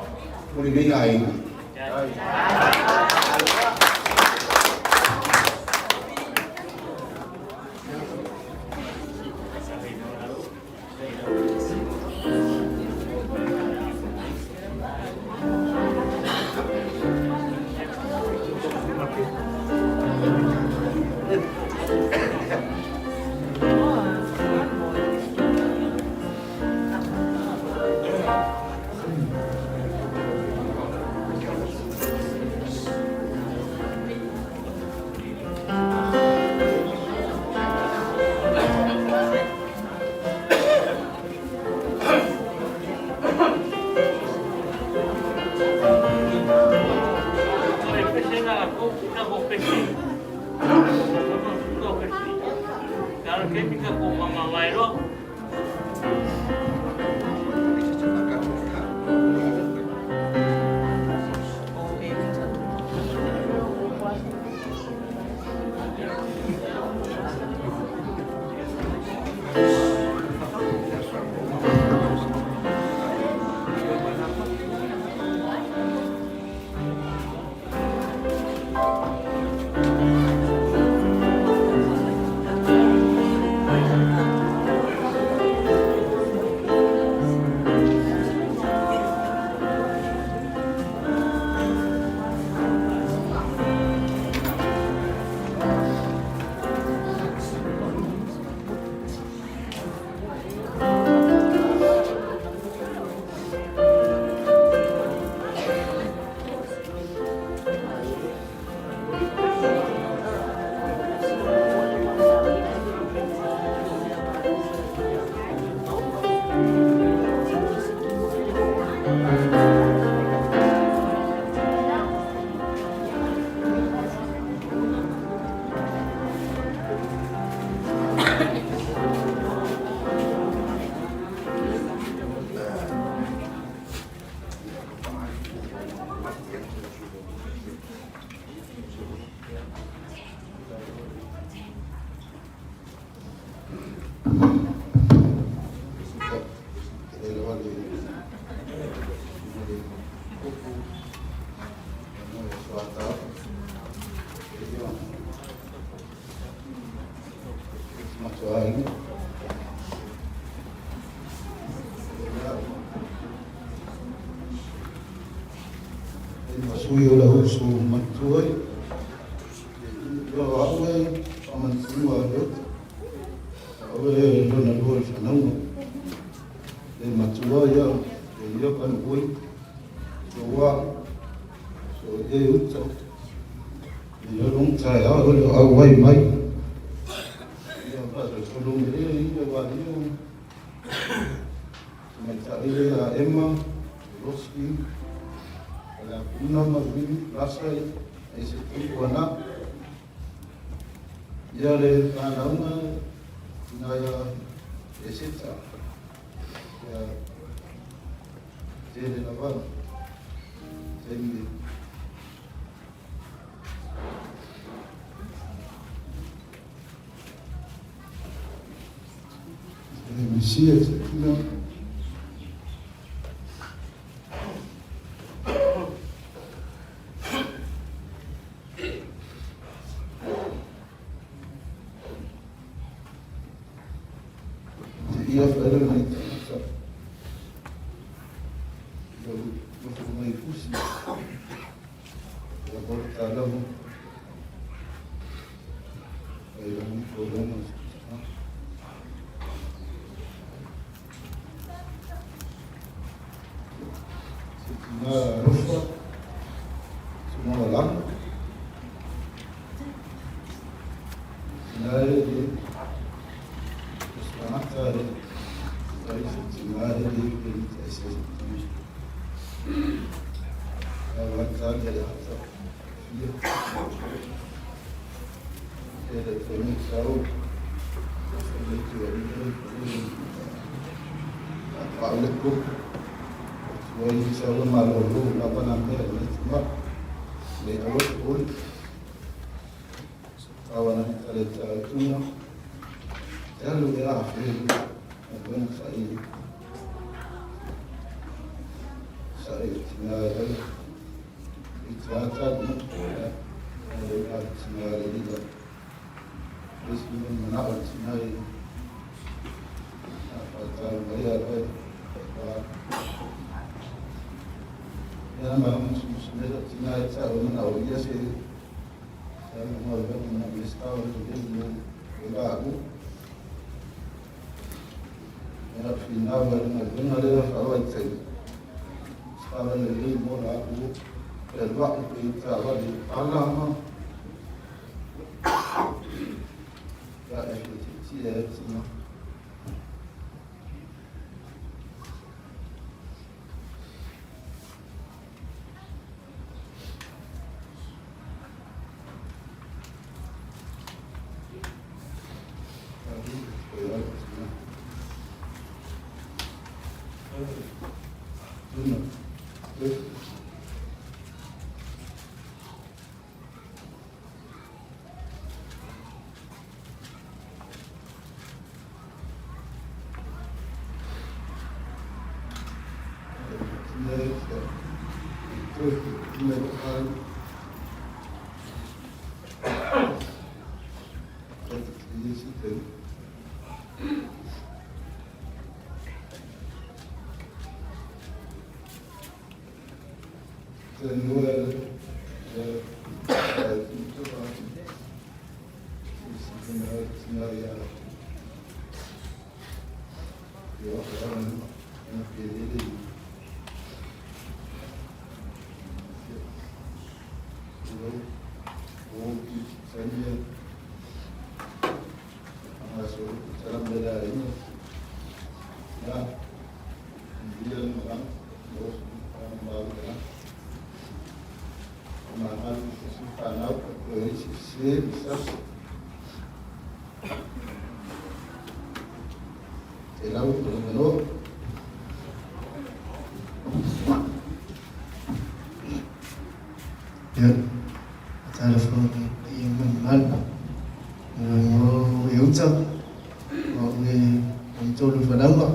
mo nei ainga. Sui ola husu matuai. Yo awe aman sua yo. Awe lona lor fanau. Le matuai ya. Yo kan oi. So wa. So utso. Yo long cha ya ole awai mai. Yo pa so long yo wa yo. Mai cha ile Emma Roski. Una magwini rasa ese tipo na ya le anauna na ya ese ta ya tiene la van tiene Mesías no ia fara mai ta eu vou mai pusi eu vou estar lá aí um programa na rofa semua lá na Lalu ya akhir aku saya tinggal di Jakarta ada tinggal di terus menawar tinggal apa tahu bayar ya memang sudah tinggal saya menawar dia sih saya menawar menawar itu baru ya final dengan ada awal saya sekarang ini mau aku berbuat itu awal di alam ya efektif ya semua telefon yang mana yếu chậm mọi người cho được vào đóng gọi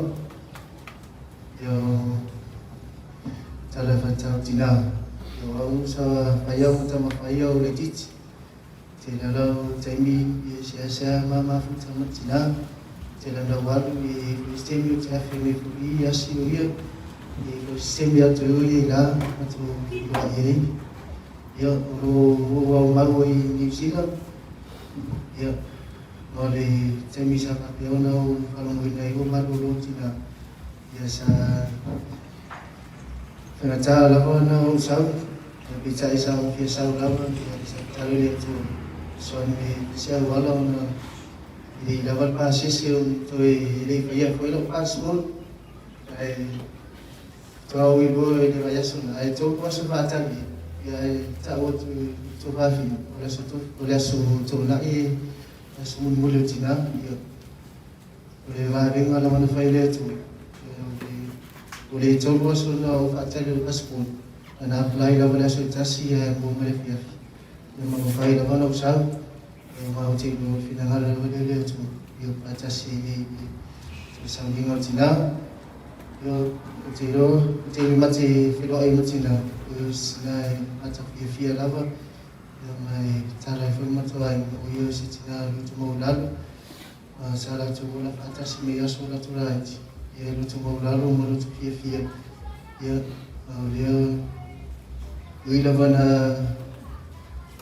trả lời phần chào chị nào ông sao phải yêu cho mà phải yêu để chị thì là đâu chạy mi xe mama phụ cho mất chị nào thì là đầu vào vì xem như cha phải vì phụ ý ya siêu yêu thì xem ya từ gì là mà tu loại gì yo lo mago i New Zealand yo ngoli temi sa kapiona kalau ngai go mago lo tina ya sa pengacara la bona usau tapi cai sa ke sa la bona sa tali tu son mi sia wala na di level passes yo to i ya foi lo passport ai kau ibu di bayasun ai to ko sa fatali ya tahu tu hafi oleh tu nai semua mulut Cina ya oleh waring ala mana file tu oleh coba sudah fatal lepas pun dan apply la boleh sutasi ya boleh ya memang file mana usah mau cikgu final la boleh tu ya patasi sambing Cina yo cikgu macam filo ai Cina Sinai macam via lava yang mai cara informasi lain uyo si Cina lucu mau lalu salah coba lah atas media solat lain ya lucu mau lalu melucu via ya dia uyo lava na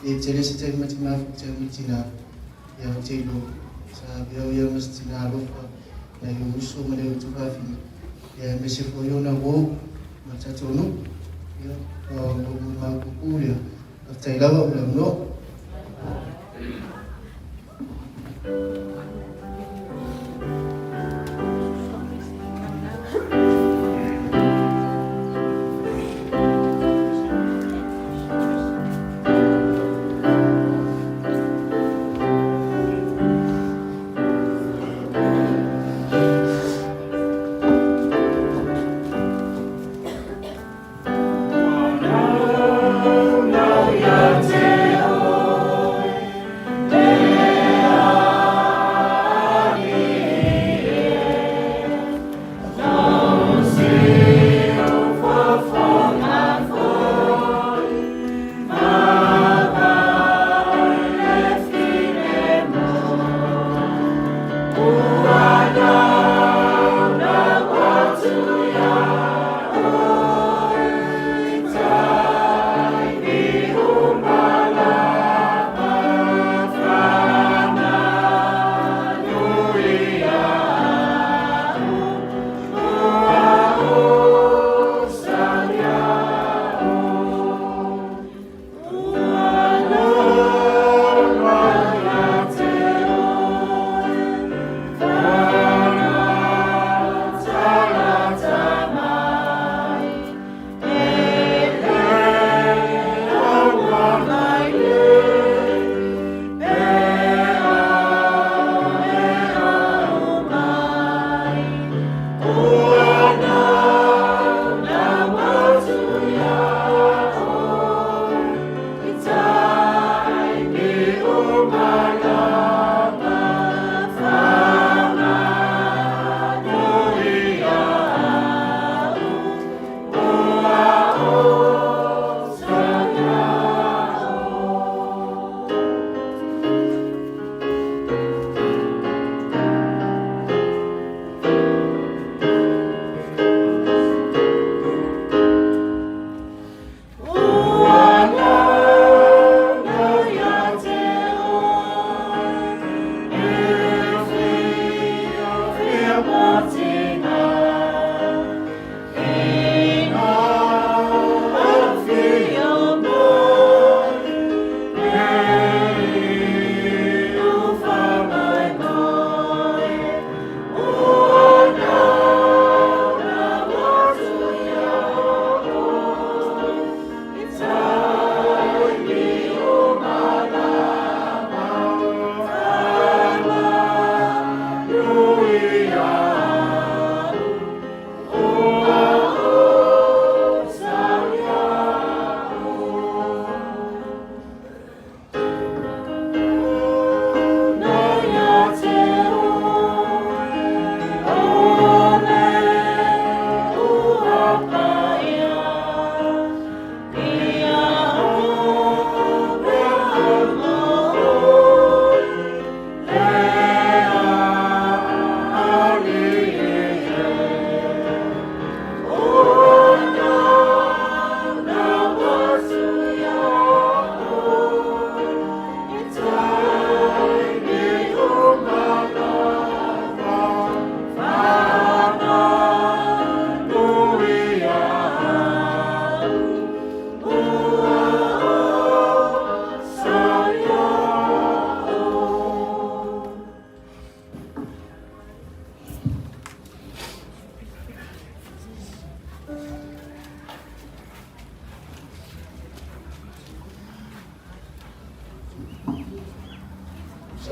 jadi setiap macam Cina yang cikgu sahaja yang mesti Cina lupa yang musuh mereka coba via ya mesti foyo na wo macam tu ya mau kuliah Tay lawa belum no. No, no, no,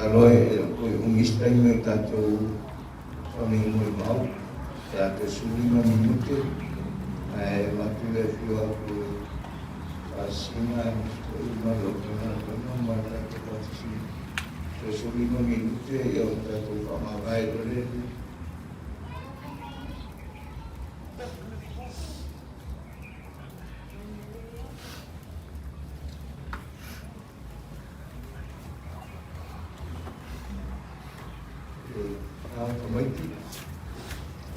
kalau umista ini tato kami mau tato sulima minute waktu itu aku asima malu dengan mata posisi sulima minute yang tato pamakai boleh Kemaiti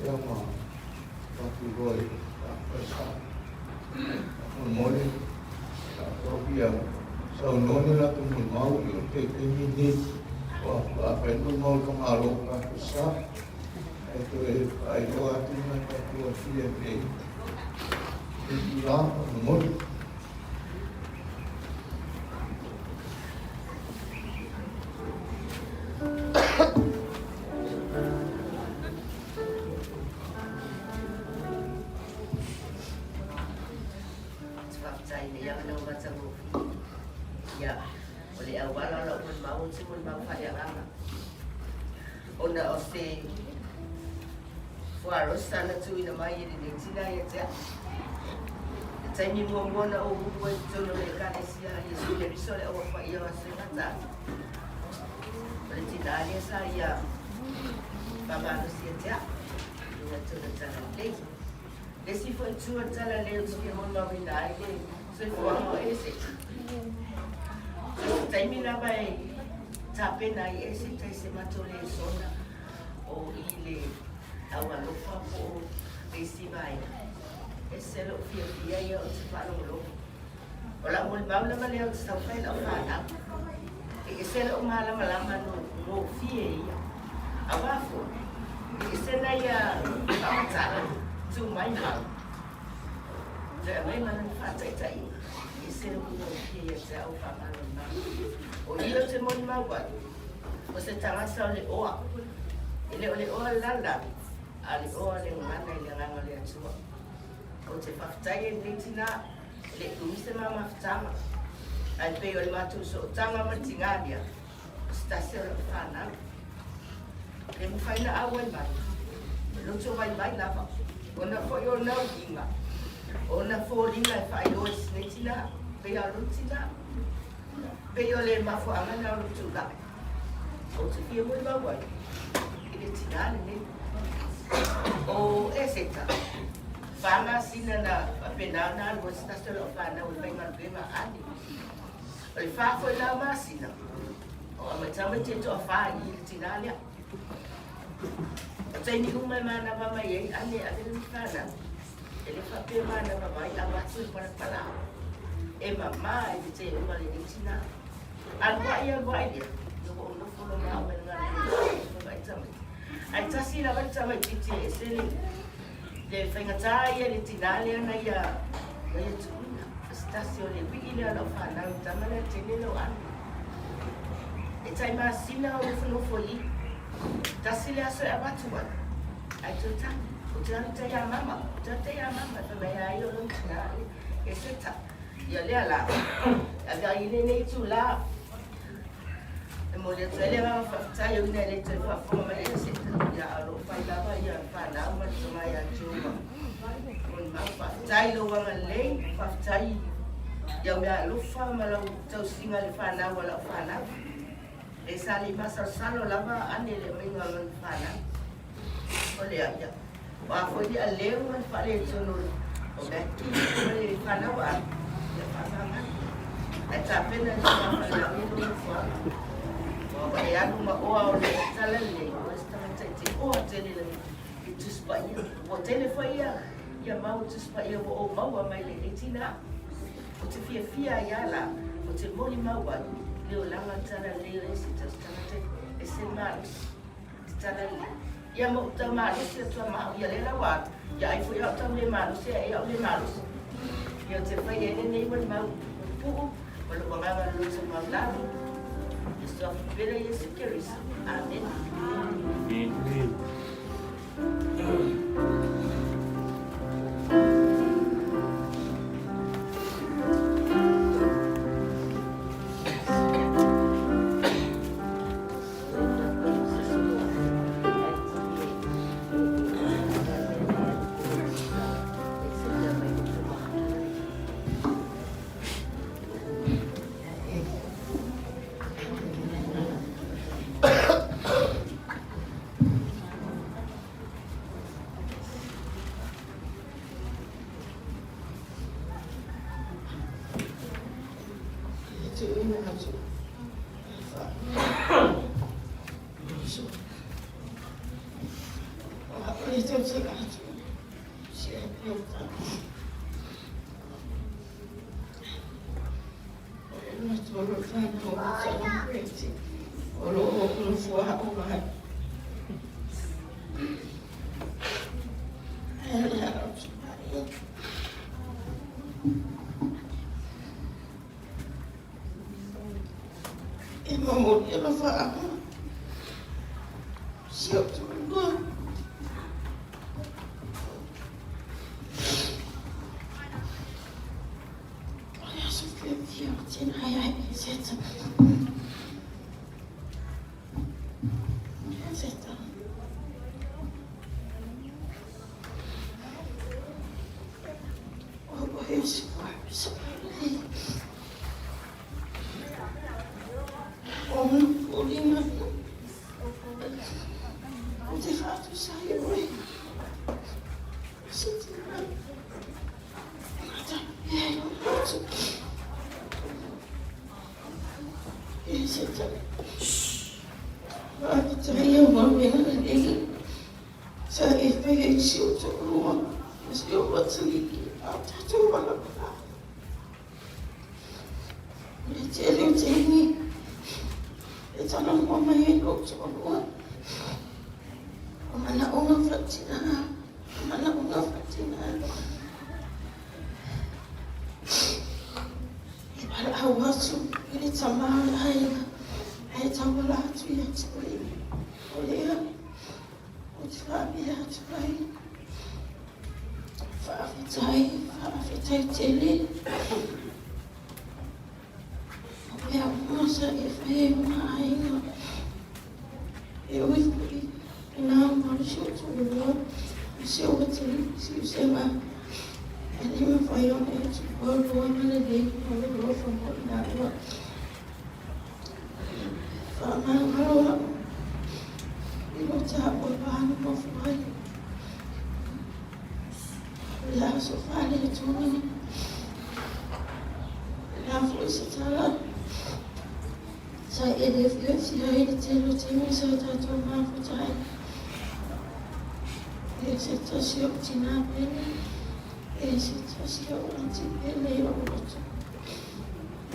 yang waktu boy besar, moni, tapi yang saunoni lah tu mau yang ini apa itu mau kemalu besar itu artinya itu dia itu lah moni. Sana tu ina mai ni tina ya ja. Tai ni mo na o bu tu no le ka sia Yesu le biso le o pa ia se ngata. Le tina ya sa ya. Baba no sia ja. Ina tu na tala le. Le si fo tu tala le o si mo na wi na ke. Se fo mo ese. Tai mi na bai. Tape na ese tai se matole sona. O ile awal lupa po risibay eselo fia ya usipalo lo wala mo ba na mali ang sampay na fana eselo malaman no fia ya awafo esena ya tamata tu mai ha ja mai man fata tai eselo no fia ya sa o fama na o ilo se mon mawa o se tanga sa le oa ile ole oa lala ali o le ngana ile ngana le atua o te whaftai e tina le umise mama whatama ai pe o le matu so tanga matingadia stasio le whana le mwhaina awa i mai loto mai mai lava o na fo yo nau inga o na fo ringa e whai o isne tina pe a lutina pe o le mafo angana o lutu la o te fia mui mawai ile tina le ne o eseta fama sina na penana go sta lo fana o penga bema ani o fa foi la masina o amatama te to fa i tinalia o tei ni uma mana mama ye ani ade fana ele fa pe mana mama ya matsu para para e mama e te uma le tina alwa ya dia no no fo no ma o na ai tasi la bata mai titi esele le fengata ia le tinale na ia ia tuna stasio le wiki le no fa na tamana tene no an e tai ma sina o no foi tasi le aso abatu wa ai tuta o tata ya mama fa ya yo no tana e seta ia le ala aga ile ne tula mo le tsele ba fa tsayo ne le tsele fa fo ma ya se ya alo fa la ba ya fa na ma tsoma ya chuma mon ma fa tsayo wa ma le fa tsayi ya ya lo fa ma la tau singa le fa na wala fa na e sali ma sa salo la ba ane le me nga lo fa na o le ya wa fo di ale ma fa le tsono o be ki le fa na wa ya fa na ai ta pena ma fa la ni lo fa Pai anu ma oa o le tala le o estama te o tele le tu spaia o tele foi ia mau tu spaia o mau mai le tina o te fia ia la o te moli mau wa le o langa tala le o ese tama te ese mal tala le ia mo ta mal se tu ma ia le la wa ia ai foi o ta le mal se ia le mal ia te fai ene nei mau pu o lo nga lo se mau la Só ver aí esse que é isso. Amém. Amém. ina atu. So, ole te te atu. Si e peta. Ole tolo tana o tana preti. Olo fua o mai. Mamut ela faa siap juga ya sudah dia cina ayah setan setan oh Yesus sekali Om Polina, de fato saiu aí. Saya mau bilang ini, saya pengen siu rumah, siu buat sedikit, apa coba lah. Jadi. Jangan ngomongin kok semua. Mana orang Fatina, mana orang Fatina. Ibarat awal tu, ini sama ayah sama lah tu yang sebelum. Oleh ya, ucap ya sebelum. Faafitai tele. Ya masa efai maina eu fui na marcha tudo se eu tenho se sema ele me foi honesto por o homem dele por o favor da rua fama rua e não tá por banho por foi lá só falei tudo lá foi se tá saya dia saya itu cuma saya tahu maaf saya. Saya siap Cina ini, saya siap orang Cina ini orang tu.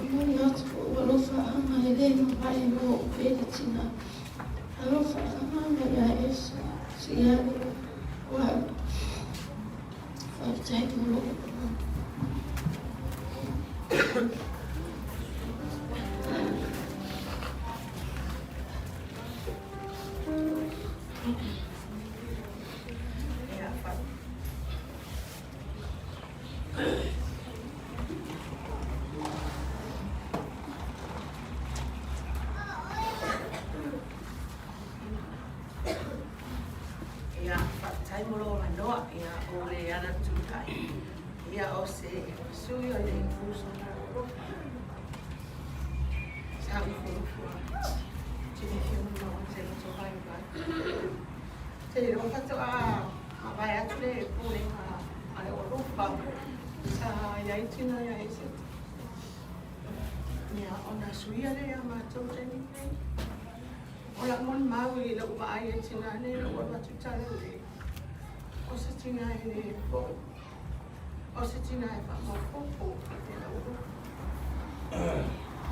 Melihat walau faham ada yang baik mau beda Cina, walau faham ada es siap wah, percaya dulu.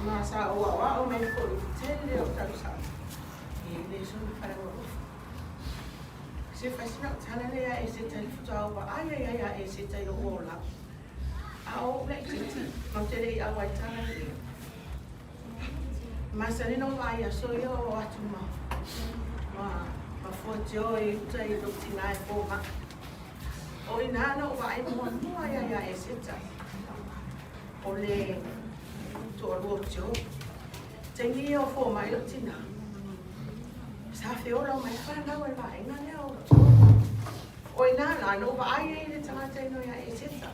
Masa awal main politik dia tak usah. Ini semua pada orang. Se faz não tala le a esse telefone wa ai esse telefone lá. Ao leite não terei a vai tala le. Mas ele não vai a só eu atuma. Ma foto e tai do tinai poma. Oi nana vai mo ai esse tai. Ole Torocho, tengi o fo mai tina. Sa feora mai fana wa vai na leo. Oi na la no vai e tanga no ya esita.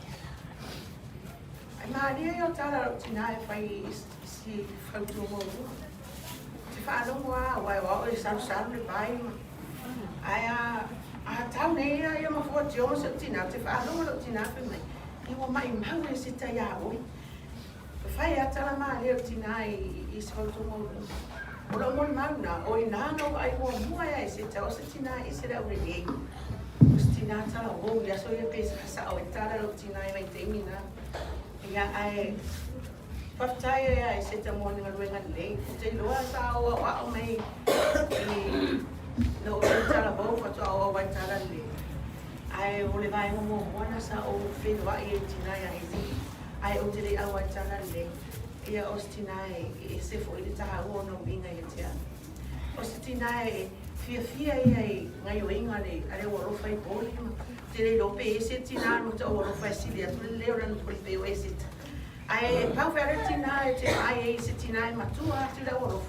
Ai ma dia yo tara tina e fai si fautu mo. Ti fa no wa e sa le vai. Ai a tau nei ya ma fo tio se tina ti fa no tina pe mai. I wa mai mau e sita ya oi. Fai atala ma leo tinai I sfalto mo. Ora mo mana o inano ai mo mua ya ese tau se tinai ese da ure. Tina tala o ya so ya pesa sa o tala lo tinai mai temina. Ya ai Paftaya ya ese tamo ni ngaluengan le. Te loa sa o mai. No tala bo fa o wa tala le. Ai o le vai mo mona sa o fe wa I tinai ya ese. Ai o te le awa tala le. Ia ostinai se foi de taha o no minga ia tia. Ostinai fia ia ngai o inga le ale o ro fai poli ma te le lope ese tina no te o ro fai silia tu le ora no poli pe o ese. Ai pau fere tina te ai ese tina matua te le o ro.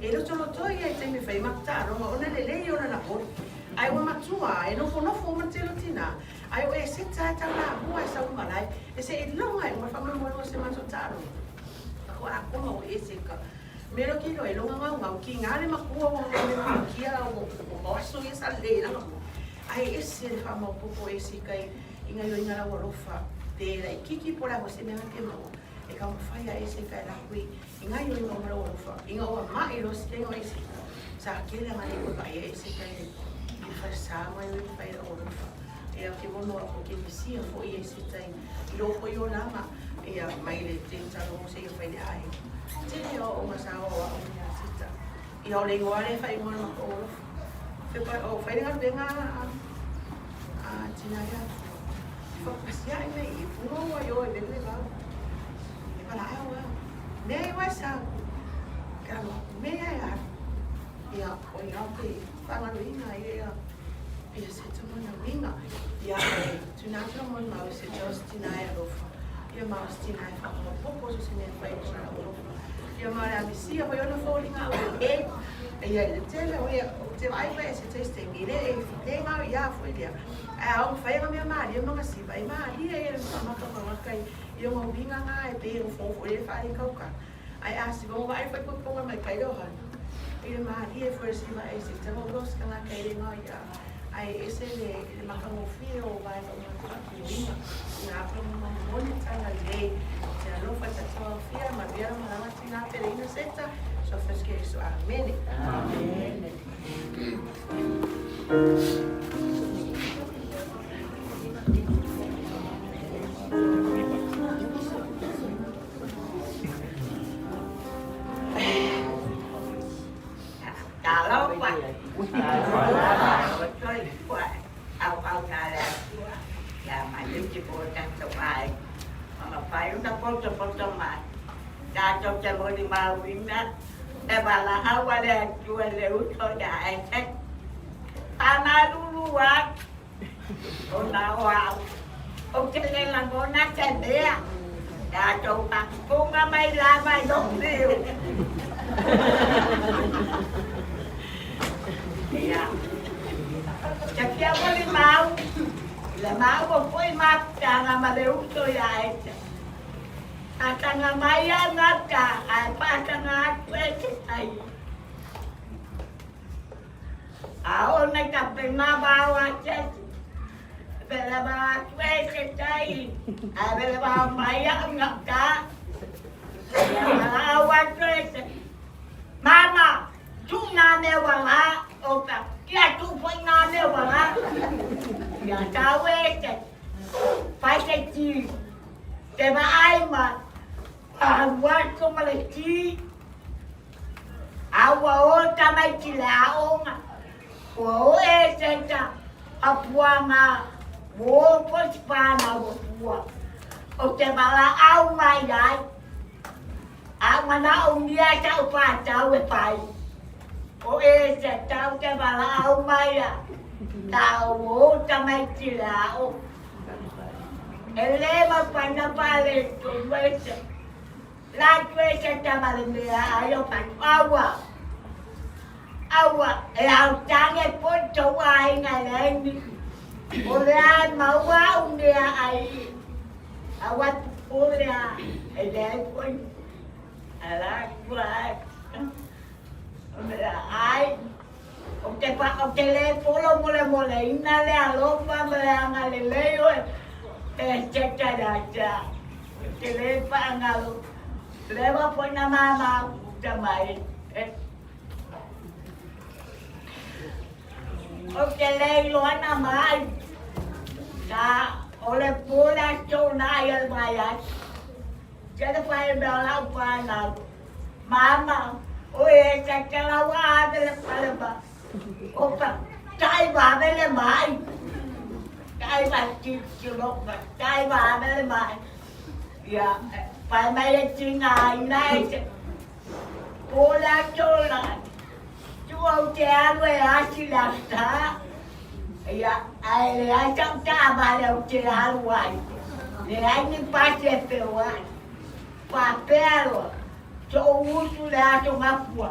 E lo tolo to ia te me fai mata ro ona le le ona na poli. Ai o matua e no fo ma te lo tina. Ai o ese ta na hua sa o malai. Ese e longa e ma fa mo se matutaro. Ako mau ese ka mero ki lo longa ngau ki ngale makua mo ki ala mo oso ye sale la mo ai ese fa mo popo ese kai inga yo inga la worofa de la kiki por a você me que mo e ka mo fai ese kai la kui inga yo inga la worofa inga o ma e lo ske no ese sa ke la mani ko kai ese kai i fa sa mo yo fai la worofa e a ke mo no ko ke si fo ese tai lo ko yo la ma ia mai le tinta lo se ia fai ai. Tini o masao a o mea sita. Ia o le ngoare fai ngona ma o fe pa o fai ngar benga a tina ia. Fa pasia ai mai puno wa yo e le ba. E para ai wa. Me wa sa. Ka me ia. Ia o ia pe fa ngalo ina ia. Ia se tamo na minga. Ia tuna tamo ma se Justina ia lo fa. Ia maustina e whakama poko so se mea whai sa o. Ia mare a misia hoi ona whaulinga o e. Ia le tele o te waiwai se teiste mire e white ngau ia fwoi lea. E au whainga mea maari e mga siwa e maari e le whamaka whangakai. Ia ngau winga ngā e pe o fwofo e whare kauka. Ai a siwa o wai whai kukonga mai kai rohana. Ia maari e fwoi siwa e se te hau roska ngā kai re ngau ia. Ai ese le makango fio o vai o mga kuinga. Ngā pama moni tanga le. Te alofa te toa fia, ma viara marama tina pereina seta. So feske iso amene. Amene. Kalau Pak, betul Pak, awal nara tua, ya maju cipotan sepai, mama payu tak potong mat, kacau cemol di mawinat, debala awal yang jual lewat kau dah esek, tanah duluan, awal, oke lelang guna cendea, kacau tak bunga mai lama dong liu. Iya. Jadi aku le mau foi mata nga maleu to ya ete. Ata nga maya ngaka, apa nga kwete ai. Ao na kapena bawa chet. Bela ba kwete ai. A bela ba maya ngaka. Ya awa kwete. Mama, tu na me wala. Opa, kia tu foi na me wala. Ya tawe ke. Pai ke ti. Te ba ai ma. Awa ko maleki. Awa o ta mai ki la onga. O e senta. Apua ma. Wo pos pa na wo tua. O te bala au mai dai. Awa na o dia ta pa ta we pai. O e se tau te bala au mai a. Tau o ta mai ki la o. Ele ma pana pale to wese. La wese ta male me ayo pa awa. Awa e au tange ponto ai nga lengi. O le ai ma wa un dia ai. Awa o le e le pon. Ala kwa. Ai, o te le polo mole ina le alofa me anga le leo e te da te le pa angalo Lewa po na mama damay. Okay, lelo na mai. Na ole pula chonayal mayat. Jadi pai bela upana. Mama, oye, kakalawa bela palaba. Opa, kai ba bela mai. Kai ba chilok ba. Kai ba bela mai. Ya, pai mai chingai nai. Pula chona. Chuo cha we asilasta. Ya, ai trong ca ba đâu cha luai. Le ai ni pase pewan. Papel, cho uso lá cho uma rua.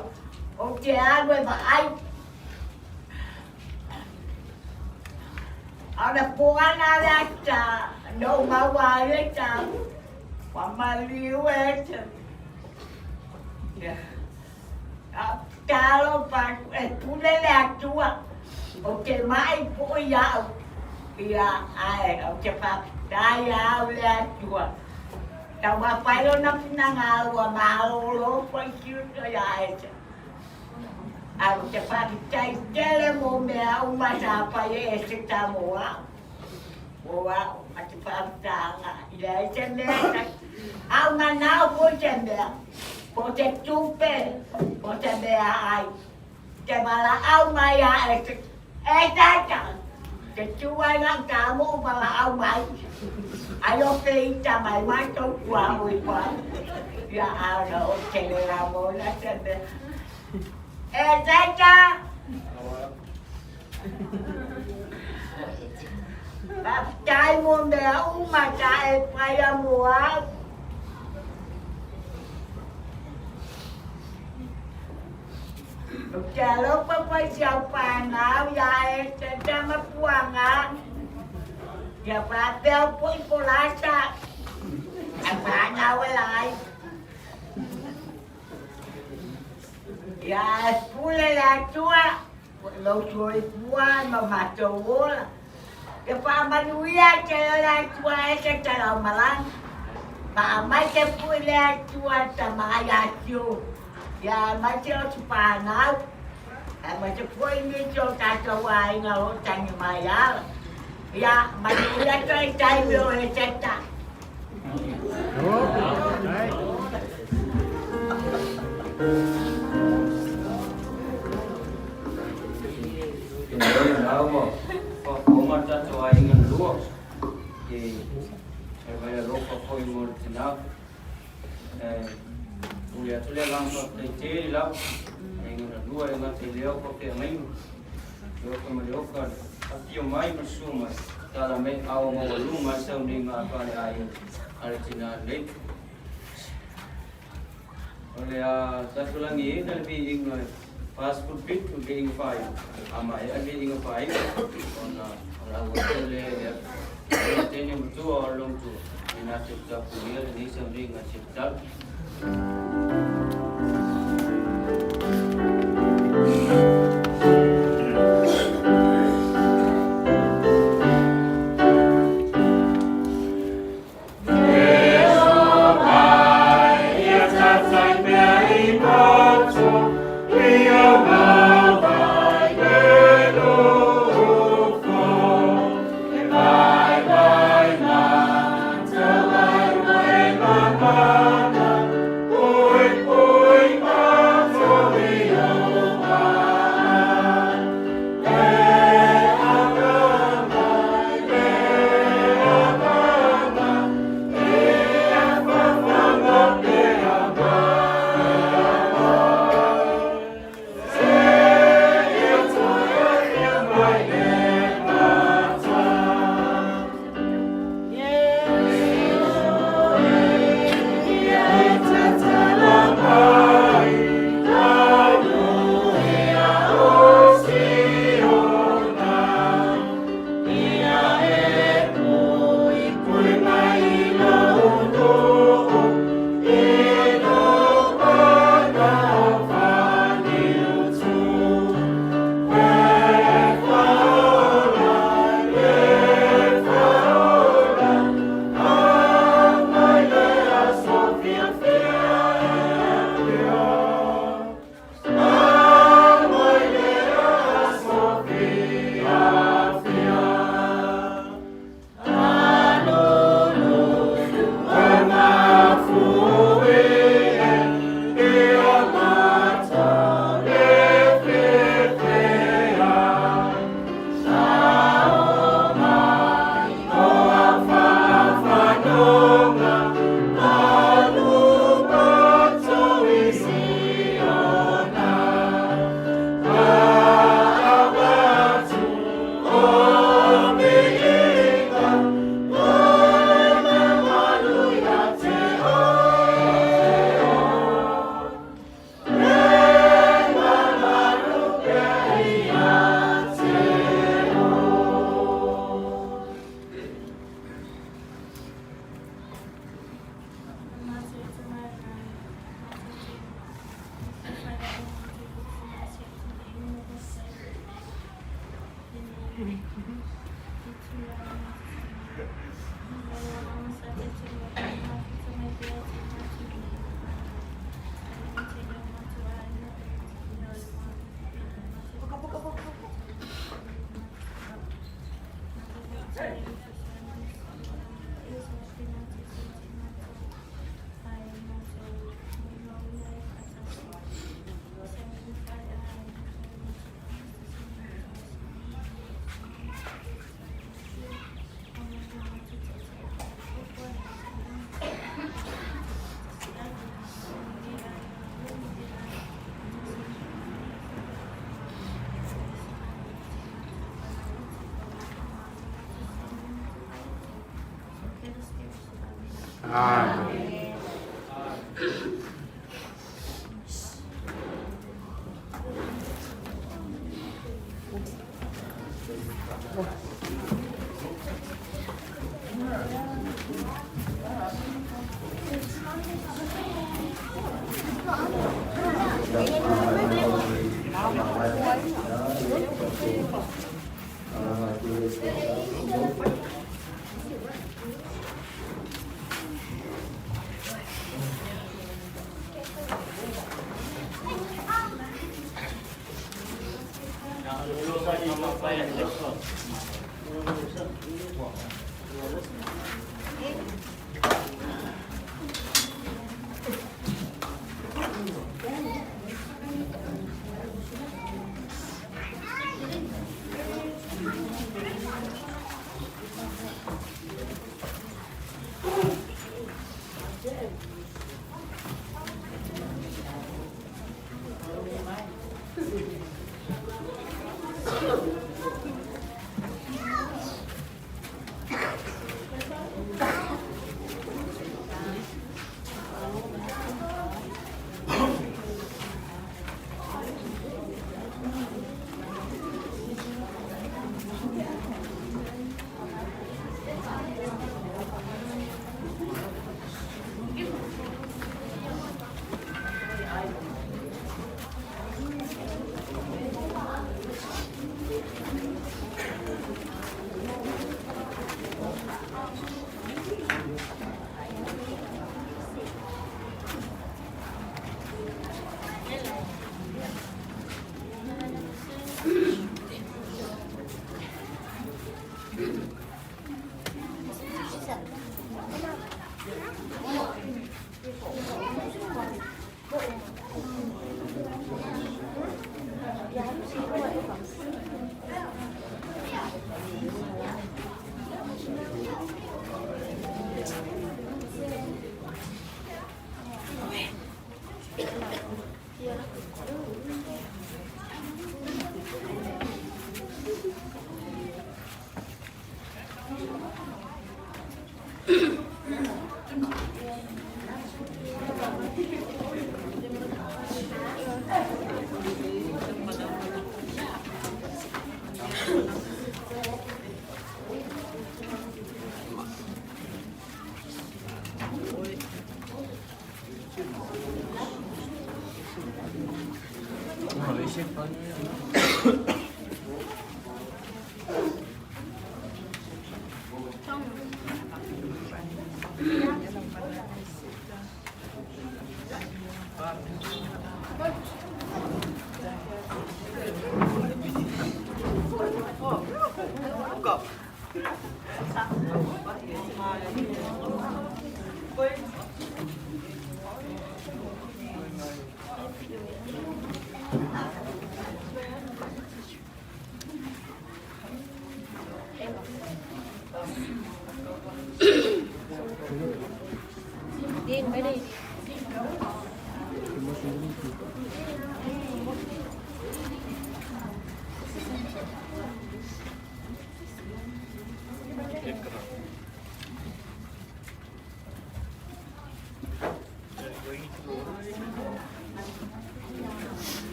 O que água vai. Ada puana lata, no mawaleta. Pamaliweta. Ya. Kalau pak pula latua. O que mais poia. Ya, ai, o que pak daya latua. Tao ba phải lo năm năng wa mau lo phải chịu cho ai chứ. À cái phát chạy chạy mo me ông mà sao phải sẽ ta mua. Mua mà cái phát ta ile chân mẹ. Ông mà nào có chân mẹ. Có chân chupe, có chân mẹ ai. Cái mà là ông mà ya ta chẳng. Cái chú ai ngang cả mua mà là ông mày. Ayo kita mai macam kuah kuah. Ya Allah, cendera bola cendera. Caca. Trai muôn béo mà trai phải là mùa. Cha lúc phải siapa nào dài cha mất quang á. Ya papel pun polaca. Apa nào lại. Ya pula la tua. Lo chuối qua mà trâu la. Ya pa manuia che la tua che cha la malang. Pa mai che pula tua tamaya chu. Ya mai che chupa nào. Mà che pui ni cho ta cho ai ngao chang maya. Ya, manusia cai boleh cetak. Yang tahu mo, kau macam cakap ingin luar, jadi saya bayar rokok kau ingin tindak, kuliah tu le langsung terjadi lah, ingin luar ingin terlihat kau kemain, luar kemariukan. Tapi yang mai bersumai, dalam awal malu masa ni ngapain air, ada cina lek. Oleh satu lagi lebih ingin fast food pit tu ingin fai, amai lebih ingin fai. Orang boleh ini betul orang tu, ini nasib tak punya, ini sendiri nasib tak. Oh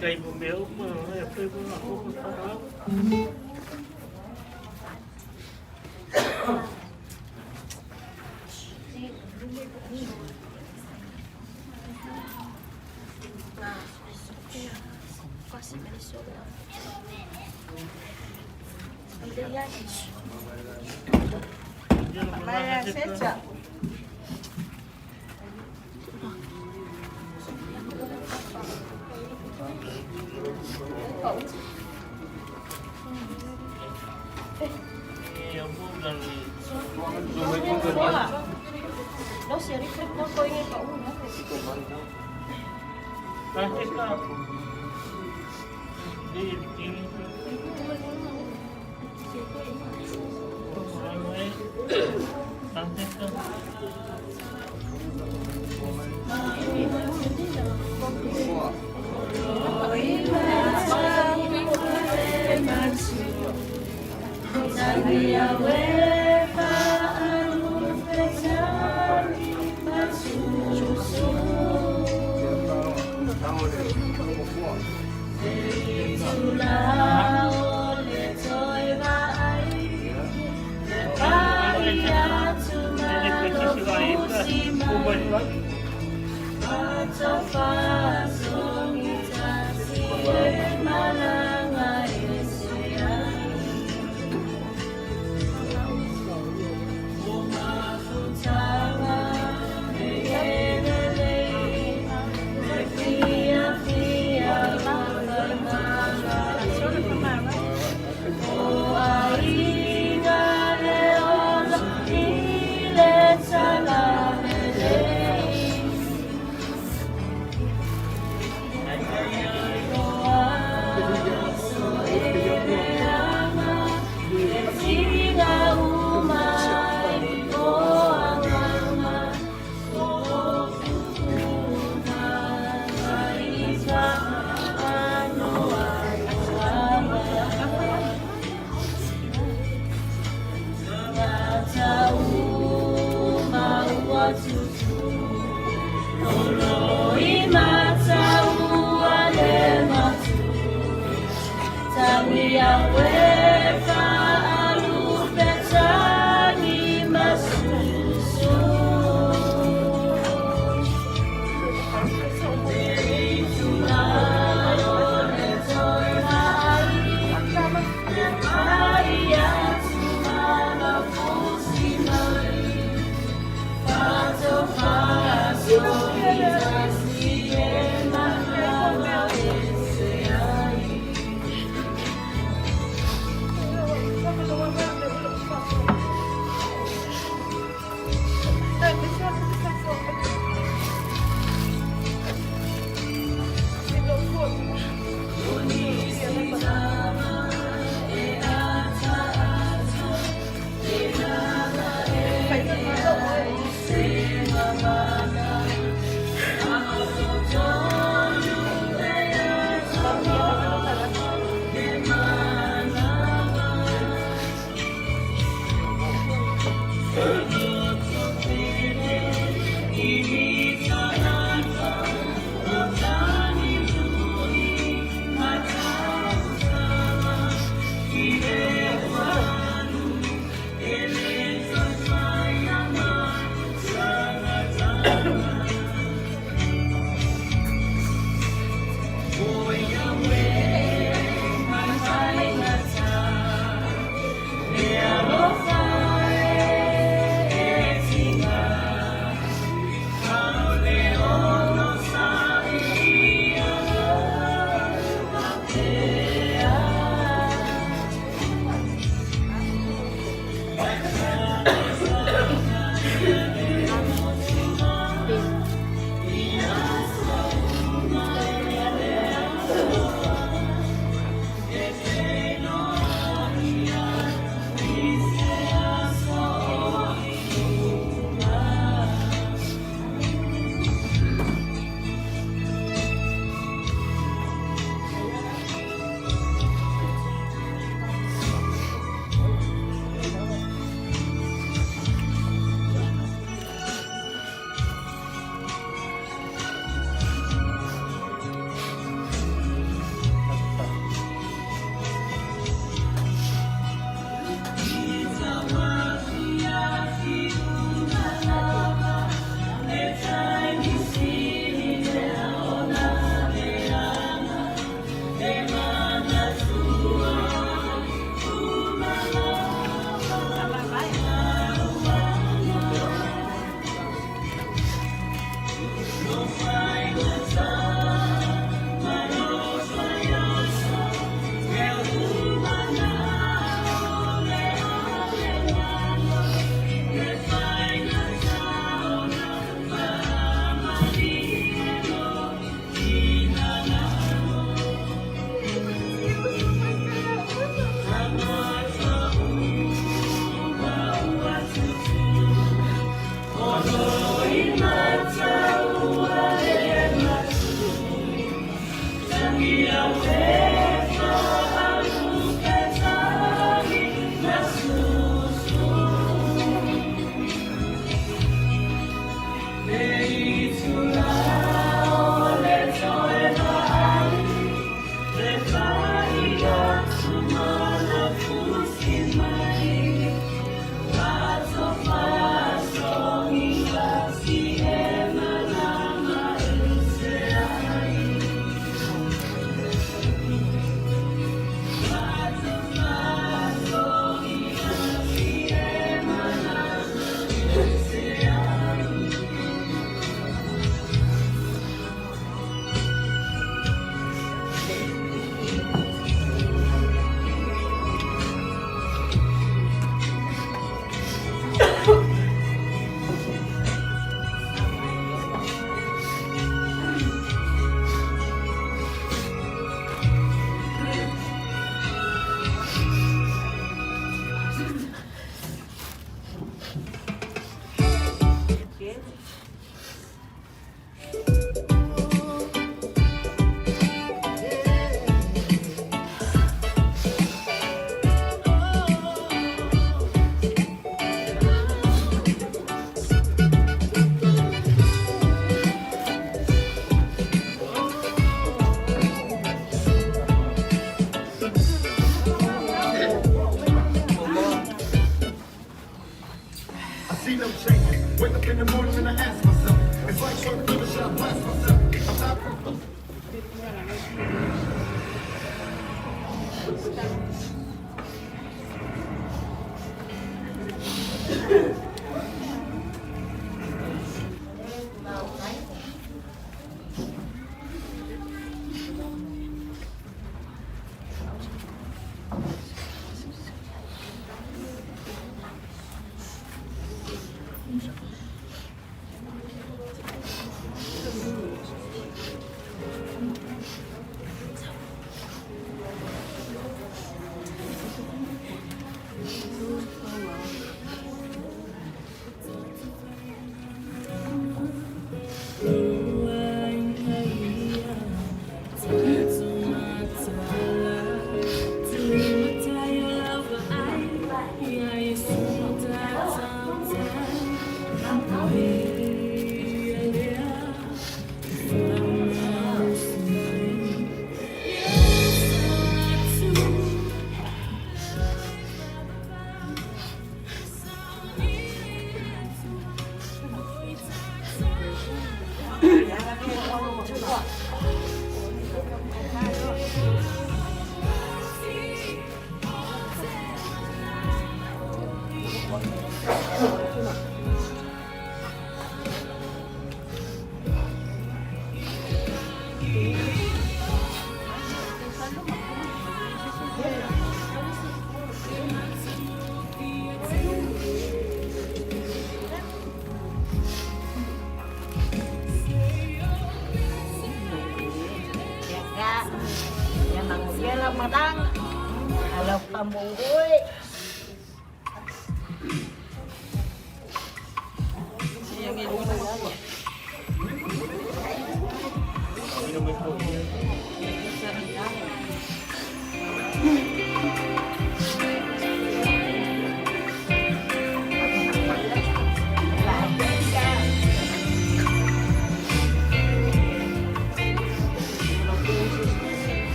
Cây bùn béo mà nó là cây bùn không có đó. Maya secha. Đâu sẽ đi phép con tôi nghe cậu nữa. Đi tìm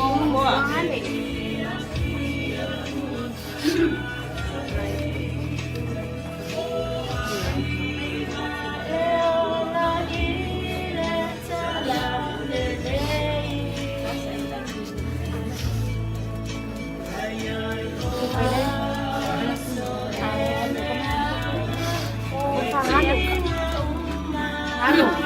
Ngomong I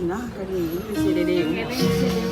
Nah, kali ini bisa dede.